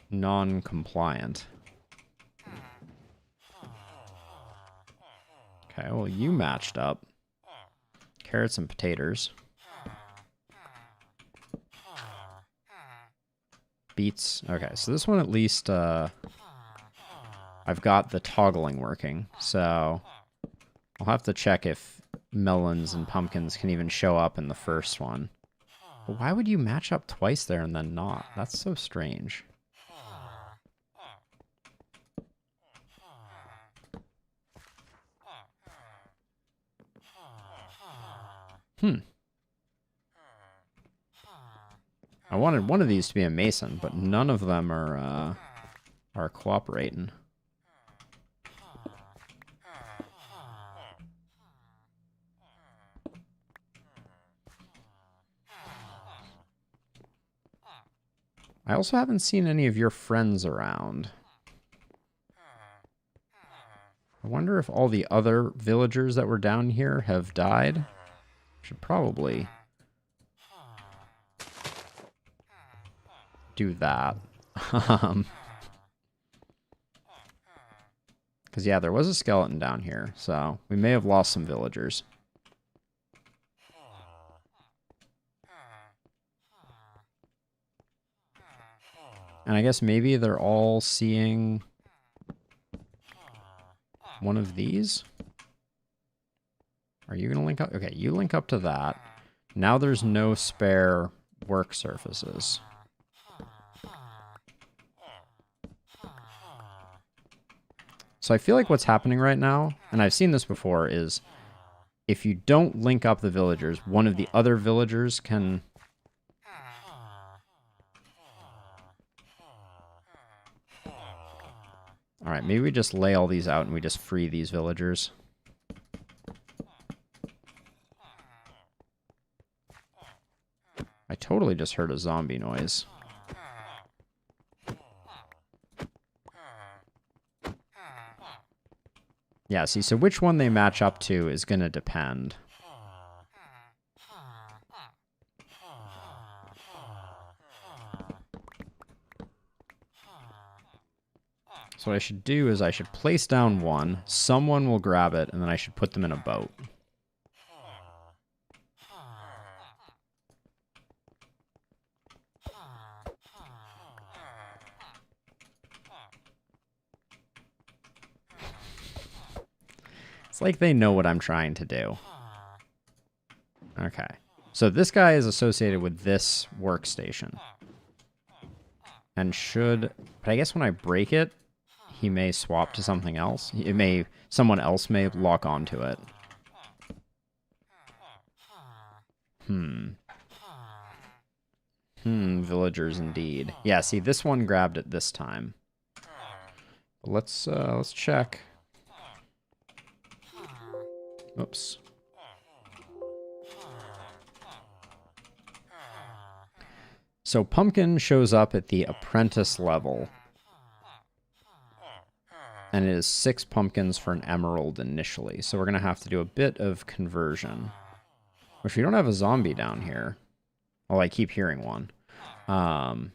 non-compliant. Okay, well, you matched up. Carrots and potatoes. Beets. Okay, so this one at least, I've got the toggling working, so I'll have to check if melons and pumpkins can even show up in the first one. But why would you match up twice there and then not? That's so strange. I wanted one of these to be a mason, but none of them are cooperating. I also haven't seen any of your friends around. I wonder if all the other villagers that were down here have died. Should probably do that. Because, yeah, there was a skeleton down here, so we may have lost some villagers. And I guess maybe they're all seeing one of these. Are you going to link up? Okay, you link up to that. Now there's no spare work surfaces. So I feel like what's happening right now, and I've seen this before, is if you don't link up the villagers, one of the other villagers can... Alright, maybe we just lay all these out and we just free these villagers. I totally just heard a zombie noise. Yeah, see, so which one they match up to is going to depend. So what I should do is I should place down one, someone will grab it, and then I should put them in a boat. It's like they know what I'm trying to do. Okay. So this guy is associated with this workstation. And should... But I guess when I break it, he may swap to something else. Someone else may lock onto it. Villagers indeed. Yeah, see, this one grabbed it this time. Let's check. Oops. So Pumpkin shows up at the apprentice level. And it is 6 pumpkins for an emerald initially. So we're going to have to do a bit of conversion. Which we don't have a zombie down here. Oh, I keep hearing one. So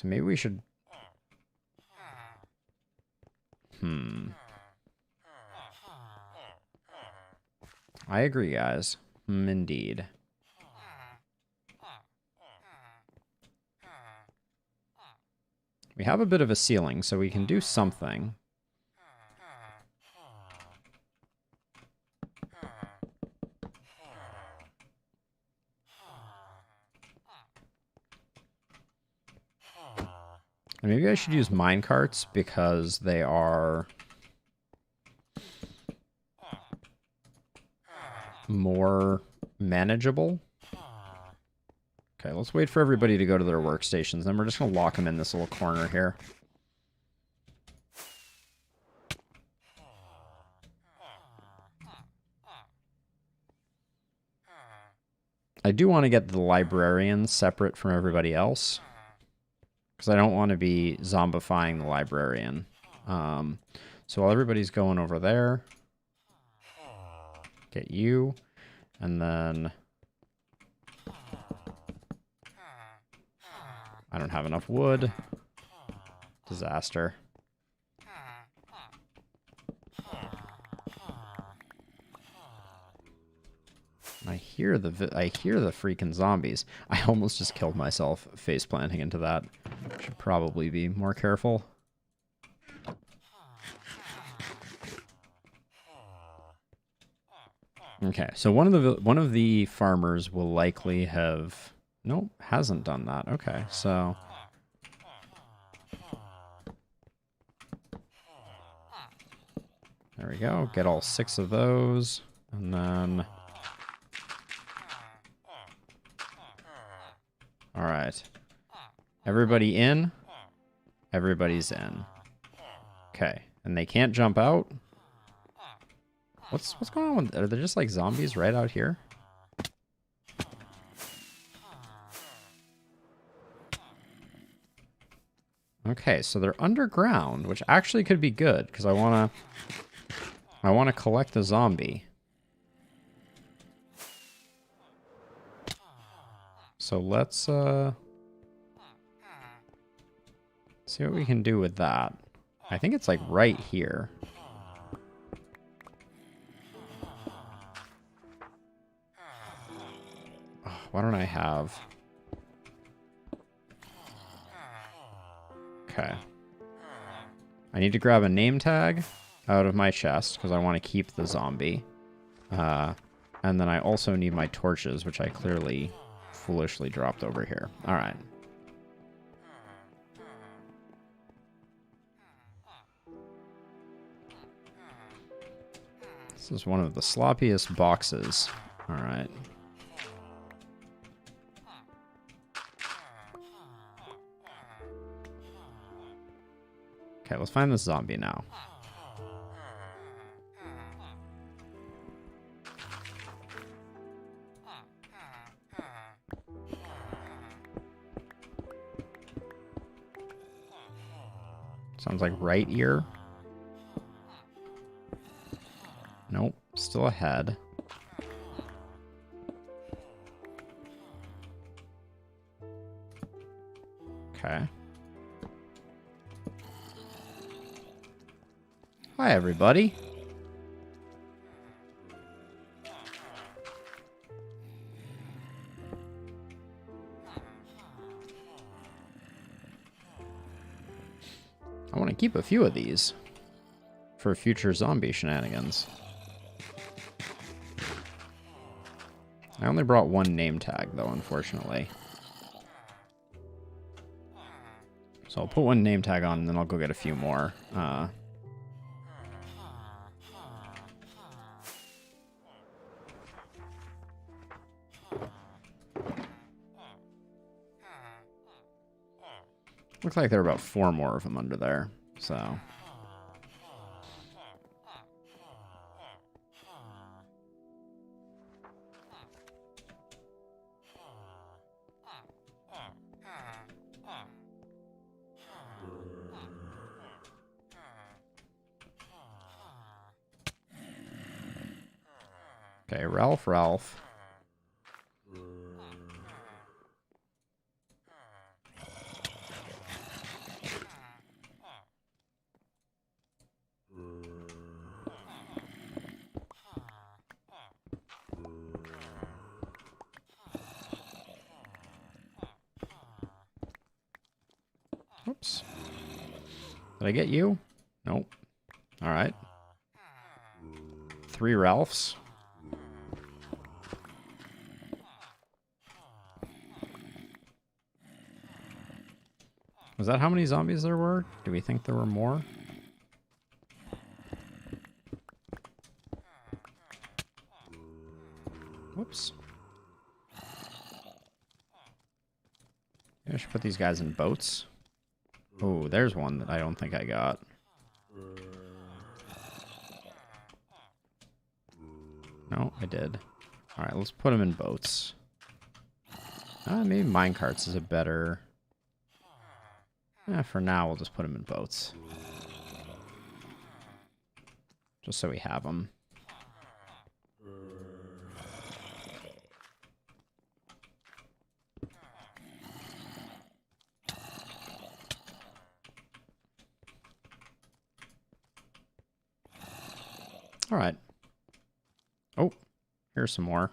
maybe we should... I agree, guys. Indeed. We have a bit of a ceiling, so we can do something. And maybe I should use minecarts because they are more manageable. Okay, let's wait for everybody to go to their workstations. Then we're just going to lock them in this little corner here. I do want to get the librarian separate from everybody else, because I don't want to be zombifying the librarian. So while everybody's going over there, get you, and then... I don't have enough wood. Disaster. I hear the freaking zombies. I almost just killed myself face planting into that. Should probably be more careful. Okay, so one of the farmers will likely have... Nope, hasn't done that. Okay, so... There we go. Get all 6 of those. And then... Alright. Everybody in? Everybody's in. Okay, and they can't jump out? What's going on with... Are there just like zombies right out here? Okay, so they're underground, which actually could be good, because I wanna collect the zombie. So let's see what we can do with that. I think it's like right here. Oh, why don't I have... Okay. I need to grab a name tag out of my chest because I want to keep the zombie. And then I also need my torches, which I clearly foolishly dropped over here. All right. This is one of the sloppiest boxes. All right. Okay, let's find this zombie now. Sounds like right ear. Nope, still ahead. Okay. Hi, everybody. I want to keep a few of these for future zombie shenanigans. I only brought one name tag, though, unfortunately. So I'll put one name tag on, and then I'll go get a few more. Looks like there are about 4 more of them under there, so... Okay, Ralph. Oops. Did I get you? Nope. Alright. 3 Ralphs. Was that how many zombies there were? Do we think there were more? Whoops. Maybe I should put these guys in boats. Oh, there's one that I don't think I got. No, I did. Alright, let's put them in boats. Maybe minecarts is a better... for now, we'll just put them in boats. Just so we have them. All right. Oh, here's some more.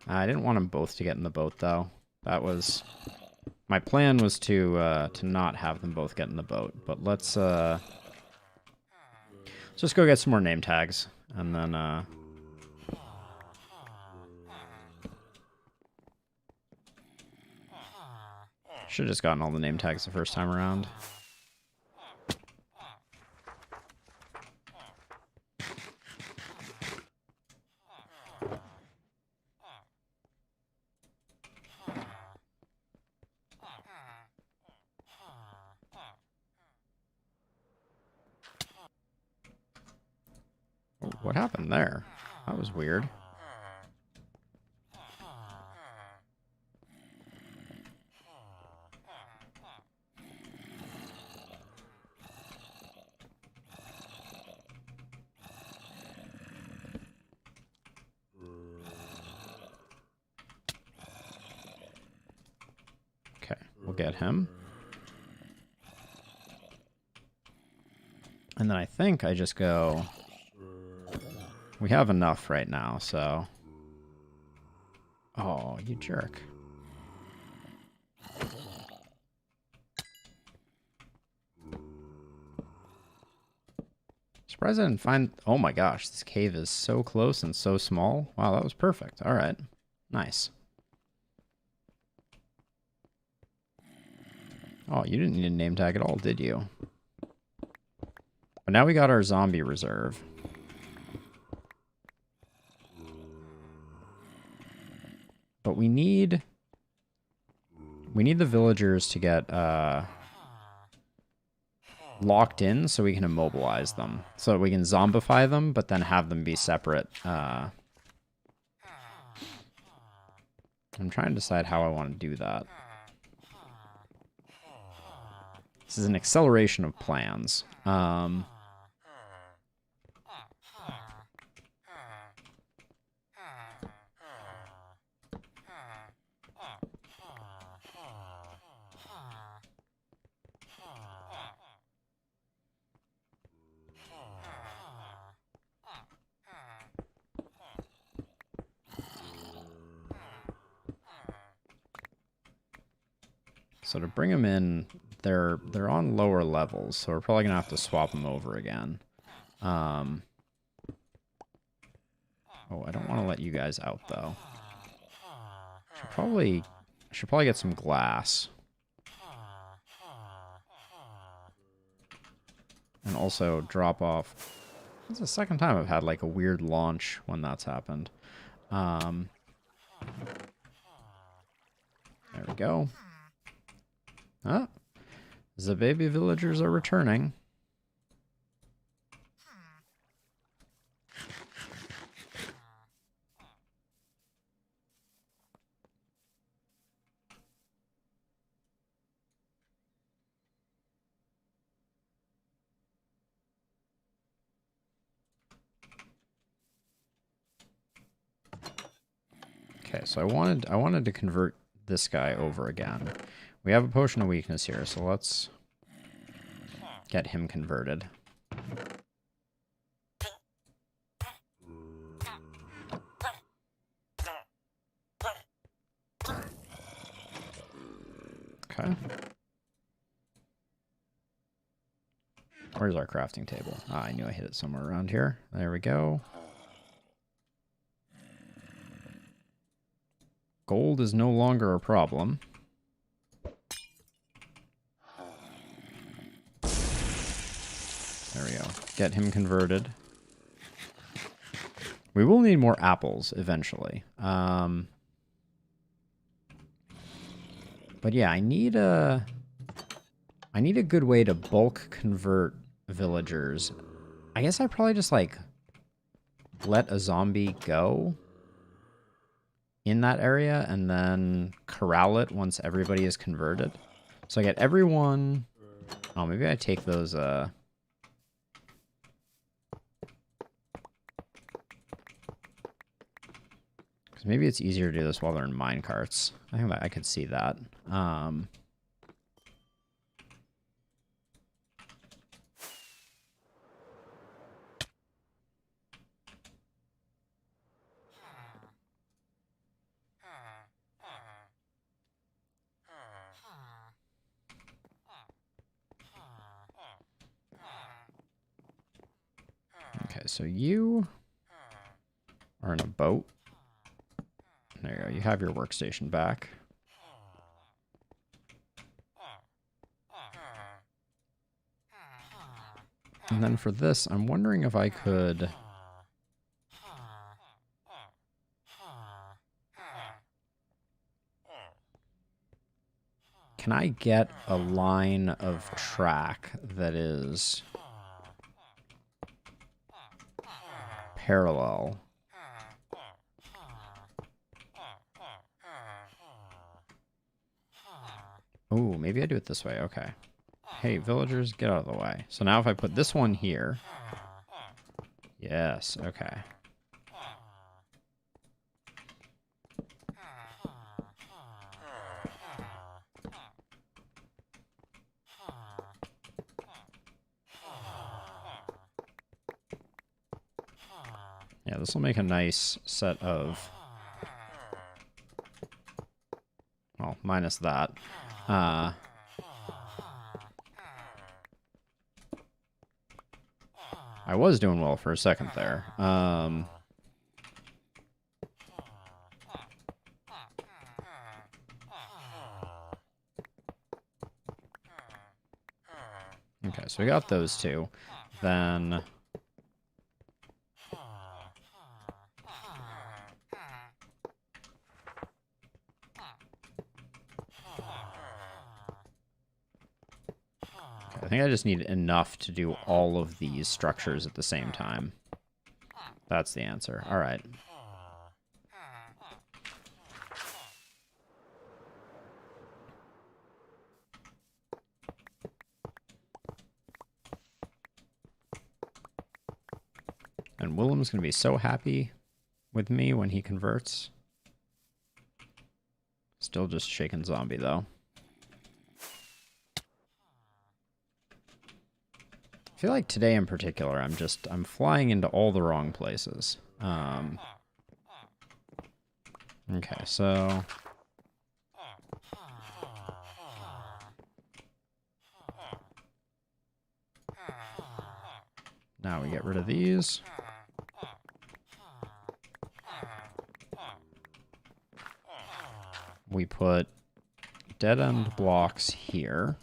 I didn't want them both to get in the boat, though. That was... My plan was to not have them both get in the boat. But let's just go get some more name tags. And then... Should have just gotten all the name tags the first time around. What happened there? That was weird. get him. And then I think I just go... We have enough right now, so... Oh, you jerk. Surprised I didn't find... Oh my gosh, this cave is so close and so small. Wow, that was perfect. All right. Nice. Oh, you didn't need a name tag at all, did you? But now we got our zombie reserve. But we need the villagers to get locked in so we can immobilize them. So we can zombify them, but then have them be separate. I'm trying to decide how I want to do that. This is an acceleration of plans. So to bring them in, they're on lower levels, so we're probably gonna have to swap them over again. Oh, I don't want to let you guys out though. Should probably get some glass. And also drop off. This is the second time I've had like a weird launch when that's happened. There we go. Ah, the baby villagers are returning. Okay, so I wanted to convert this guy over again. We have a potion of weakness here, so let's get him converted. Okay. Where's our crafting table? Ah, I knew I hit it somewhere around here. There we go. Gold is no longer a problem. There we go. Get him converted. We will need more apples eventually. But yeah, I need a good way to bulk convert villagers. I guess I probably just like let a zombie go in that area and then corral it once everybody is converted. So I get everyone. Oh, maybe I take those because maybe it's easier to do this while they're in minecarts. I think that I could see that. Okay, so you are in a boat. There you go. You have your workstation back. And then for this, I'm wondering if I could... Can I get a line of track that is parallel? Oh, maybe I do it this way. Okay. Hey, villagers, get out of the way. So now if I put this one here... Yes, okay. this will make a nice set of... Well, minus that. I was doing well for a second there. Okay, so we got those two. Then... I think I just need enough to do all of these structures at the same time. That's the answer. All right. And Willem's going to be so happy with me when he converts. Still just shaking zombie, though. I feel like today in particular, I'm flying into all the wrong places. Okay, so... Now we get rid of these. We put dead-end blocks here.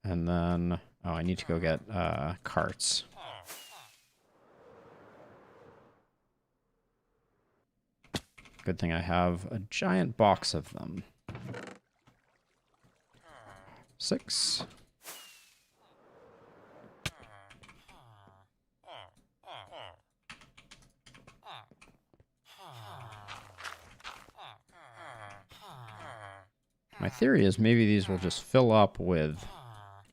And then... Oh, I need to go get carts. Good thing I have a giant box of them. 6. My theory is maybe these will just fill up with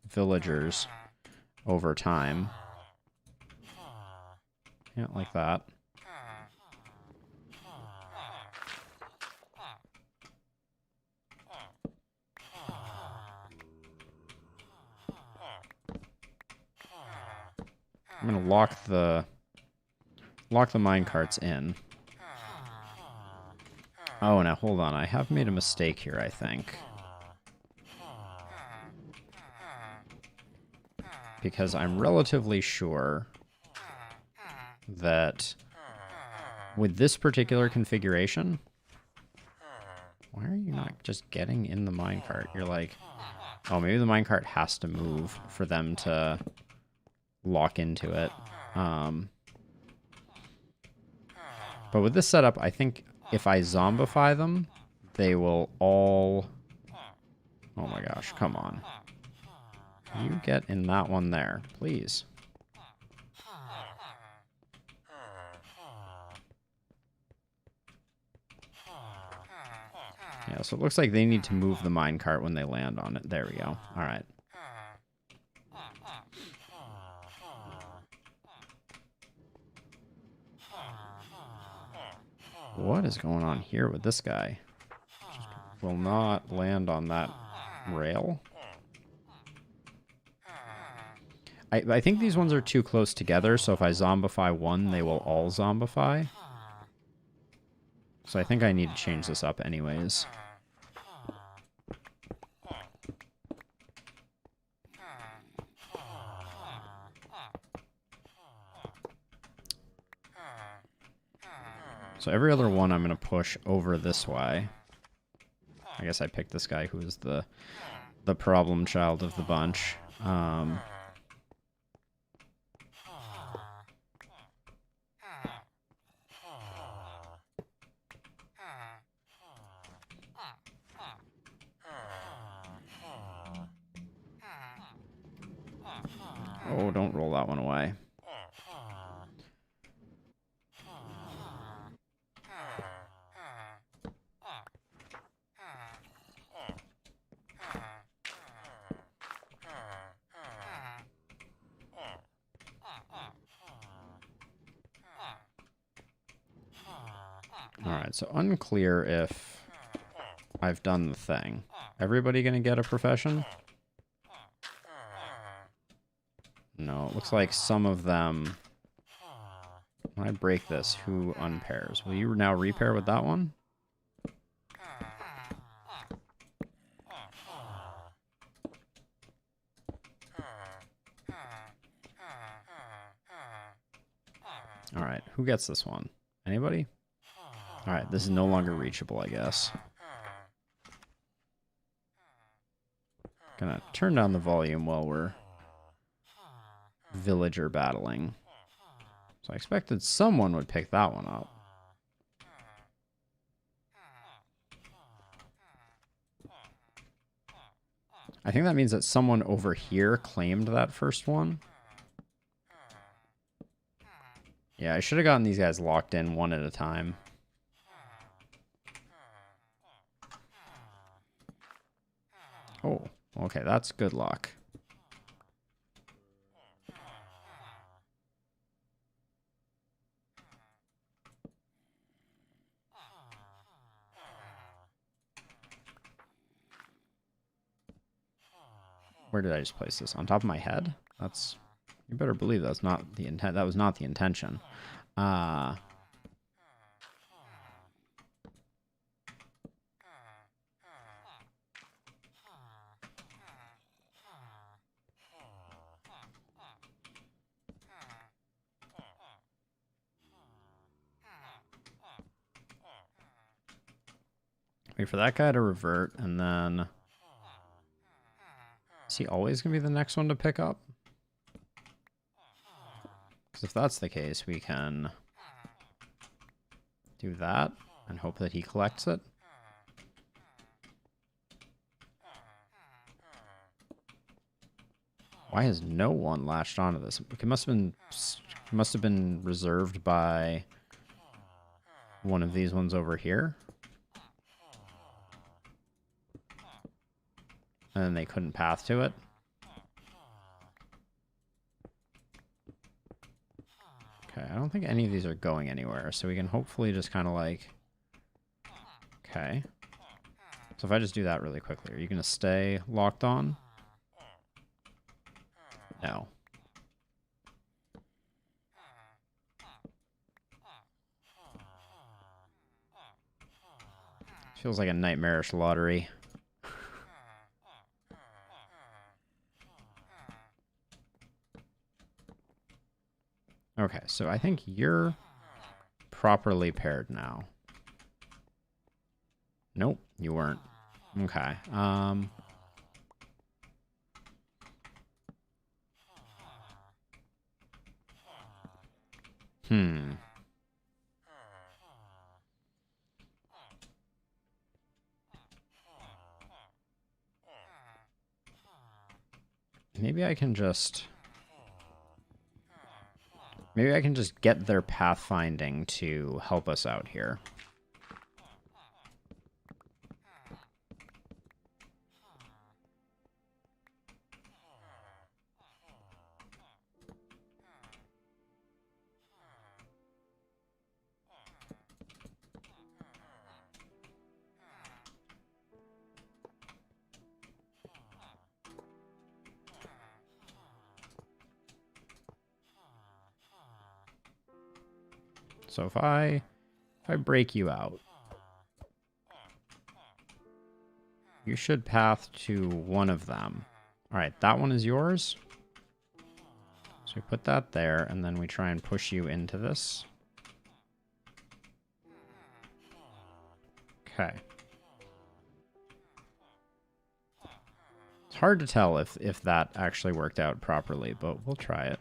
villagers over time. Yeah, like that. I'm gonna lock the minecarts in. Oh, now hold on. I have made a mistake here, I think. Because I'm relatively sure that with this particular configuration... Why are you not just getting in the minecart? You're like... Oh, maybe the minecart has to move for them to lock into it. But with this setup, I think... If I zombify them, they will all... Oh my gosh, come on. You get in that one there, please. Yeah, so it looks like they need to move the minecart when they land on it. There we go. All right. What is going on here with this guy? Just will not land on that rail. I think these ones are too close together, so if I zombify one, they will all zombify. So I think I need to change this up anyways. So every other one I'm going to push over this way. I guess I picked this guy who is the problem child of the bunch. Oh, don't roll that one away. Alright, so unclear if I've done the thing. Everybody gonna get a profession? No, it looks like some of them When I break this, who unpairs? Will you now repair with that one? Alright, who gets this one? Anybody? Alright, this is no longer reachable, I guess. Gonna turn down the volume while we're villager battling. So I expected someone would pick that one up. I think that means that someone over here claimed that first one. Yeah, I should have gotten these guys locked in one at a time. Oh, okay, that's good luck. Where did I just place this? On top of my head? That's... You better believe that's not the intent. That was not the intention. Wait for that guy to revert, and then... Is he always going to be the next one to pick up? Because if that's the case, we can do that and hope that he collects it. Why has no one latched onto this? It must have been reserved by one of these ones over here. And then they couldn't path to it. Okay, I don't think any of these are going anywhere, so we can hopefully just kind of like... Okay. So if I just do that really quickly, are you going to stay locked on? No. Feels like a nightmarish lottery. Okay, so I think you're properly paired now. Nope, you weren't. Okay. Maybe I can just... Maybe I can just get their pathfinding to help us out here. So if I break you out, you should path to one of them. All right, that one is yours. So we put that there, and then we try and push you into this. Okay. It's hard to tell if that actually worked out properly, but we'll try it.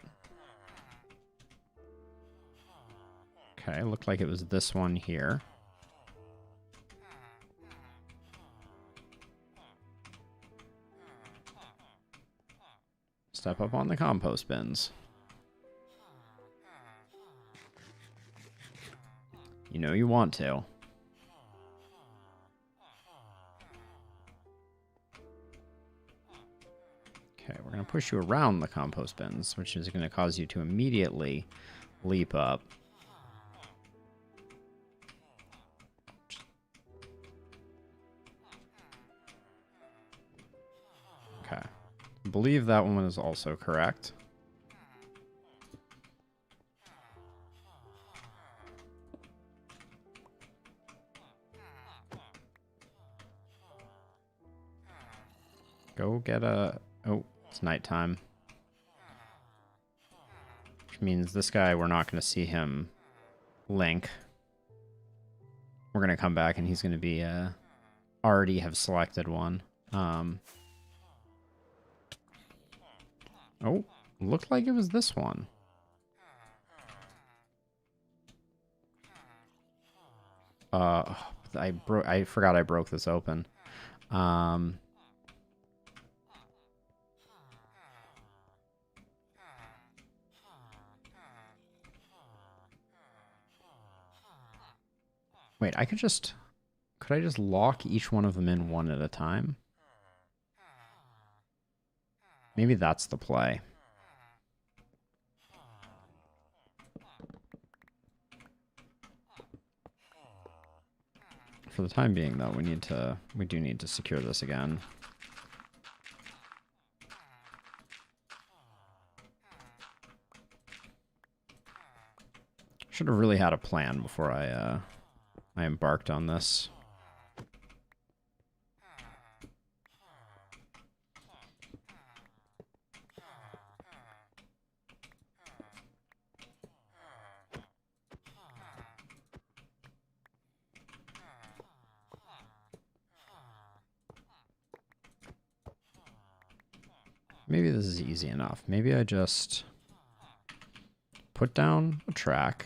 Okay, looked like it was this one here. Step up on the compost bins. You know you want to. Okay, we're going to push you around the compost bins, which is going to cause you to immediately leap up. Okay. I believe that one is also correct. Go get a... Oh, it's nighttime. Which means this guy, we're not going to see him link. We're going to come back and he's going to be... already have selected one. Oh, looked like it was this one. I forgot I broke this open. Wait, could I just lock each one of them in one at a time? Maybe that's the play. For the time being, though, we do need to secure this again. Should have really had a plan before I embarked on this. Maybe this is easy enough. Maybe I just put down a track,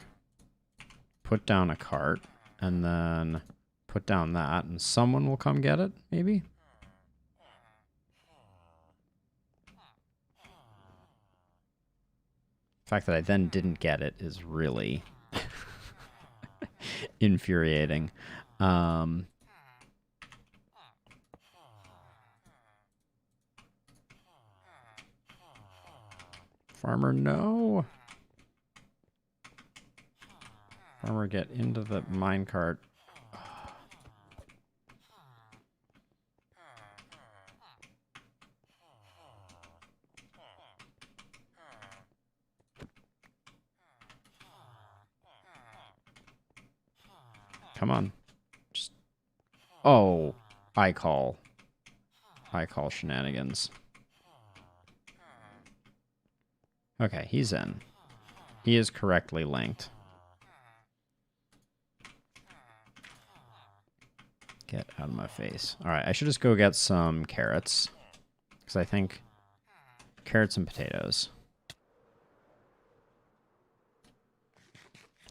put down a cart, and then put down that, and someone will come get it, maybe? The fact that I then didn't get it is really infuriating. Farmer, no. Farmer, get into the minecart. Come on. Just... Oh, I call shenanigans. Okay, he's in. He is correctly linked. Get out of my face. All right, I should just go get some carrots. Because I think carrots and potatoes.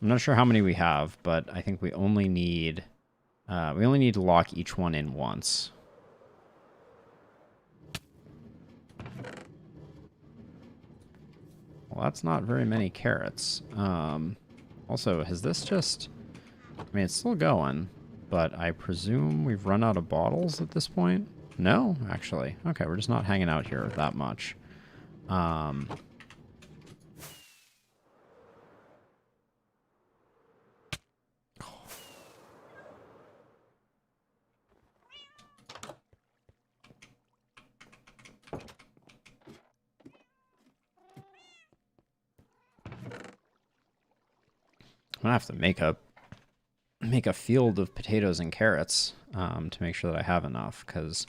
I'm not sure how many we have, but I think we only need to lock each one in once. Well, that's not very many carrots. Also, has this just... I mean, it's still going, but I presume we've run out of bottles at this point? No, actually. Okay, we're just not hanging out here that much. I'm gonna have to make a field of potatoes and carrots to make sure that I have enough, because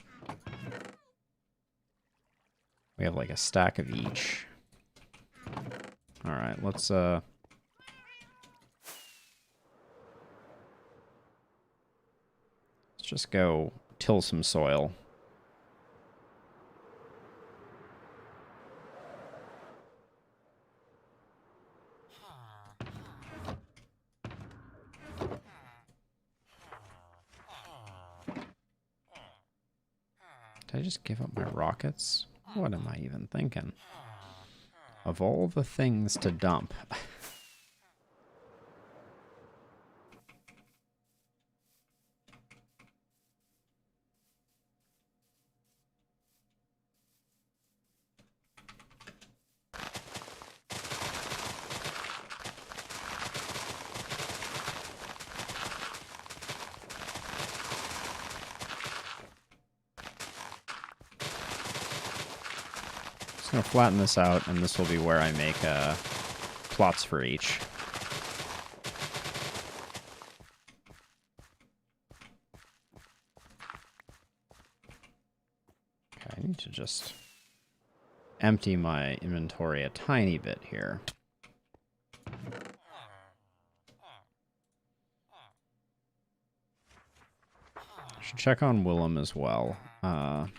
we have like a stack of each. All right, let's just go till some soil. Did I just give up my rockets? What am I even thinking? Of all the things to dump. I'm going to flatten this out, and this will be where I make plots for each. Okay, I need to just empty my inventory a tiny bit here. I should check on Willem as well. Okay,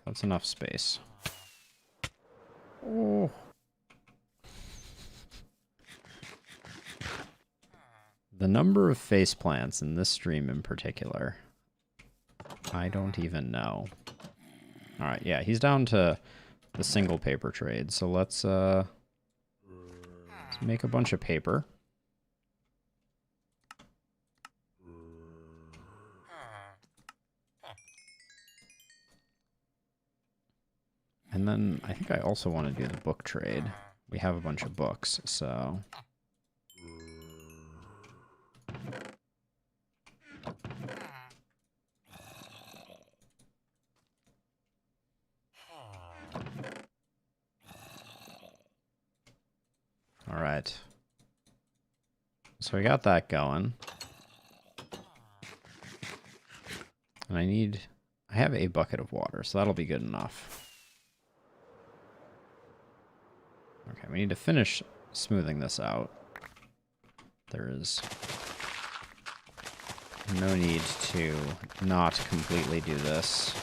that's enough space. Oh. The number of face plants in this stream in particular, I don't even know. All right, yeah, he's down to the single paper trade. So let's make a bunch of paper. And then I think I also want to do the book trade. We have a bunch of books, so... All right. So we got that going. And I have a bucket of water, so that'll be good enough. Okay, we need to finish smoothing this out. There is no need to not completely do this.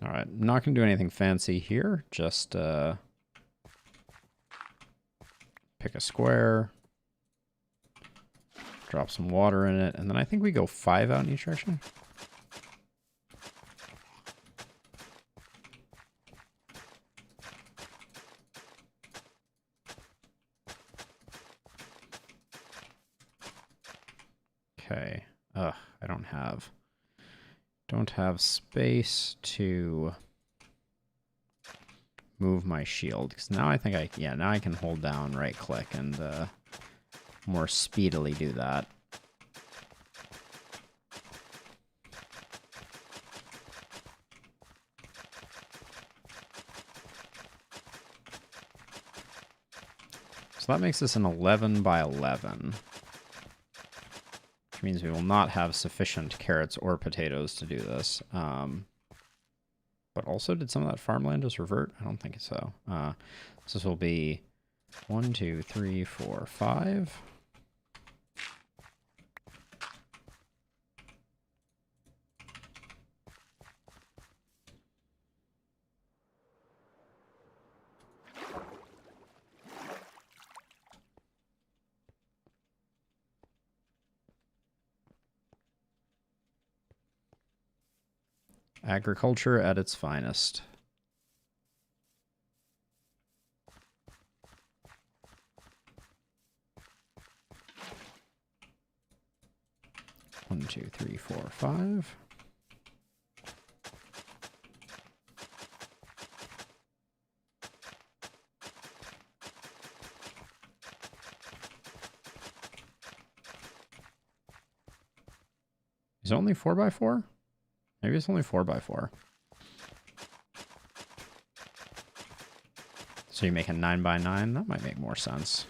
Alright, I'm not going to do anything fancy here. Just pick a square, drop some water in it, and then I think we go 5 out in each direction. Okay. Ugh, I don't have space to move my shield, because now I think now I can hold down right click and more speedily do that. So that makes this an 11 by 11. Which means we will not have sufficient carrots or potatoes to do this. But also, did some of that farmland just revert? I don't think so. So this will be 1, 2, 3, 4, 5. Agriculture at its finest. One, two, three, four, 5. Is it only 4 by 4? Maybe it's only 4 by 4. So you make a 9 by 9? That might make more sense.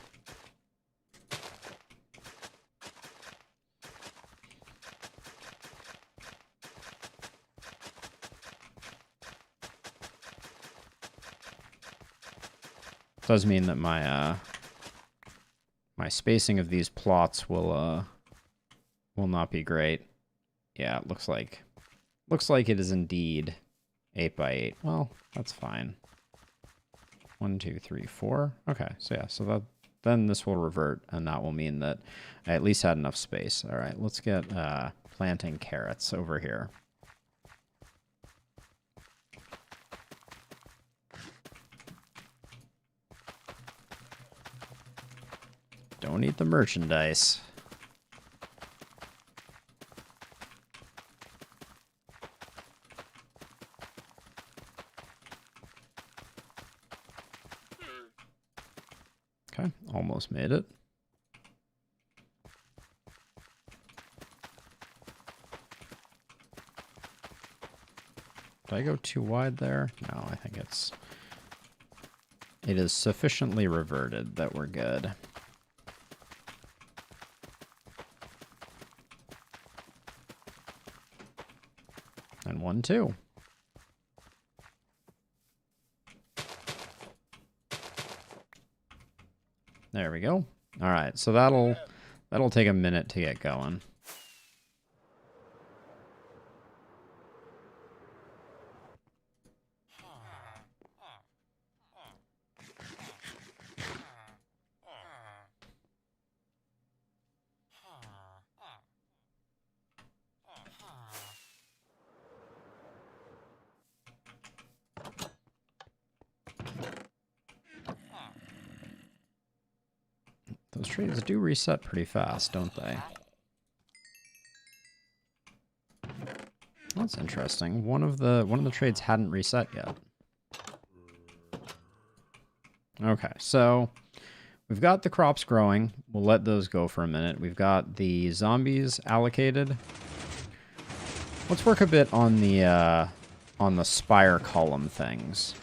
Does mean that my my spacing of these plots will not be great. Yeah, it looks like it is indeed 8 by 8. Well, that's fine. 1, 2, 3, 4. Okay, so yeah, so then this will revert, and that will mean that I at least had enough space. All right, let's get planting carrots over here. Don't eat the merchandise. Okay, almost made it. Did I go too wide there? No, I think it is sufficiently reverted that we're good. And 1, 2. There we go. All right, so that'll take a minute to get going. Those trades do reset pretty fast, don't they? That's interesting. One of the trades hadn't reset yet. Okay, so we've got the crops growing. We'll let those go for a minute. We've got the zombies allocated. Let's work a bit on the spire column things.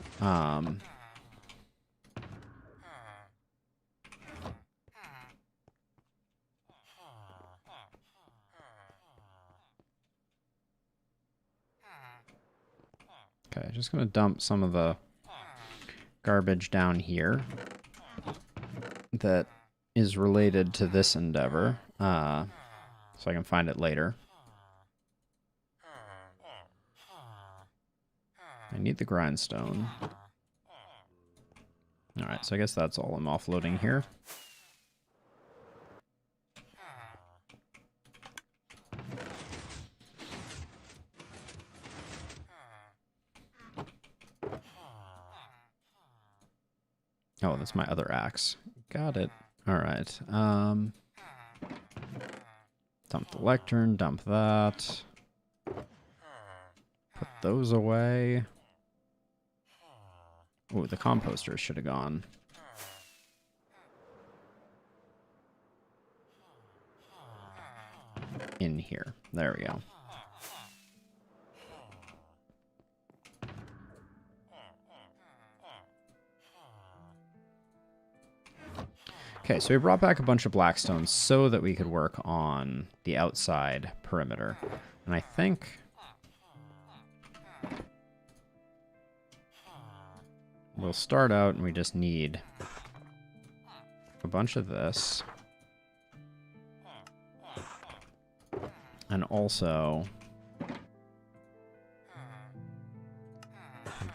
Okay, just gonna dump some of the garbage down here that is related to this endeavor, so I can find it later. I need the grindstone. Alright, so I guess that's all I'm offloading here. Oh, that's my other axe. Got it. Alright. Dump the lectern, dump that. Put those away. Oh, the composter should have gone. In here. There we go. Okay, so we brought back a bunch of blackstones so that we could work on the outside perimeter. And I think we'll start out and we just need a bunch of this. And also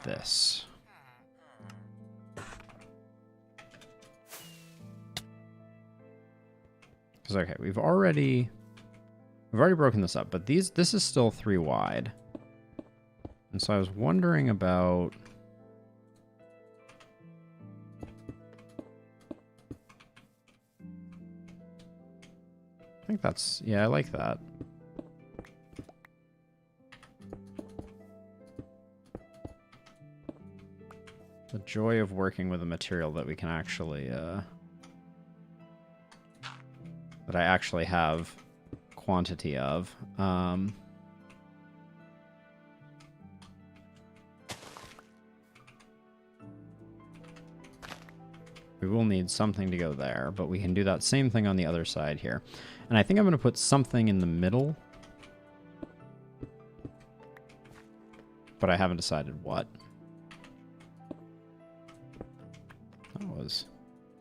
this. Because, okay, we've already broken this up, but this is still 3 wide. And so I was wondering about... I think that's... yeah, I like that. The joy of working with a material that we can actually... that I actually have quantity of. We will need something to go there, but we can do that same thing on the other side here. And I think I'm going to put something in the middle, but I haven't decided what. That was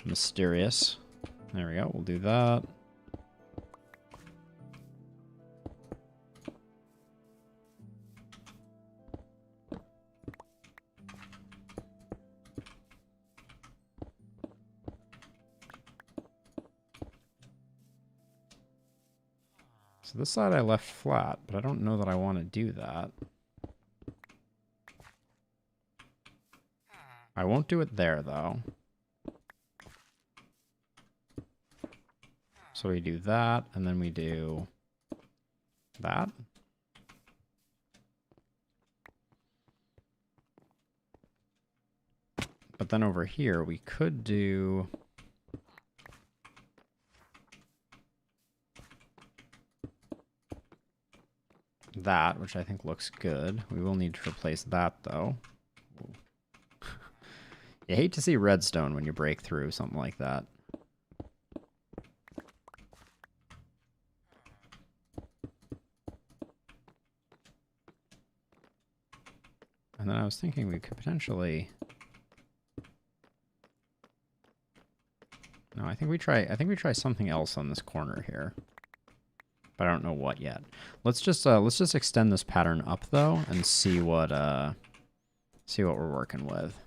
mysterious. There we go, we'll do that. So this side I left flat, but I don't know that I want to do that. I won't do it there, though. So we do that, and then we do that. But then over here, we could do that, which I think looks good. We will need to replace that, though. You hate to see redstone when you break through something like that. And then I was thinking we could potentially... No, I think we try something else on this corner here. But I don't know what yet. Let's just extend this pattern up though and see what we're working with.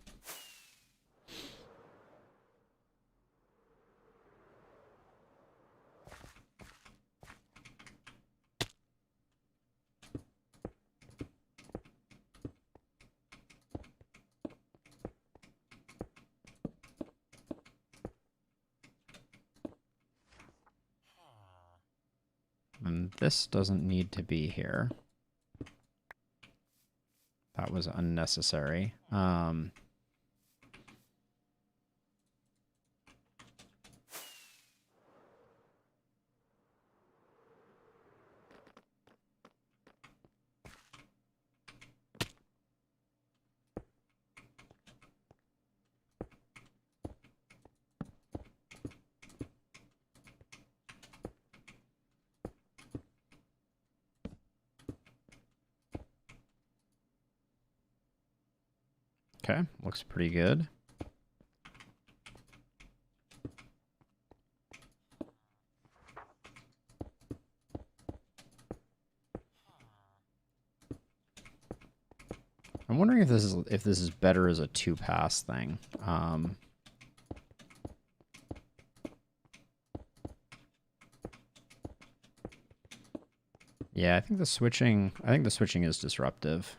And this doesn't need to be here. That was unnecessary. Okay, looks pretty good. I'm wondering if this is better as a 2-pass thing. Yeah, I think the switching is disruptive.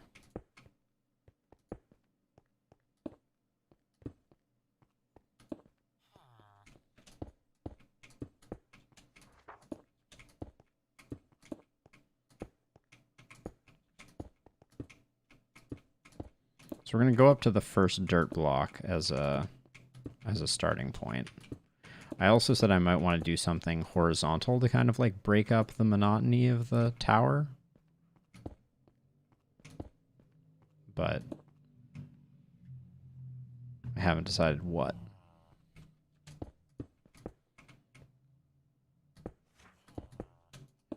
So we're going to go up to the first dirt block as a starting point. I also said I might want to do something horizontal to kind of like break up the monotony of the tower. But I haven't decided what.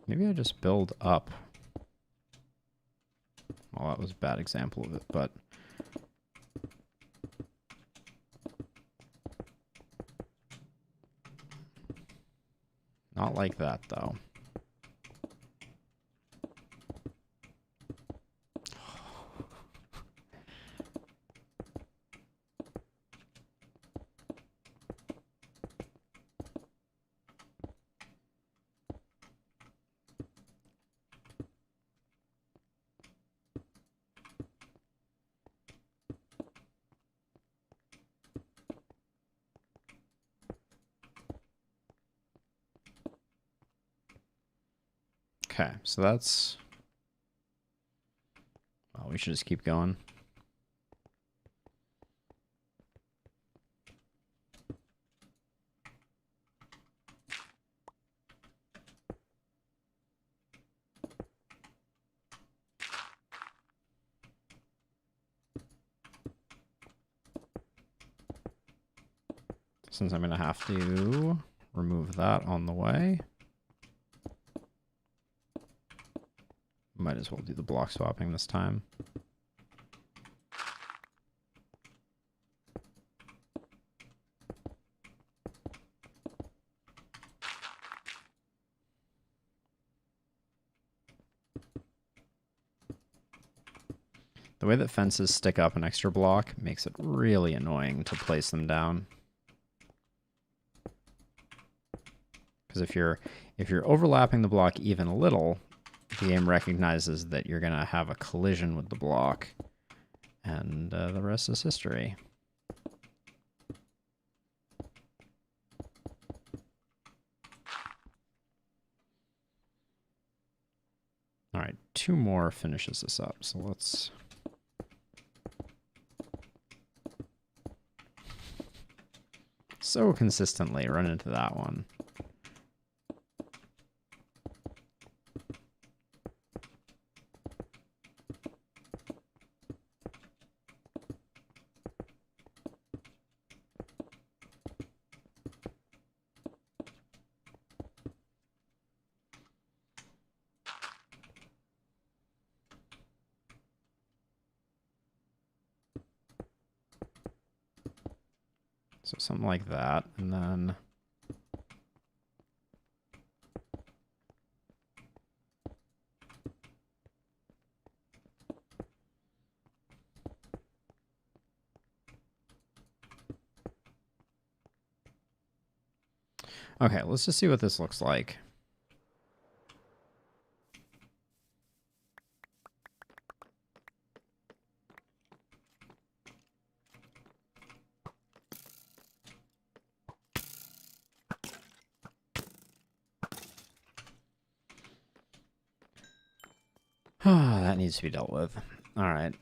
Maybe I just build up. Well, that was a bad example of it, but... Not like that, though. Okay, so that's... Well, we should just keep going. Since I'm going to have to remove that on the way. Might as well do the block swapping this time. The way that fences stick up an extra block makes it really annoying to place them down. Because if you're overlapping the block even a little, the game recognizes that you're going to have a collision with the block, and the rest is history. All right, 2 more finishes this up, so let's... So consistently run into that one. So something like that, and then okay, let's just see what this looks like. That needs to be dealt with. All right.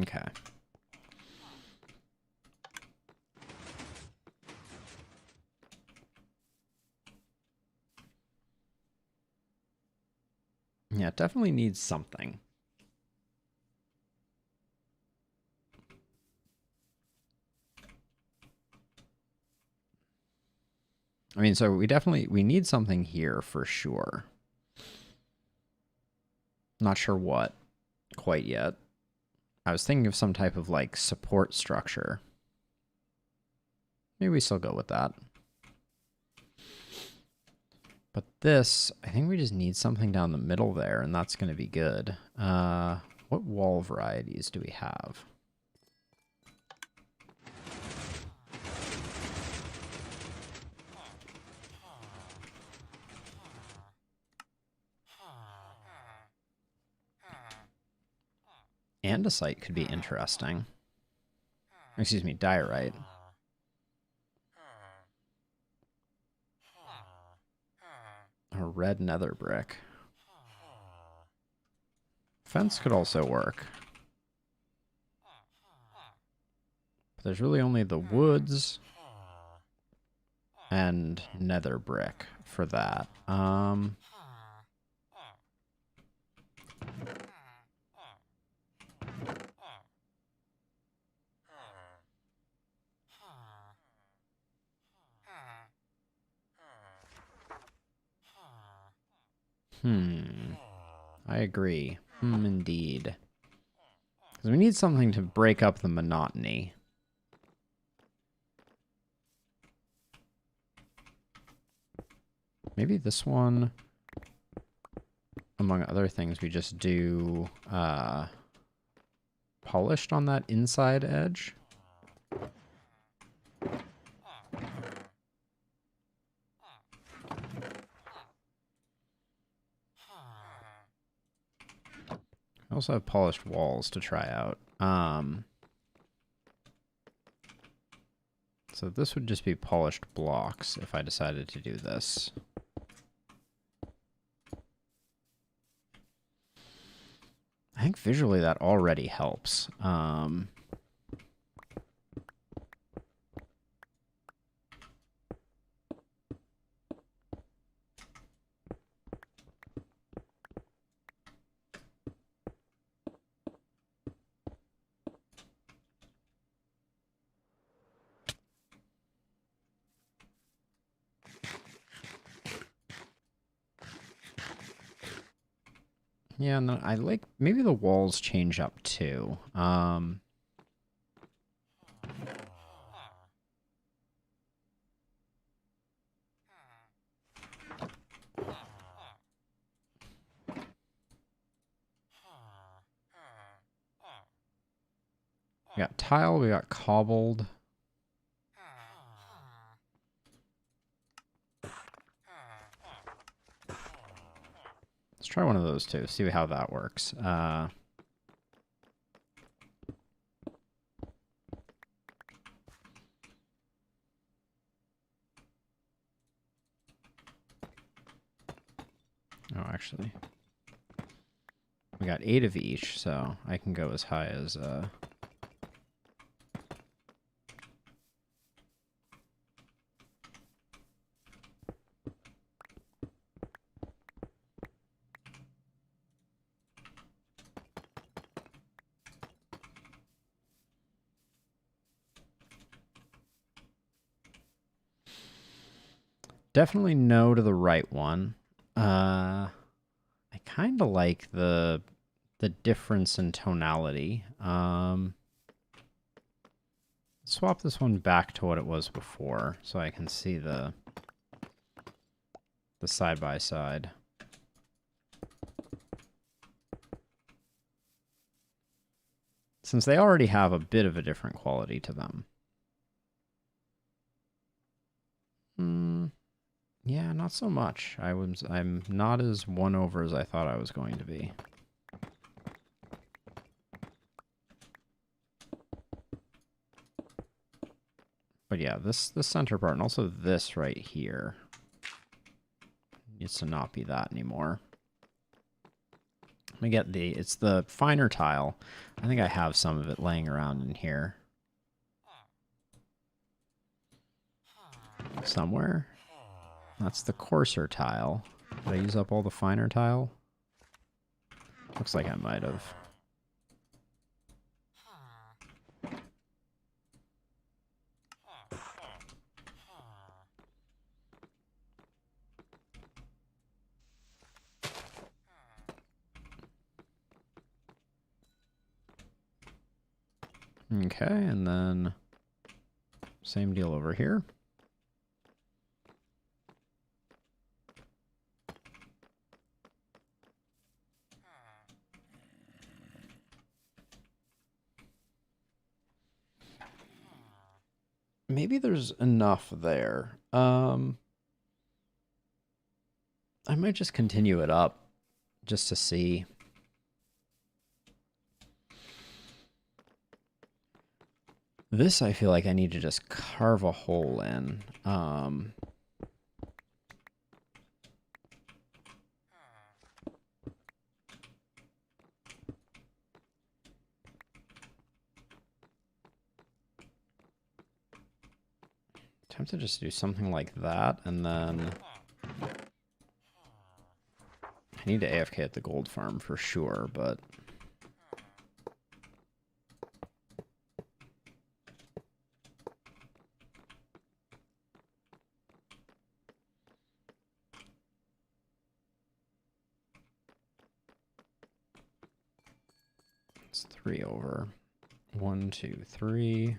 Okay. Yeah, it definitely needs something. I mean, so we need something here for sure. Not sure what quite yet. I was thinking of some type of like support structure. Maybe we still go with that. But this, I think we just need something down the middle there, and that's going to be good. What wall varieties do we have? Andesite could be interesting. Excuse me, diorite. A red nether brick. Fence could also work. But there's really only the woods and nether brick for that. I agree. Indeed. Because we need something to break up the monotony. Maybe this one, among other things, we just do polished on that inside edge. I also have polished walls to try out. So this would just be polished blocks if I decided to do this. I think visually that already helps. Yeah, and then I like, maybe the walls change up too. We got tile, we got cobbled. Let's try one of those too, see how that works. Oh, actually. We got 8 of each, so I can go as high as... definitely no to the right one. I kind of like the difference in tonality. Swap this one back to what it was before so I can see the side by side. Since they already have a bit of a different quality to them. Yeah, not so much. I'm not as won over as I thought I was going to be. But yeah, this center part, and also this right here, needs to not be that anymore. Let me get it's the finer tile. I think I have some of it laying around in here. Somewhere. That's the coarser tile. Did I use up all the finer tile? Looks like I might have. Okay, and then same deal over here. Maybe there's enough there. I might just continue it up just to see. This I feel like I need to just carve a hole in. Attempt to just do something like that, and then I need to AFK at the gold farm for sure, but it's 3 over. 1, 2, 3.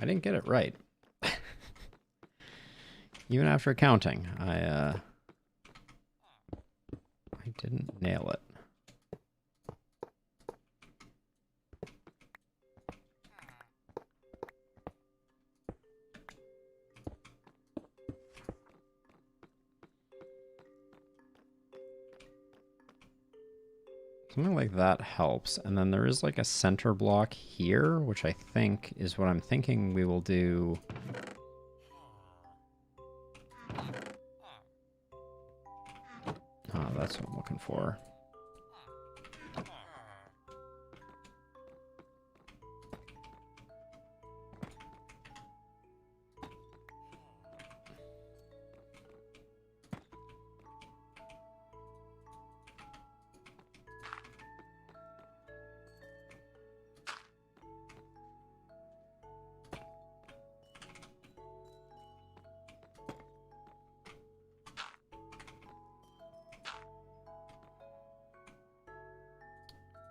I didn't get it right. Even after counting, I didn't nail it. Something like that helps. And then there is like a center block here, which I think is what I'm thinking we will do. Oh, that's what I'm looking for.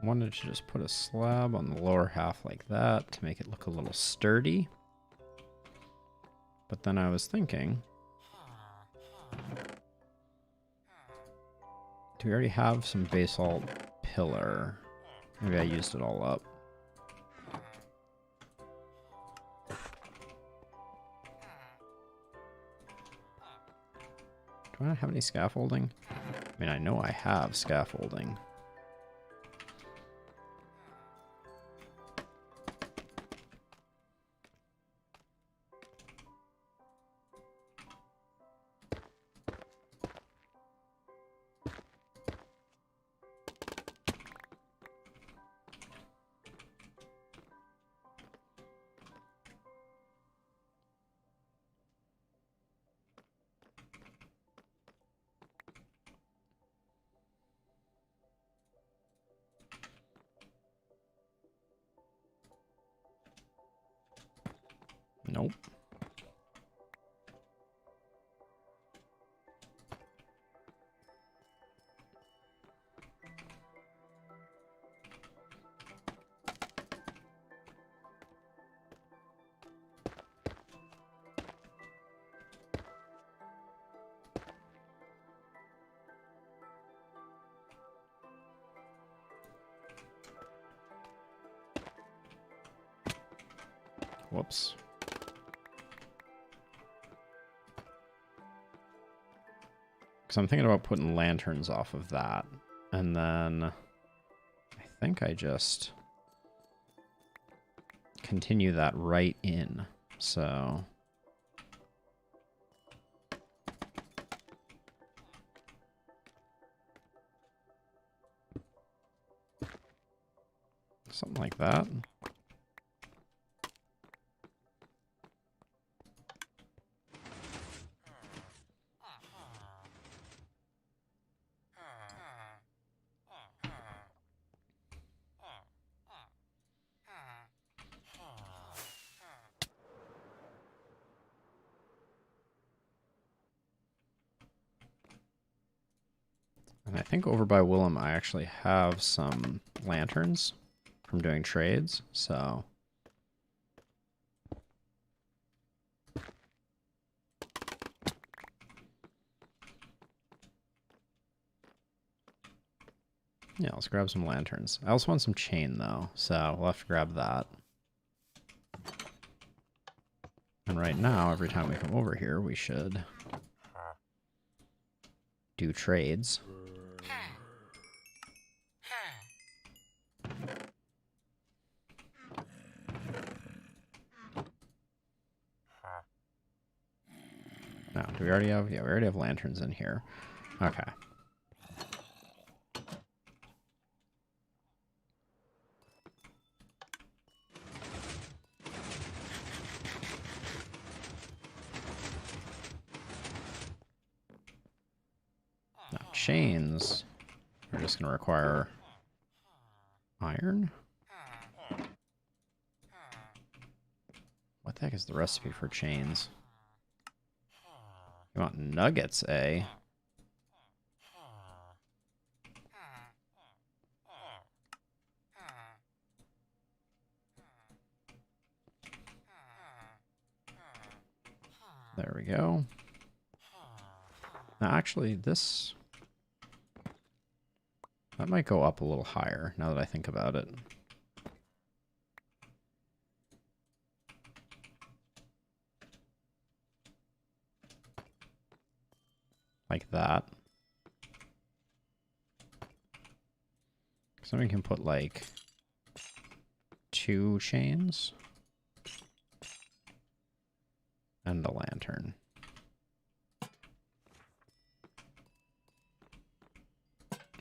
Wanted to just put a slab on the lower half like that to make it look a little sturdy. But then I was thinking, do we already have some basalt pillar? Maybe I used it all up. Do I not have any scaffolding? I mean, I know I have scaffolding. Nope. Whoops. Because I'm thinking about putting lanterns off of that. And then I think I just continue that right in. So something like that. And I think over by Willem, I actually have some lanterns from doing trades, so yeah, let's grab some lanterns. I also want some chain, though, so we'll have to grab that. And right now, every time we come over here, we should do trades. No, do we already have? Yeah, we already have lanterns in here. Okay. Now, chains are just going to require iron. What the heck is the recipe for chains? You want nuggets, eh? There we go. Now, actually, this... that might go up a little higher, now that I think about it. Like that. So we can put, like, 2 chains. And a lantern.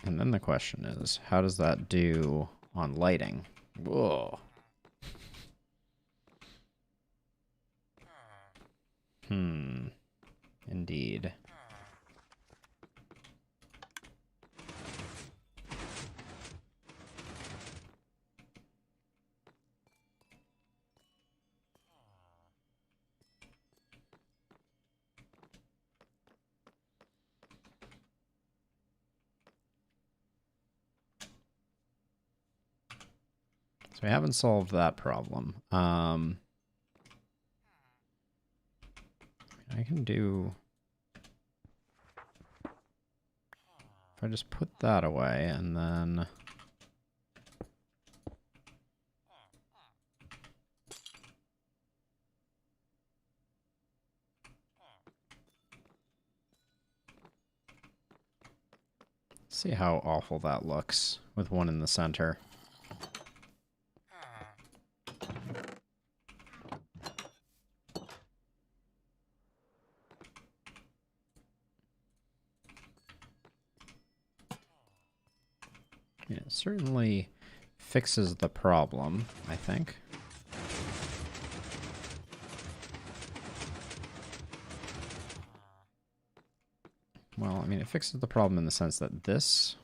And then the question is, how does that do on lighting? Whoa. Indeed. So we haven't solved that problem. I can do... if I just put that away and then... see how awful that looks with one in the center. It certainly fixes the problem, I think. Well, I mean, it fixes the problem in the sense that this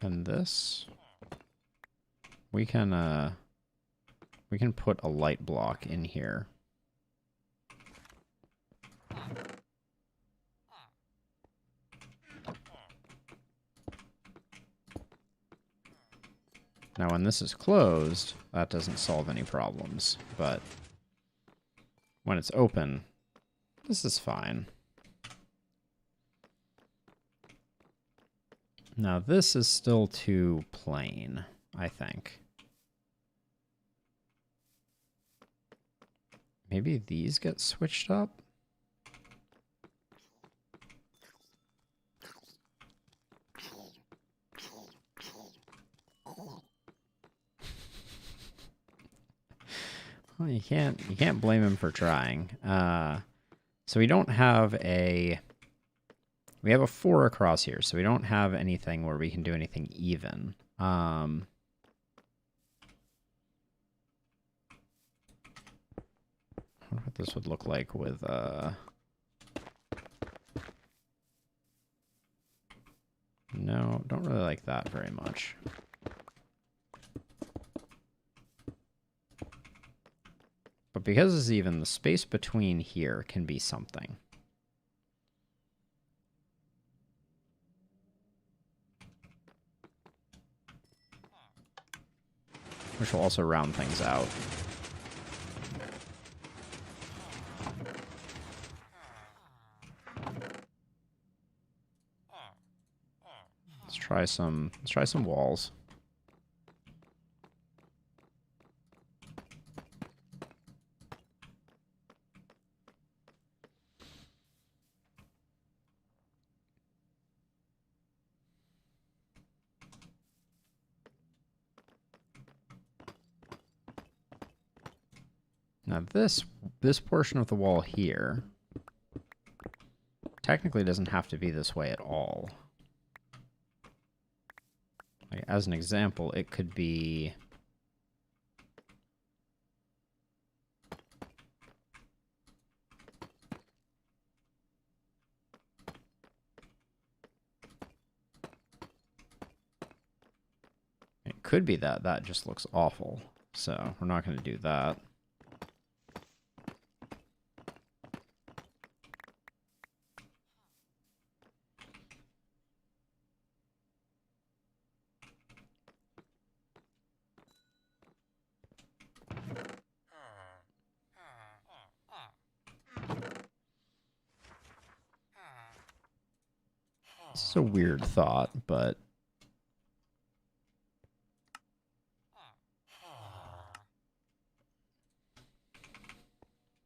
and this we can put a light block in here. Now, when this is closed, that doesn't solve any problems, but when it's open, this is fine. Now, this is still too plain, I think. Maybe these get switched up? Well, you can't blame him for trying. So we don't have a... We have a 4 across here, so we don't have anything where we can do anything even. I wonder what this would look like with... No, don't really like that very much. But because it's even, the space between here can be something. Which will also round things out. Let's try some walls. Now this portion of the wall here technically doesn't have to be this way at all. Like, as an example, it could be... It could be that that just looks awful, so we're not going to do that. This is a weird thought, but...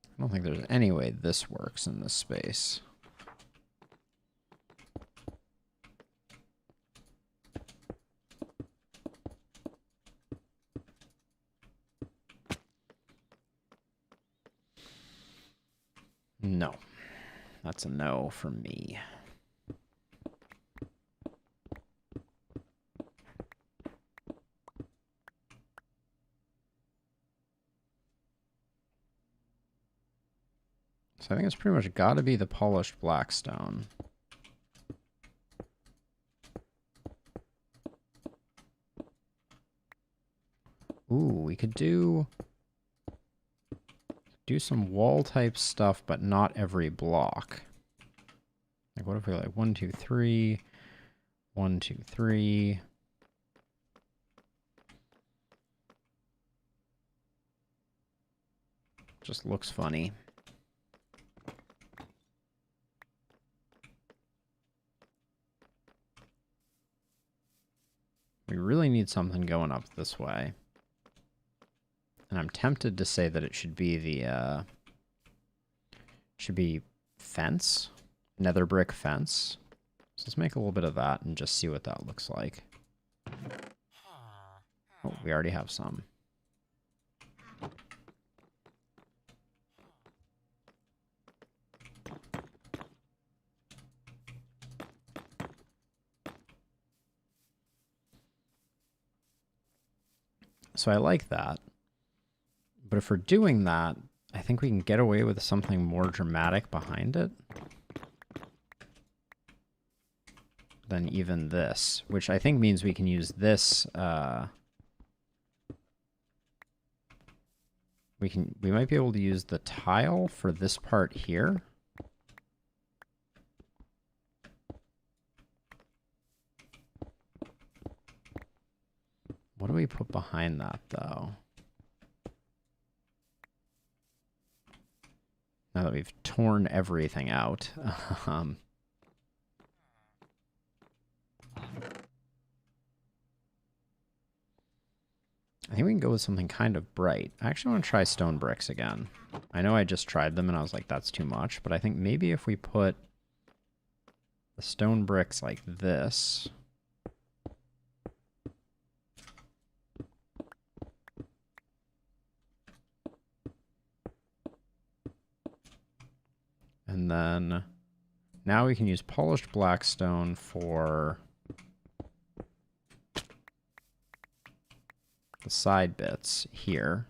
I don't think there's any way this works in this space. No. That's a no from me. So I think it's pretty much got to be the polished black stone. Ooh, we could do some wall type stuff, but not every block. Like, what if we like 1, 2, 3, 1, 2, 3. Just looks funny. We really need something going up this way. And I'm tempted to say that it should be the, fence, nether brick fence. So let's make a little bit of that and just see what that looks like. Oh, we already have some. So I like that. But if we're doing that, I think we can get away with something more dramatic behind it than even this, which I think means we can use this we might be able to use the tile for this part here. What do we put behind that, though? Now that we've torn everything out. I think we can go with something kind of bright. I actually want to try stone bricks again. I know I just tried them and I was like, that's too much. But I think maybe if we put the stone bricks like this... And then now we can use polished black stone for the side bits here.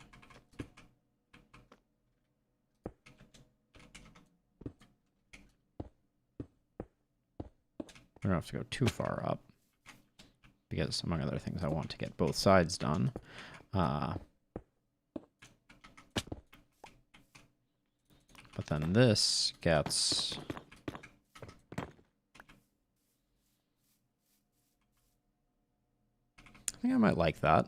We don't have to go too far up because, among other things, I want to get both sides done. But then this gets... I think I might like that.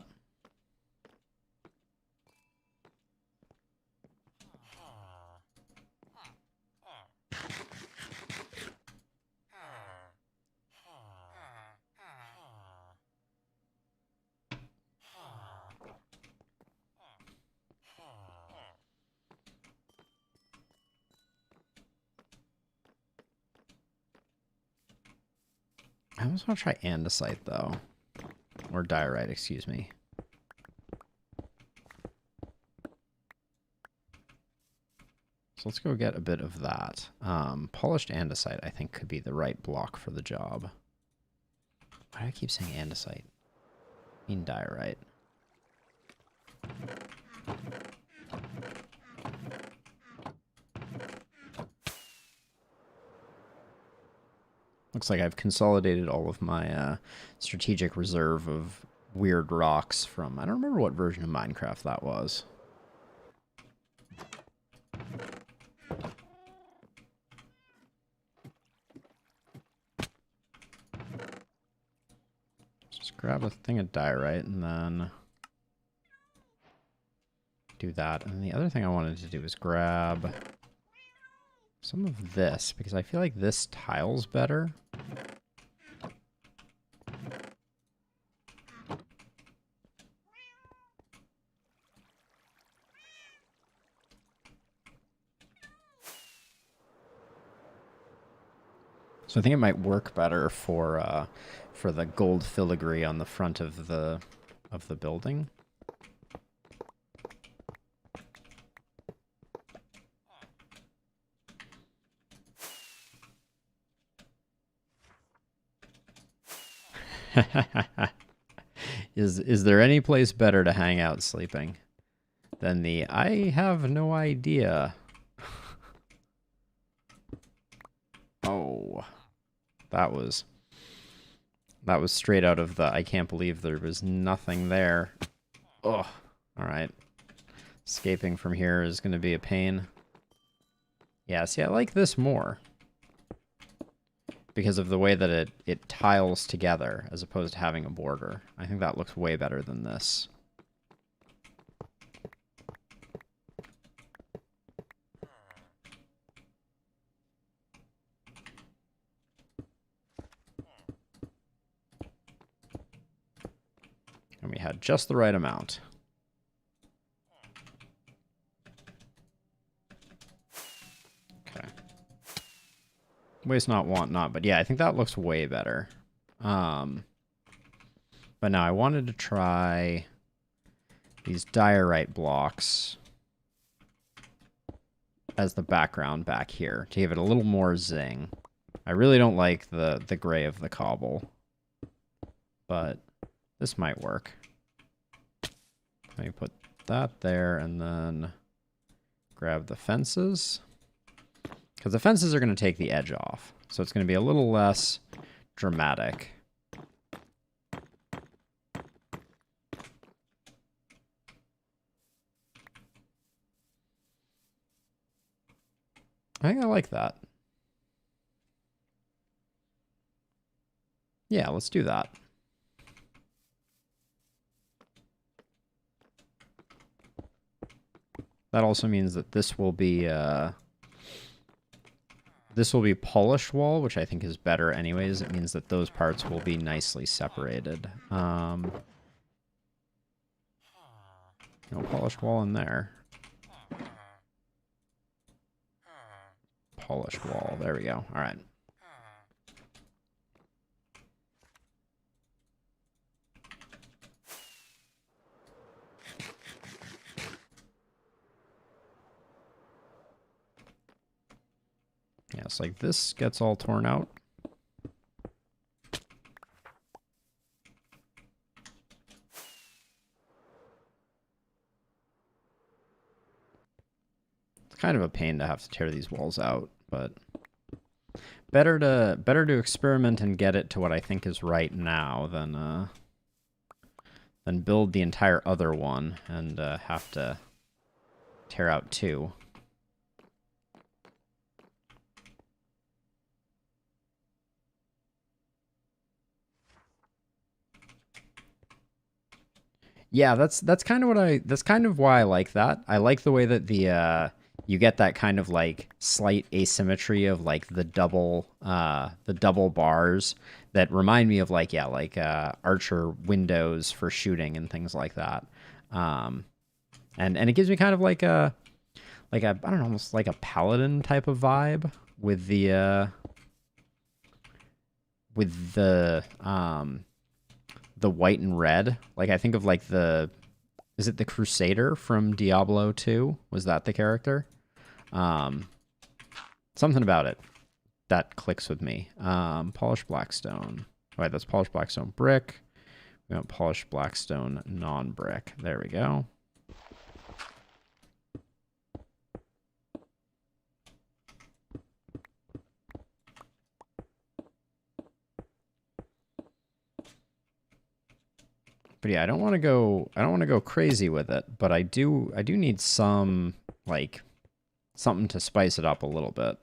I almost want to try andesite, though. Or diorite, excuse me. So let's go get a bit of that. Polished andesite, I think, could be the right block for the job. Why do I keep saying andesite? I mean diorite. Looks like I've consolidated all of my strategic reserve of weird rocks from... I don't remember what version of Minecraft that was. Just grab a thing of diorite and then do that. And the other thing I wanted to do is grab some of this, because I feel like this tiles better. So I think it might work better for the gold filigree on the front of the building. Is there any place better to hang out sleeping than the I have no idea? Oh, that was straight out of the I can't believe there was nothing there. Oh, all right. Escaping from here is going to be a pain. Yeah, see, I like this more because of the way that it tiles together as opposed to having a border. I think that looks way better than this. And we had just the right amount. Okay. Waste not, want not. But yeah, I think that looks way better. But now I wanted to try these diorite blocks as the background back here to give it a little more zing. I really don't like the gray of the cobble, but this might work. Let me put that there and then grab the fences. Because the fences are going to take the edge off. So it's going to be a little less dramatic. I think I like that. Yeah, let's do that. That also means that this will be polished wall, which I think is better anyways. It means that those parts will be nicely separated. No polished wall in there. Polished wall. There we go. All right. Yeah, it's like this gets all torn out. It's kind of a pain to have to tear these walls out, but better to experiment and get it to what I think is right now than build the entire other one and have to tear out two. Yeah, that's kind of why I like that. I like the way that the you get that kind of like slight asymmetry of like the double bars that remind me of like Archer windows for shooting and things like that. And it gives me kind of like a I don't know, almost like a paladin type of vibe with the white and red. Like I think of like is it the Crusader from Diablo 2? Was that the character? Something about it that clicks with me. Polished blackstone. All right, that's polished blackstone brick. We want polished blackstone non-brick. There we go. But yeah, I don't want to go crazy with it, but I do need some like something to spice it up a little bit.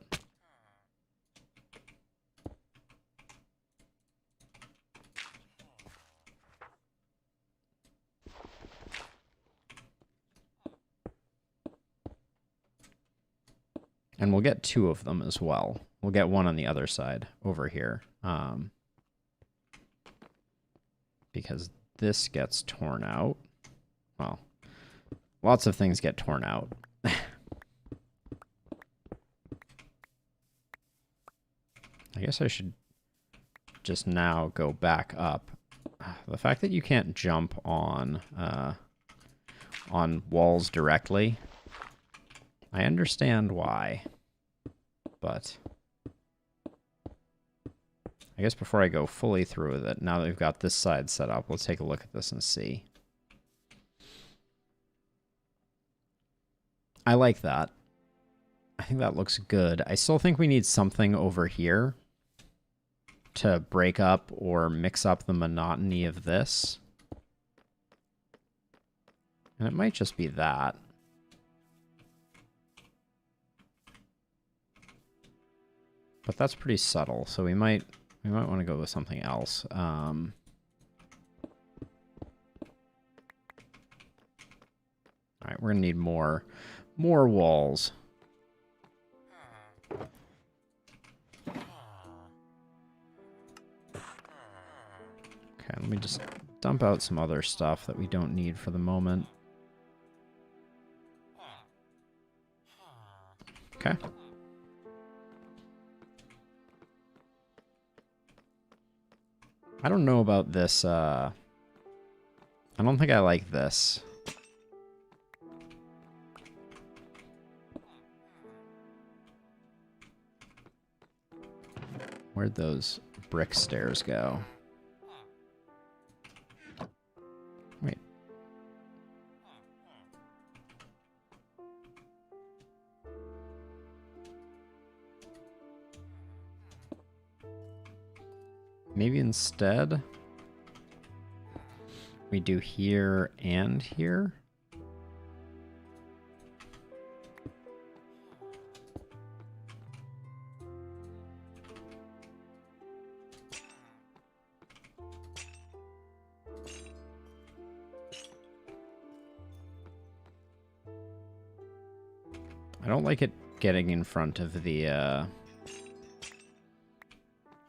And we'll get two of them as well. We'll get one on the other side over here. Because this gets torn out. Well, lots of things get torn out. I guess I should just now go back up. The fact that you can't jump on walls directly, I understand why, but I guess before I go fully through with it, now that we've got this side set up, let's take a look at this and see. I like that. I think that looks good. I still think we need something over here to break up or mix up the monotony of this. And it might just be that. But that's pretty subtle, so we might want to go with something else. All right, we're gonna need more walls. Okay, let me just dump out some other stuff that we don't need for the moment. Okay. I don't know about this. I don't think I like this. Where'd those brick stairs go? Wait. Maybe instead we do here and here. I don't like it getting in front of the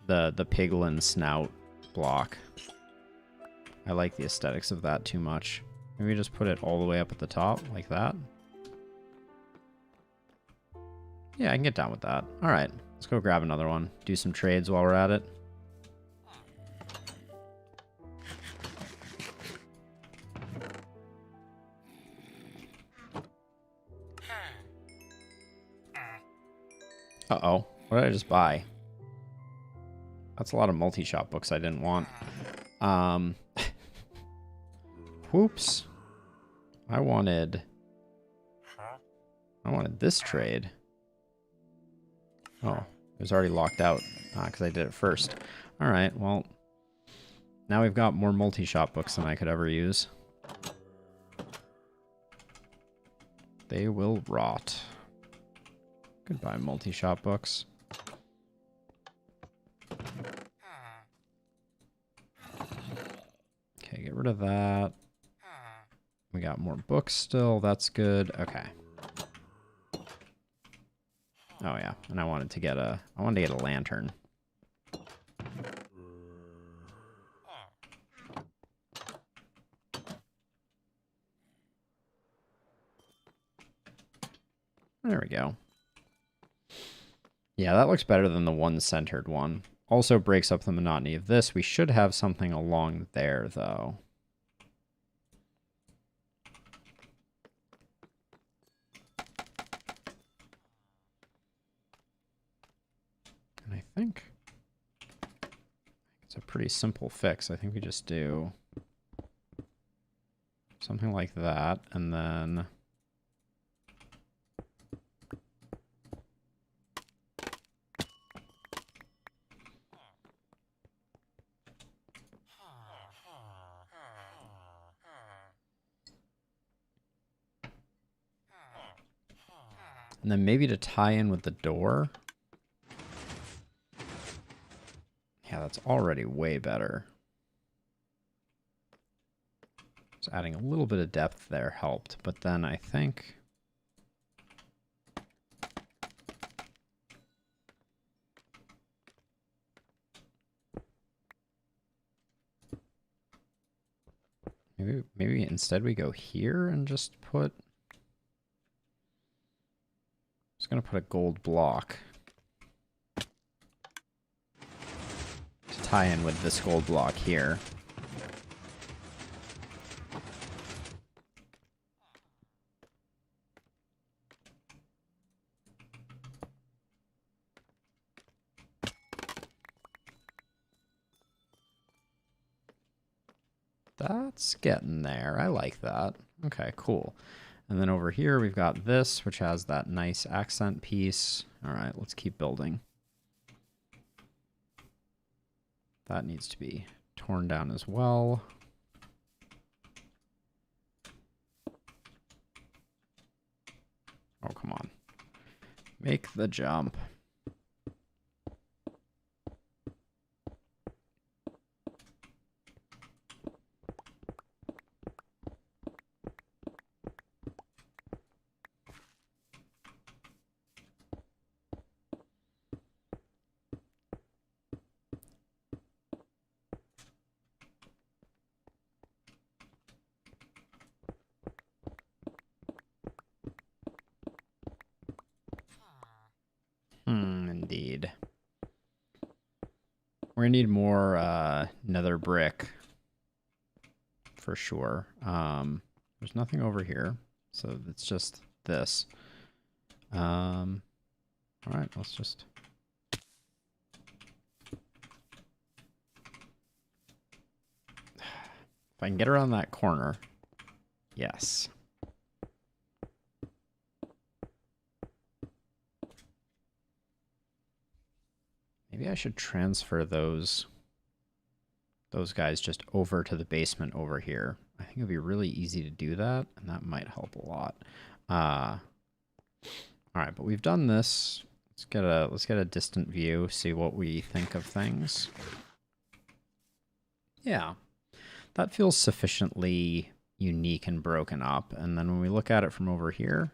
piglin snout block. I like the aesthetics of that too much. Maybe just put it all the way up at the top, like that. Yeah, I can get down with that. Alright, let's go grab another one. Do some trades while we're at it. Uh-oh. What did I just buy? That's a lot of multi-shop books I didn't want. Whoops. I wanted this trade. Oh, it was already locked out. Because I did it first. Alright, well. Now we've got more multi-shop books than I could ever use. They will rot. Goodbye, multi-shop books. Okay, get rid of that. We got more books still. That's good. Okay. Oh yeah, and I wanted to get a lantern. There we go. Yeah, that looks better than the one-centered one. Also breaks up the monotony of this. We should have something along there, though. And I think it's a pretty simple fix. I think we just do something like that, and then... And then maybe to tie in with the door. Yeah, that's already way better. Just adding a little bit of depth there helped. But then I think... Maybe instead we go here and just put... Just gonna put a gold block to tie in with this gold block here. That's getting there. I like that. Okay, cool. And then over here, we've got this, which has that nice accent piece. All right, let's keep building. That needs to be torn down as well. Oh, come on. Make the jump. Indeed. We're gonna need more nether brick for sure. There's nothing over here, so it's just this. All right, let's just... If I can get around that corner, yes. Maybe I should transfer those guys just over to the basement over here. I think it'd be really easy to do that, and that might help a lot. All right, but we've done this. Let's get a distant view, see what we think of things. Yeah, that feels sufficiently unique and broken up. And then when we look at it from over here,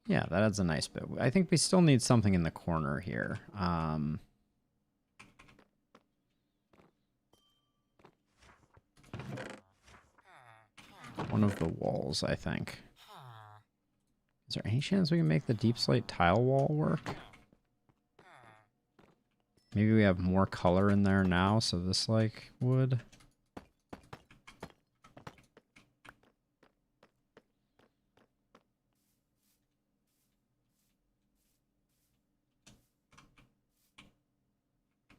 Yeah, that adds a nice bit. I think we still need something in the corner here. One of the walls, I think. Is there any chance we can make the deep slate tile wall work? Maybe we have more color in there now, so this, like, would...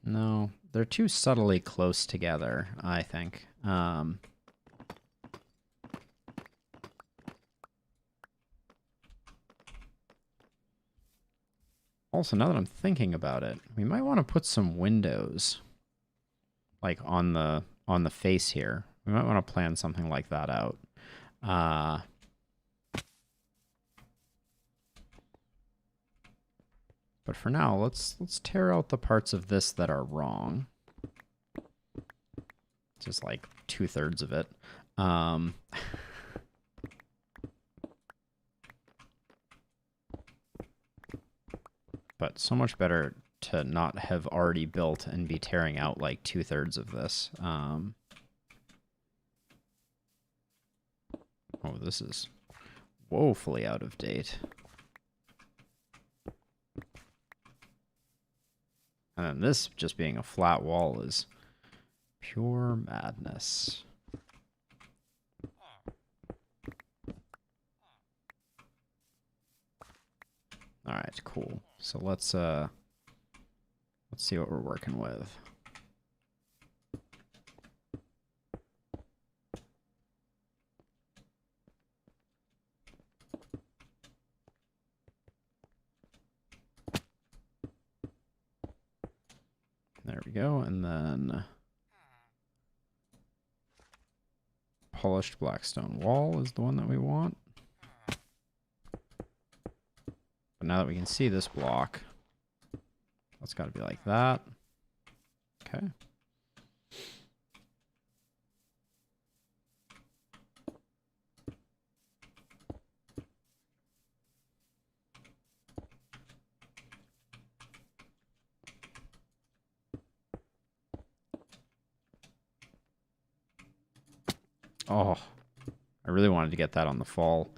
No, they're too subtly close together, I think. Also, now that I'm thinking about it, we might want to put some windows, like on the face here. We might want to plan something like that out. But for now, let's tear out the parts of this that are wrong. Just like 2/3 of it. But so much better to not have already built and be tearing out like 2/3 of this. Oh, this is woefully out of date. And then this just being a flat wall is pure madness. All right, cool. So let's see what we're working with. There we go, and then polished blackstone wall is the one that we want. But now that we can see this block, that's got to be like that. Okay. Oh, I really wanted to get that on the fall.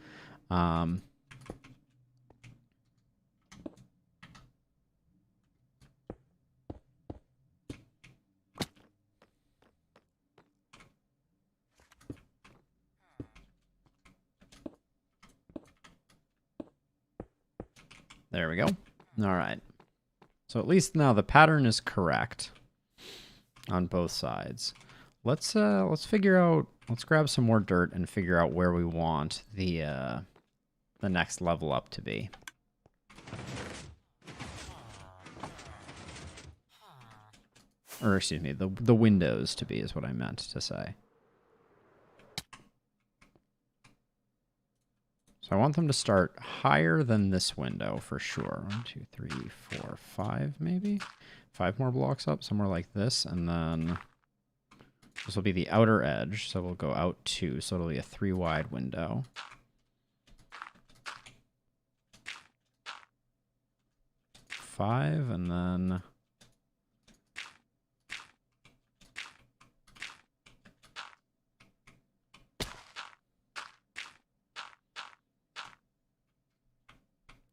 There we go. All right. So at least now the pattern is correct on both sides. Let's figure out, let's grab some more dirt and figure out where we want the next level up to be. Or excuse me, the windows to be is what I meant to say. So I want them to start higher than this window for sure. 1, 2, 3, 4, 5 maybe? 5 more blocks up, somewhere like this, and then this will be the outer edge, so we'll go out 2, so it'll be a 3 wide window. Five, and then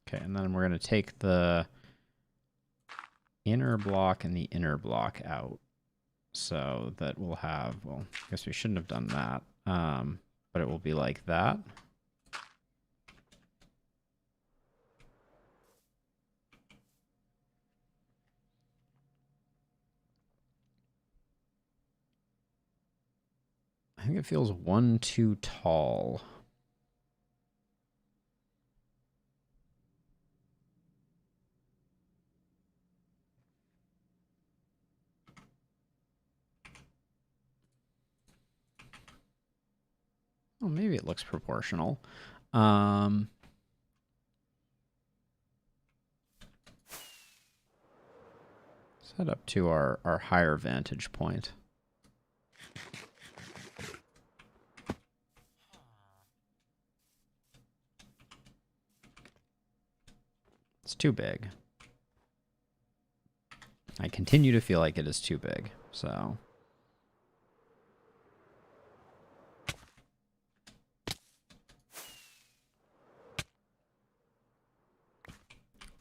okay, and then we're going to take the inner block and the inner block out. So that we'll have, well, I guess we shouldn't have done that, but it will be like that. I think it feels 1 too tall. Well, maybe it looks proportional. Set up to our higher vantage point. It's too big. I continue to feel like it is too big, so...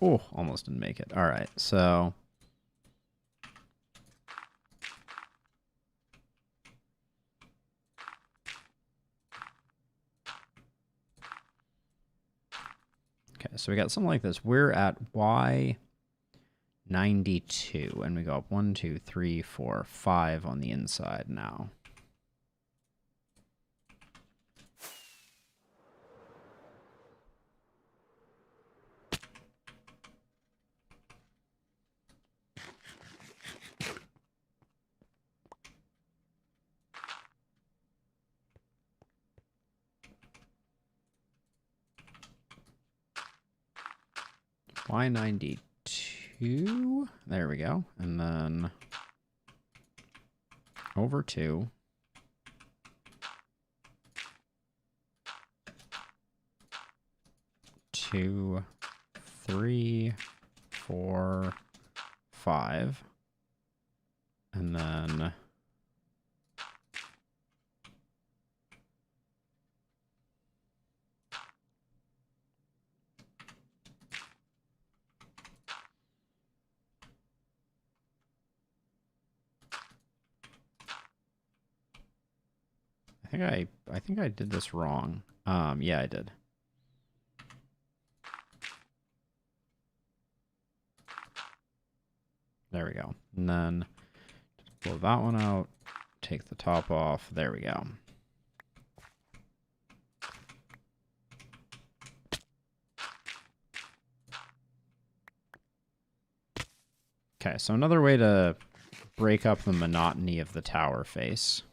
Oh, almost didn't make it. All right, so... Okay, so we got something like this. We're at Y92, and we go up 1, 2, 3, 4, 5 on the inside now. Y92. There we go. And then over 2. 2, 3, 4, 5. And then I think I did this wrong. Yeah, I did. There we go. And then blow that one out, take the top off. There we go. Okay, so another way to break up the monotony of the tower face.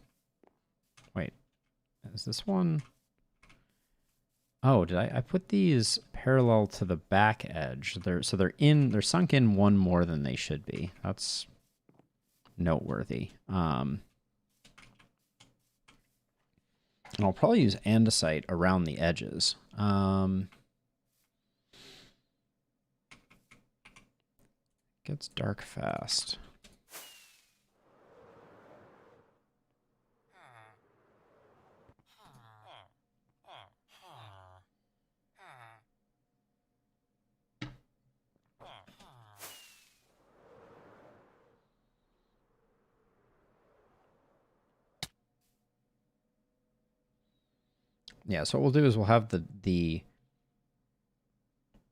Wait, is this one? Oh, did I put these parallel to the back edge? They're sunk in one more than they should be. That's noteworthy. And I'll probably use andesite around the edges. Gets dark fast. Yeah, so what we'll do is we'll have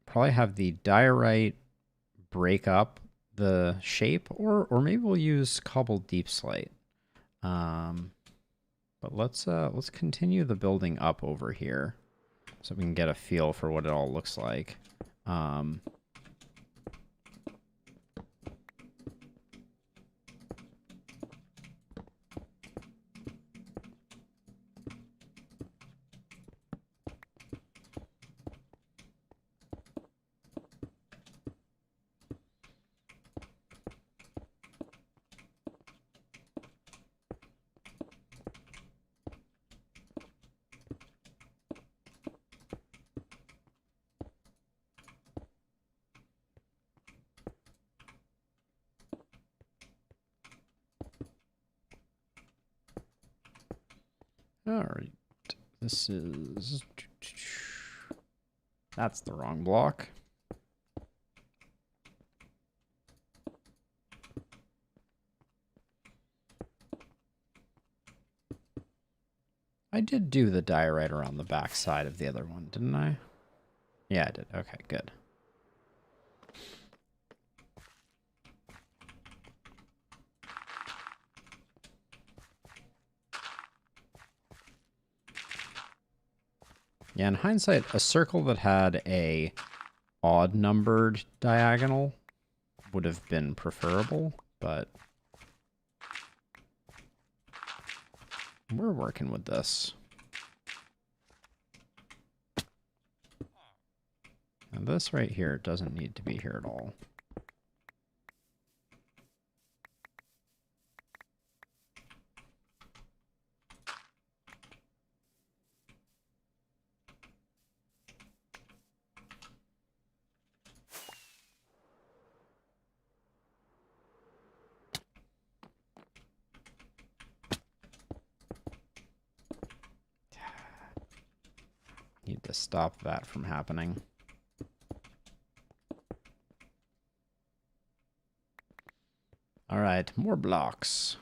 probably have the diorite break up the shape, or maybe we'll use cobbled deep slate. But let's continue the building up over here so we can get a feel for what it all looks like. All right, this is... That's the wrong block. I did do the diorite around the back side of the other one, didn't I? Yeah, I did. Okay, good. Yeah, in hindsight, a circle that had a odd numbered diagonal would have been preferable, but we're working with this. And this right here doesn't need to be here at all. to stop that from happening. All right, more blocks.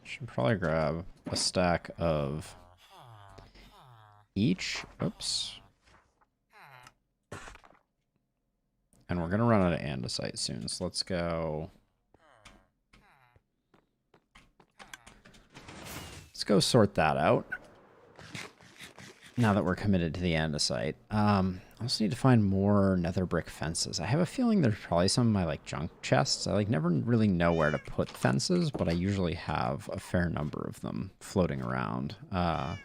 Should probably grab a stack of each. Oops. And we're going to run out of andesite soon, so let's go. Let's go sort that out. Now that we're committed to the andesite. I also need to find more nether brick fences. I have a feeling there's probably some of my like junk chests. I like never really know where to put fences, but I usually have a fair number of them floating around.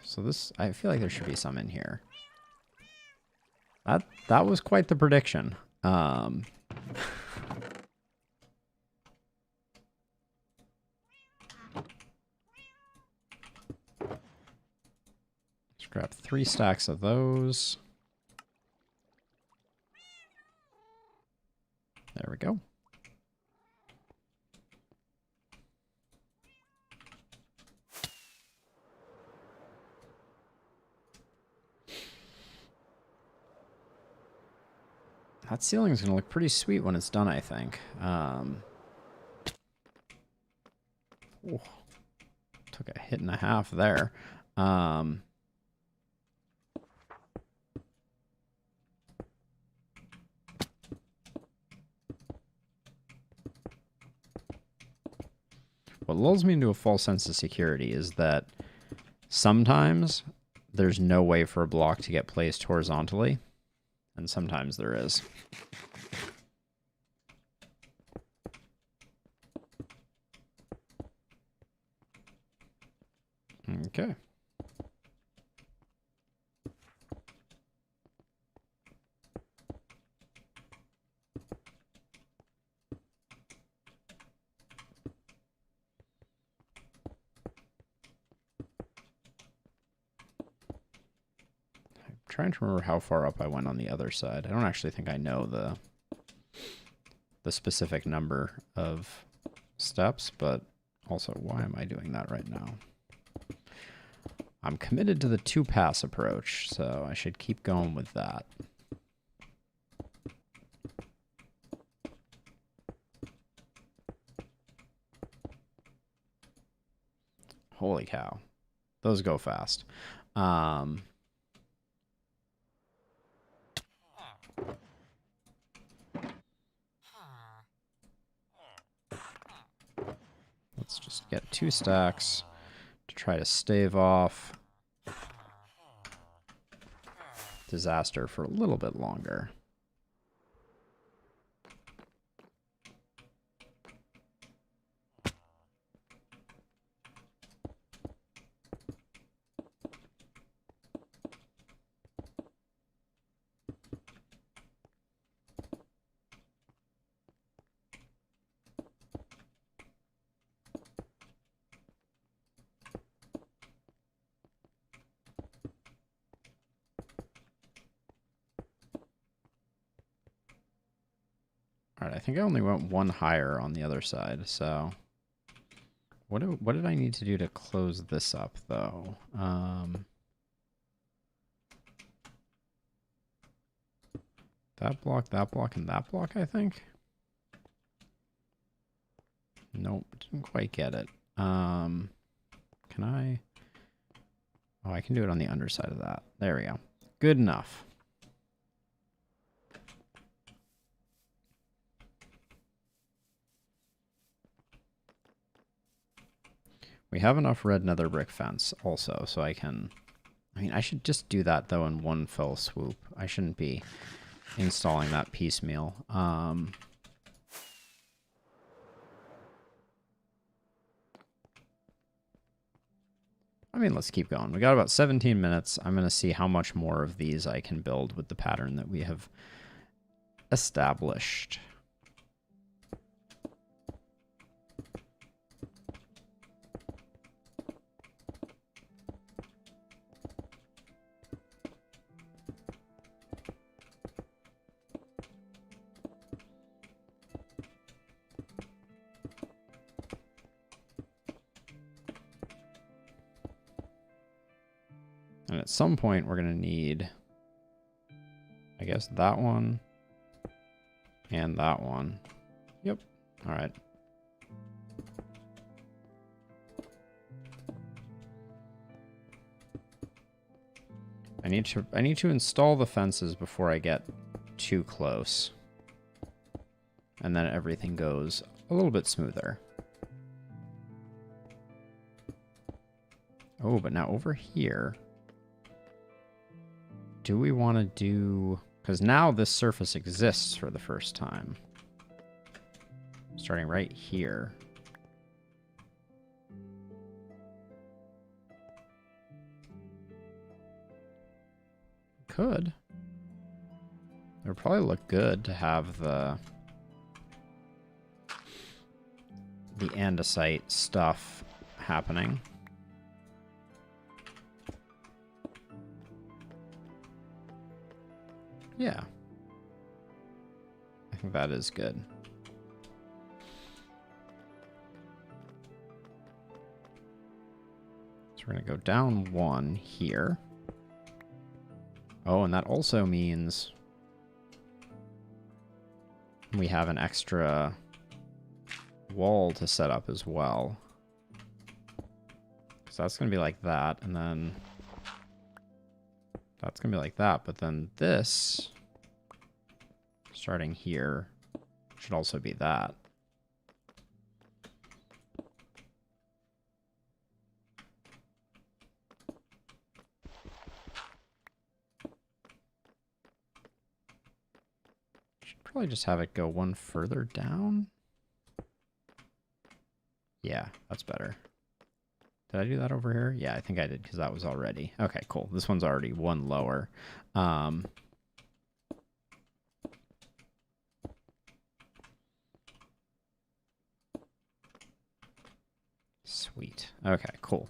So this, I feel like there should be some in here. That was quite the prediction. Let's grab 3 stacks of those. There we go. That ceiling is going to look pretty sweet when it's done, I think. Ooh, took a hit and a half there. What lulls me into a false sense of security is that sometimes there's no way for a block to get placed horizontally, and sometimes there is. Okay. Trying to remember how far up I went on the other side. I don't actually think I know the specific number of steps, but also, why am I doing that right now? I'm committed to the 2-pass approach, so I should keep going with that. Holy cow. Those go fast. Let's just get 2 stacks to try to stave off disaster for a little bit longer. All right, I think I only went 1 higher on the other side, so what did I need to do to close this up, though? That block, and that block, I think? Nope, didn't quite get it. Can I? Oh, I can do it on the underside of that. There we go. Good enough. We have enough red nether brick fence also, so I can... I mean, I should just do that, though, in one fell swoop. I shouldn't be installing that piecemeal. I mean, let's keep going. We got about 17 minutes. I'm going to see how much more of these I can build with the pattern that we have established. And at some point, we're going to need, I guess, that one and that one. Yep. All right. I need to install the fences before I get too close. And then everything goes a little bit smoother. Oh, but now over here, do we want to do... Because now this surface exists for the first time. Starting right here. Could. It would probably look good to have the andesite stuff happening. Yeah. I think that is good. So we're going to go down one here. Oh, and that also means we have an extra wall to set up as well. So that's going to be like that, and then that's going to be like that, but then this, starting here, should also be that. Should probably just have it go one further down. Yeah, that's better. Did I do that over here? Yeah, I think I did because that was already. Okay, cool. This one's already one lower. Sweet. Okay, cool.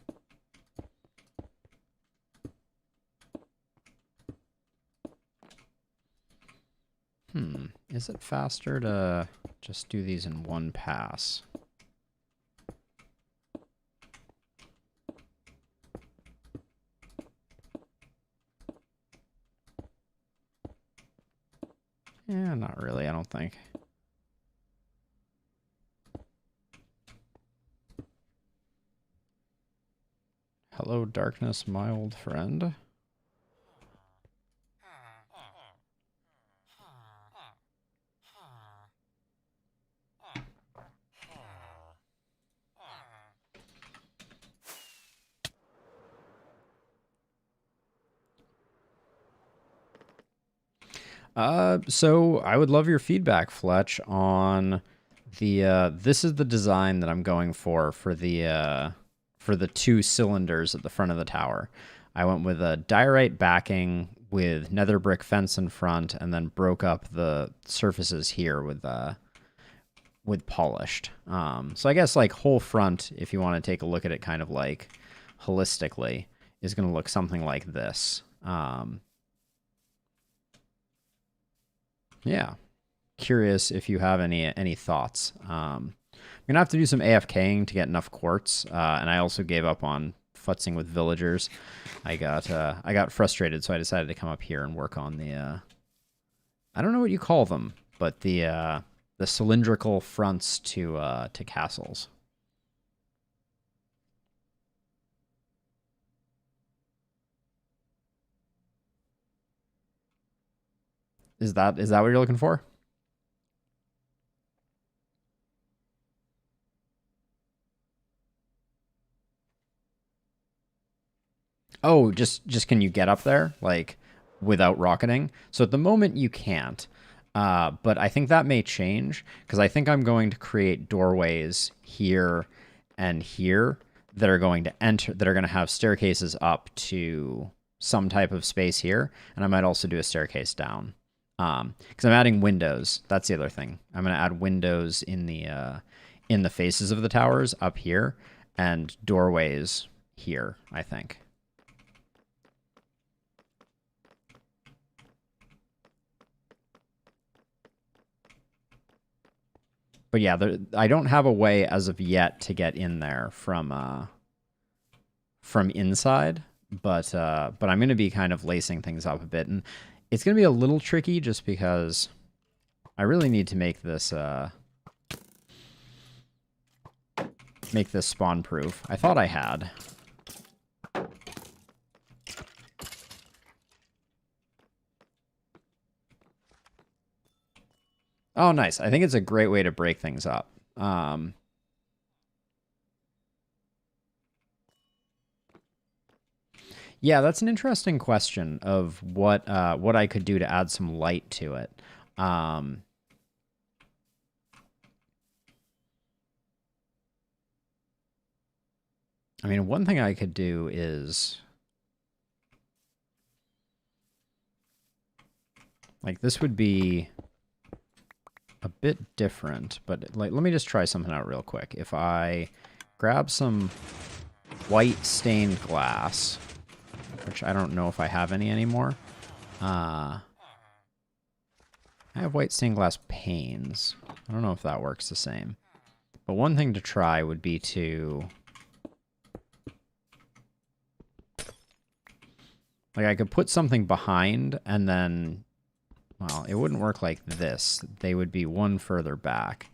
Is it faster to just do these in one pass? Yeah, not really, I don't think. Hello, darkness, my old friend. So I would love your feedback, Fletch, on the, this is the design that I'm going for the 2 cylinders at the front of the tower. I went with a diorite backing with nether brick fence in front, and then broke up the surfaces here with polished. So I guess like whole front, if you want to take a look at it kind of like holistically, is going to look something like this. Yeah. Curious if you have any thoughts. I'm gonna have to do some AFKing to get enough quartz, and I also gave up on futzing with villagers. I got frustrated, so I decided to come up here and work on the I don't know what you call them, but the cylindrical fronts to castles. Is that what you're looking for? Oh, just can you get up there like without rocketing? So at the moment you can't. But I think that may change because I think I'm going to create doorways here and here that are going to enter, that are going to have staircases up to some type of space here, and I might also do a staircase down. Because I'm adding windows. That's the other thing. I'm going to add windows in the faces of the towers up here, and doorways here, I think. But yeah, I don't have a way as of yet to get in there from inside, but I'm going to be kind of lacing things up a bit, and it's going to be a little tricky just because I really need to make this spawn proof. I thought I had. Oh, nice. I think it's a great way to break things up. Yeah, that's an interesting question of what I could do to add some light to it. I mean, one thing I could do is like this would be a bit different, but like let me just try something out real quick. If I grab some white stained glass, which I don't know if I have any anymore. I have white stained glass panes. I don't know if that works the same. But one thing to try would be to... like, I could put something behind and then... well, it wouldn't work like this. They would be one further back.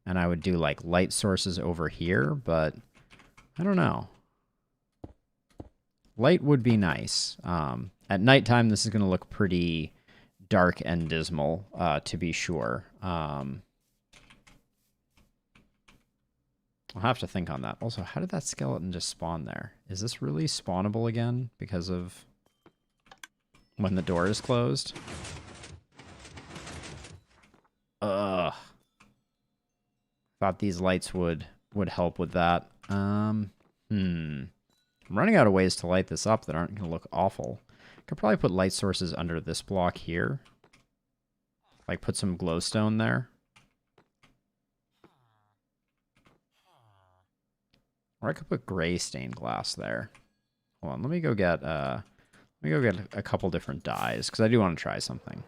And I would do, like, light sources over here, but... I don't know. Light would be nice. At nighttime, this is going to look pretty dark and dismal, to be sure. I'll have to think on that. Also, how did that skeleton just spawn there? Is this really spawnable again because of when the door is closed? Ugh. Thought these lights would help with that. I'm running out of ways to light this up that aren't going to look awful. Could probably put light sources under this block here. Like put some glowstone there. Or I could put gray stained glass there. Hold on, let me go get a couple different dyes because I do want to try something.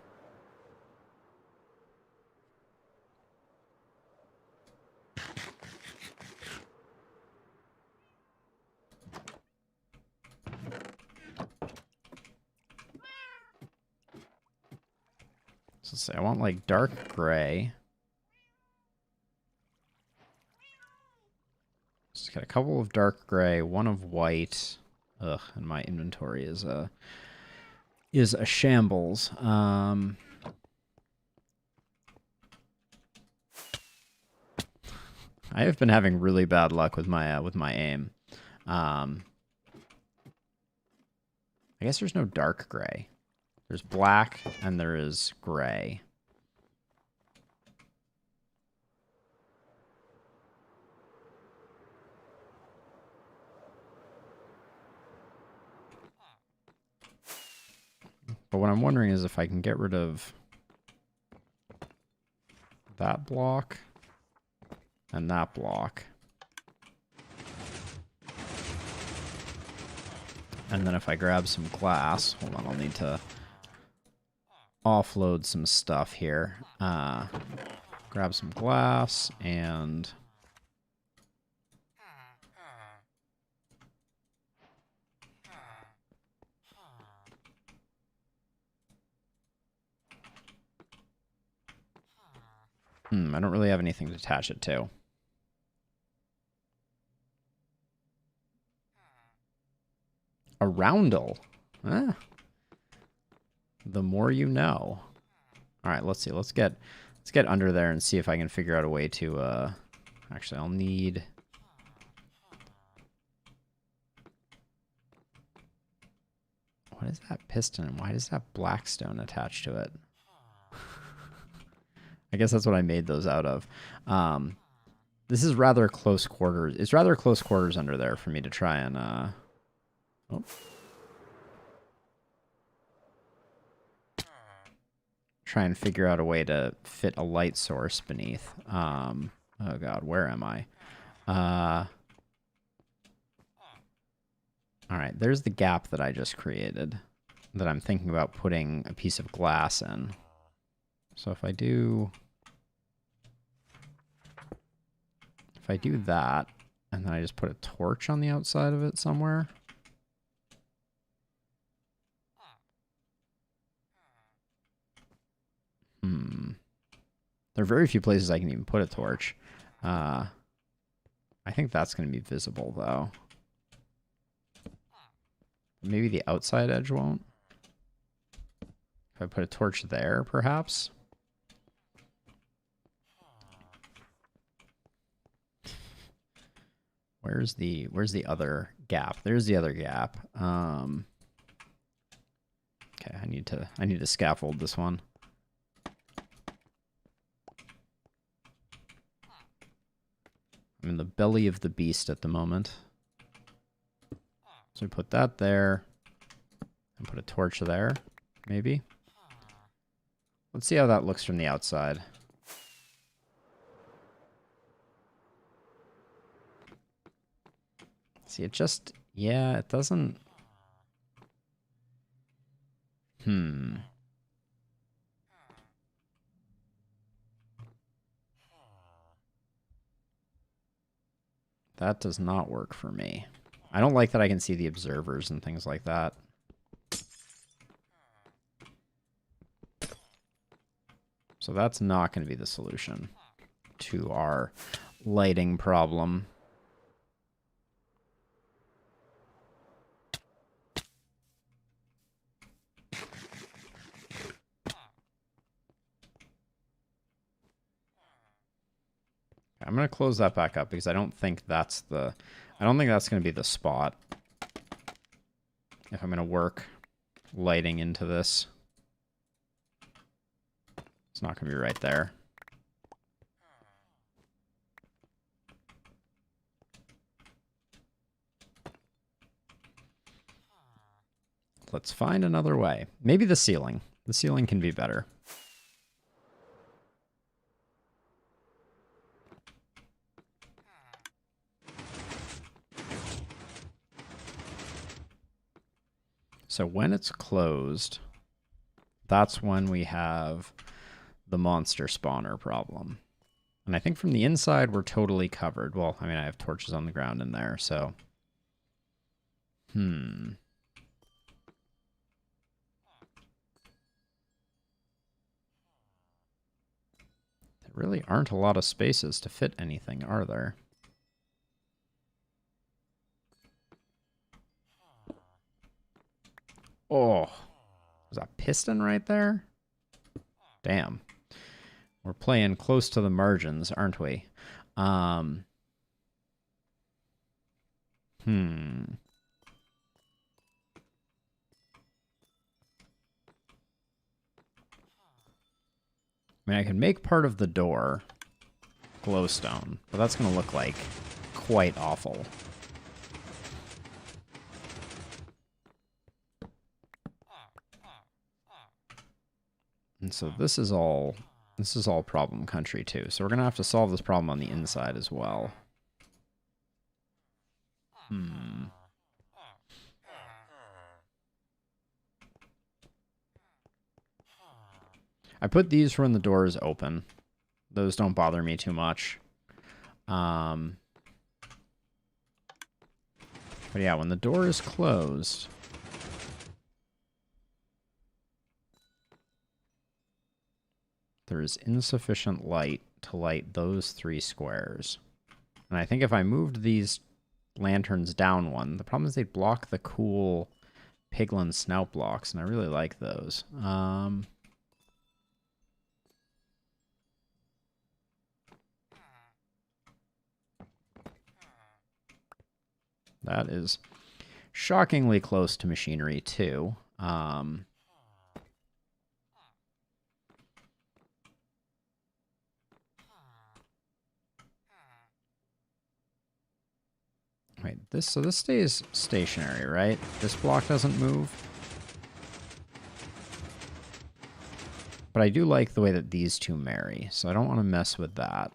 So let's say I want like dark gray. Just got a couple of dark gray, one of white. Ugh, and my inventory is a shambles. I have been having really bad luck with my aim. I guess there's no dark gray. There's black and there is gray. But what I'm wondering is if I can get rid of that block and that block. And then if I grab some glass, hold on, I'll need to offload some stuff here. Grab some glass and... I don't really have anything to attach it to. A roundel. Ah. The more you know. All right, let's see. Let's get under there and see if I can figure out a way to actually I'll need what is that piston and why does that blackstone attached to it? I guess that's what I made those out of. This is rather close quarters. It's rather close quarters under there for me to try and try and figure out a way to fit a light source beneath. Oh god, where am I? All right, there's the gap that I just created that I'm thinking about putting a piece of glass in. So if I do that, and then I just put a torch on the outside of it somewhere. There are very few places I can even put a torch. I think that's going to be visible, though. Maybe the outside edge won't. If I put a torch there, perhaps? Where's the other gap? There's the other gap. Okay, I need to scaffold this one. I'm in the belly of the beast at the moment. So we put that there and put a torch there, maybe. Let's see how that looks from the outside. See, it just, yeah, it doesn't. That does not work for me. I don't like that I can see the observers and things like that. So that's not going to be the solution to our lighting problem. I'm going to close that back up because I don't think that's going to be the spot if I'm going to work lighting into this. It's not going to be right there. Let's find another way. Maybe the ceiling. The ceiling can be better. So when it's closed, that's when we have the monster spawner problem. And I think from the inside, we're totally covered. Well, I mean, I have torches on the ground in there, so. There really aren't a lot of spaces to fit anything, are there? Oh, there's a piston right there? Damn. We're playing close to the margins, aren't we? I mean, I can make part of the door glowstone, but that's going to look like quite awful. And so this is all problem country too. So we're going to have to solve this problem on the inside as well. I put these for when the door is open. Those don't bother me too much. But yeah, when the door is closed, there is insufficient light to light those 3 squares. And I think if I moved these lanterns down one, the problem is they block the cool piglin snout blocks, and I really like those. That is shockingly close to machinery, too. Wait, so this stays stationary, right? This block doesn't move. But I do like the way that these two marry, so I don't want to mess with that.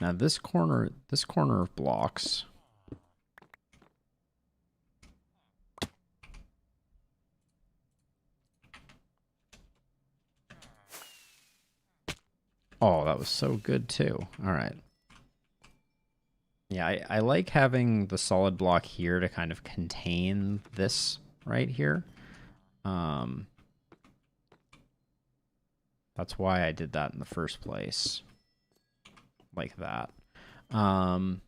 Now this corner of blocks. Oh, that was so good too. All right. Yeah, I like having the solid block here to kind of contain this right here. That's why I did that in the first place. Like that. Trying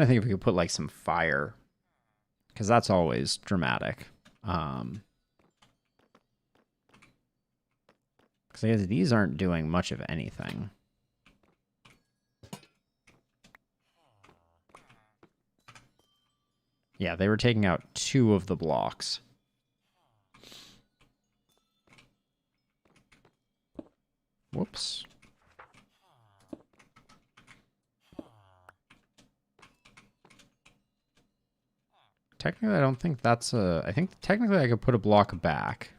to think if we could put like some fire, because that's always dramatic. Because these aren't doing much of anything. Yeah, they were taking out 2 of the blocks. Whoops. Technically, I don't think that's a... I think technically I could put a block back.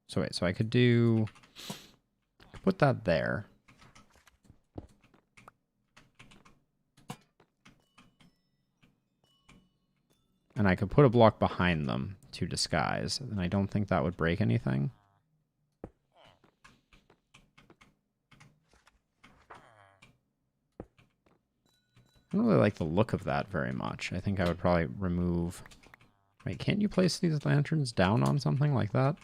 So wait, so I could do... Put that there. And I could put a block behind them to disguise. And I don't think that would break anything. I don't really like the look of that very much. I think I would probably remove... Wait, can't you place these lanterns down on something like that?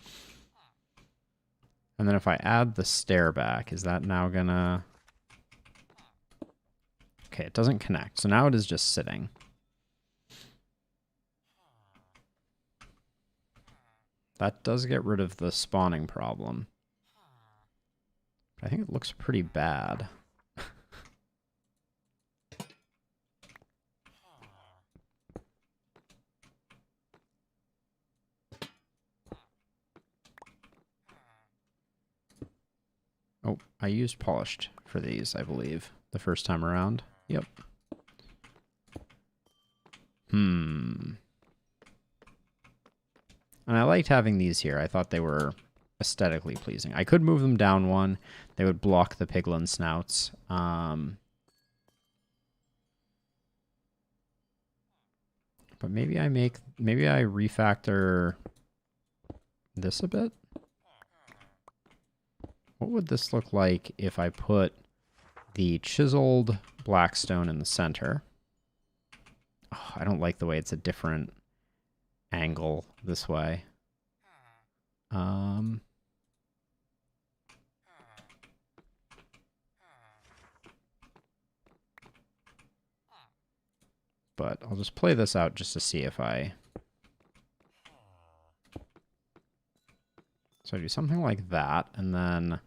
And then if I add the stair back, is that now gonna... Okay, it doesn't connect. So now it is just sitting. That does get rid of the spawning problem. I think it looks pretty bad. Oh, I used polished for these, I believe, the first time around. Yep. And I liked having these here. I thought they were aesthetically pleasing. I could move them down 1. They would block the piglin snouts. But maybe I refactor this a bit. What would this look like if I put the chiseled blackstone in the center? Oh, I don't like the way it's a different angle this way. But I'll just play this out just to see if I... So I do something like that, and then...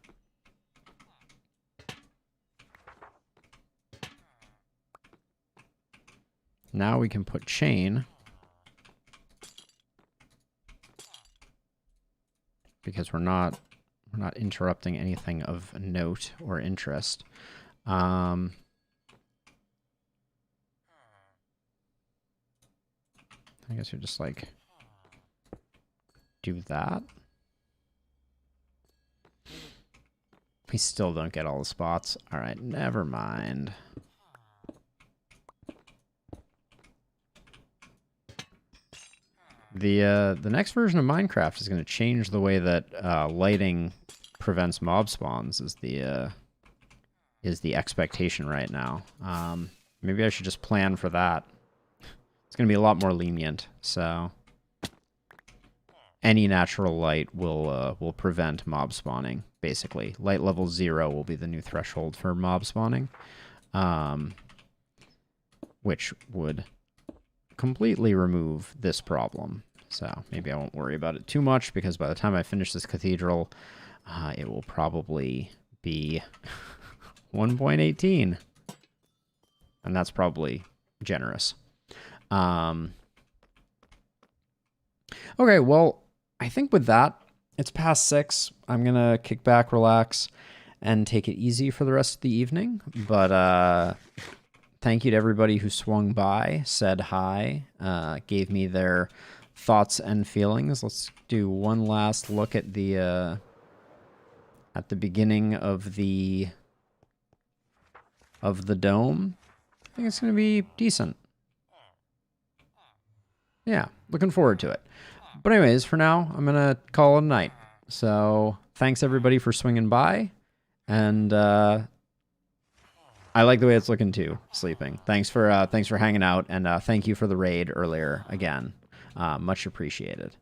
Now we can put chain. Because we're not interrupting anything of note or interest. I guess we just like do that. We still don't get all the spots. All right, never mind. The next version of Minecraft is going to change the way that lighting prevents mob spawns. Is the expectation right now? Maybe I should just plan for that. It's going to be a lot more lenient. So any natural light will prevent mob spawning. Basically, light level 0 will be the new threshold for mob spawning, which would completely remove this problem. So maybe I won't worry about it too much, because by the time I finish this cathedral, it will probably be 1.18. And that's probably generous. Okay, well, I think with that, it's past 6. I'm going to kick back, relax, and take it easy for the rest of the evening. But thank you to everybody who swung by, said hi, gave me their thoughts and feelings. Let's do one last look at the beginning of the dome. I think it's going to be decent. Yeah, looking forward to it. But anyways, for now, I'm going to call it a night. So thanks everybody for swinging by. And I like the way it's looking too, sleeping. Thanks for hanging out. And thank you for the raid earlier again. Much appreciated.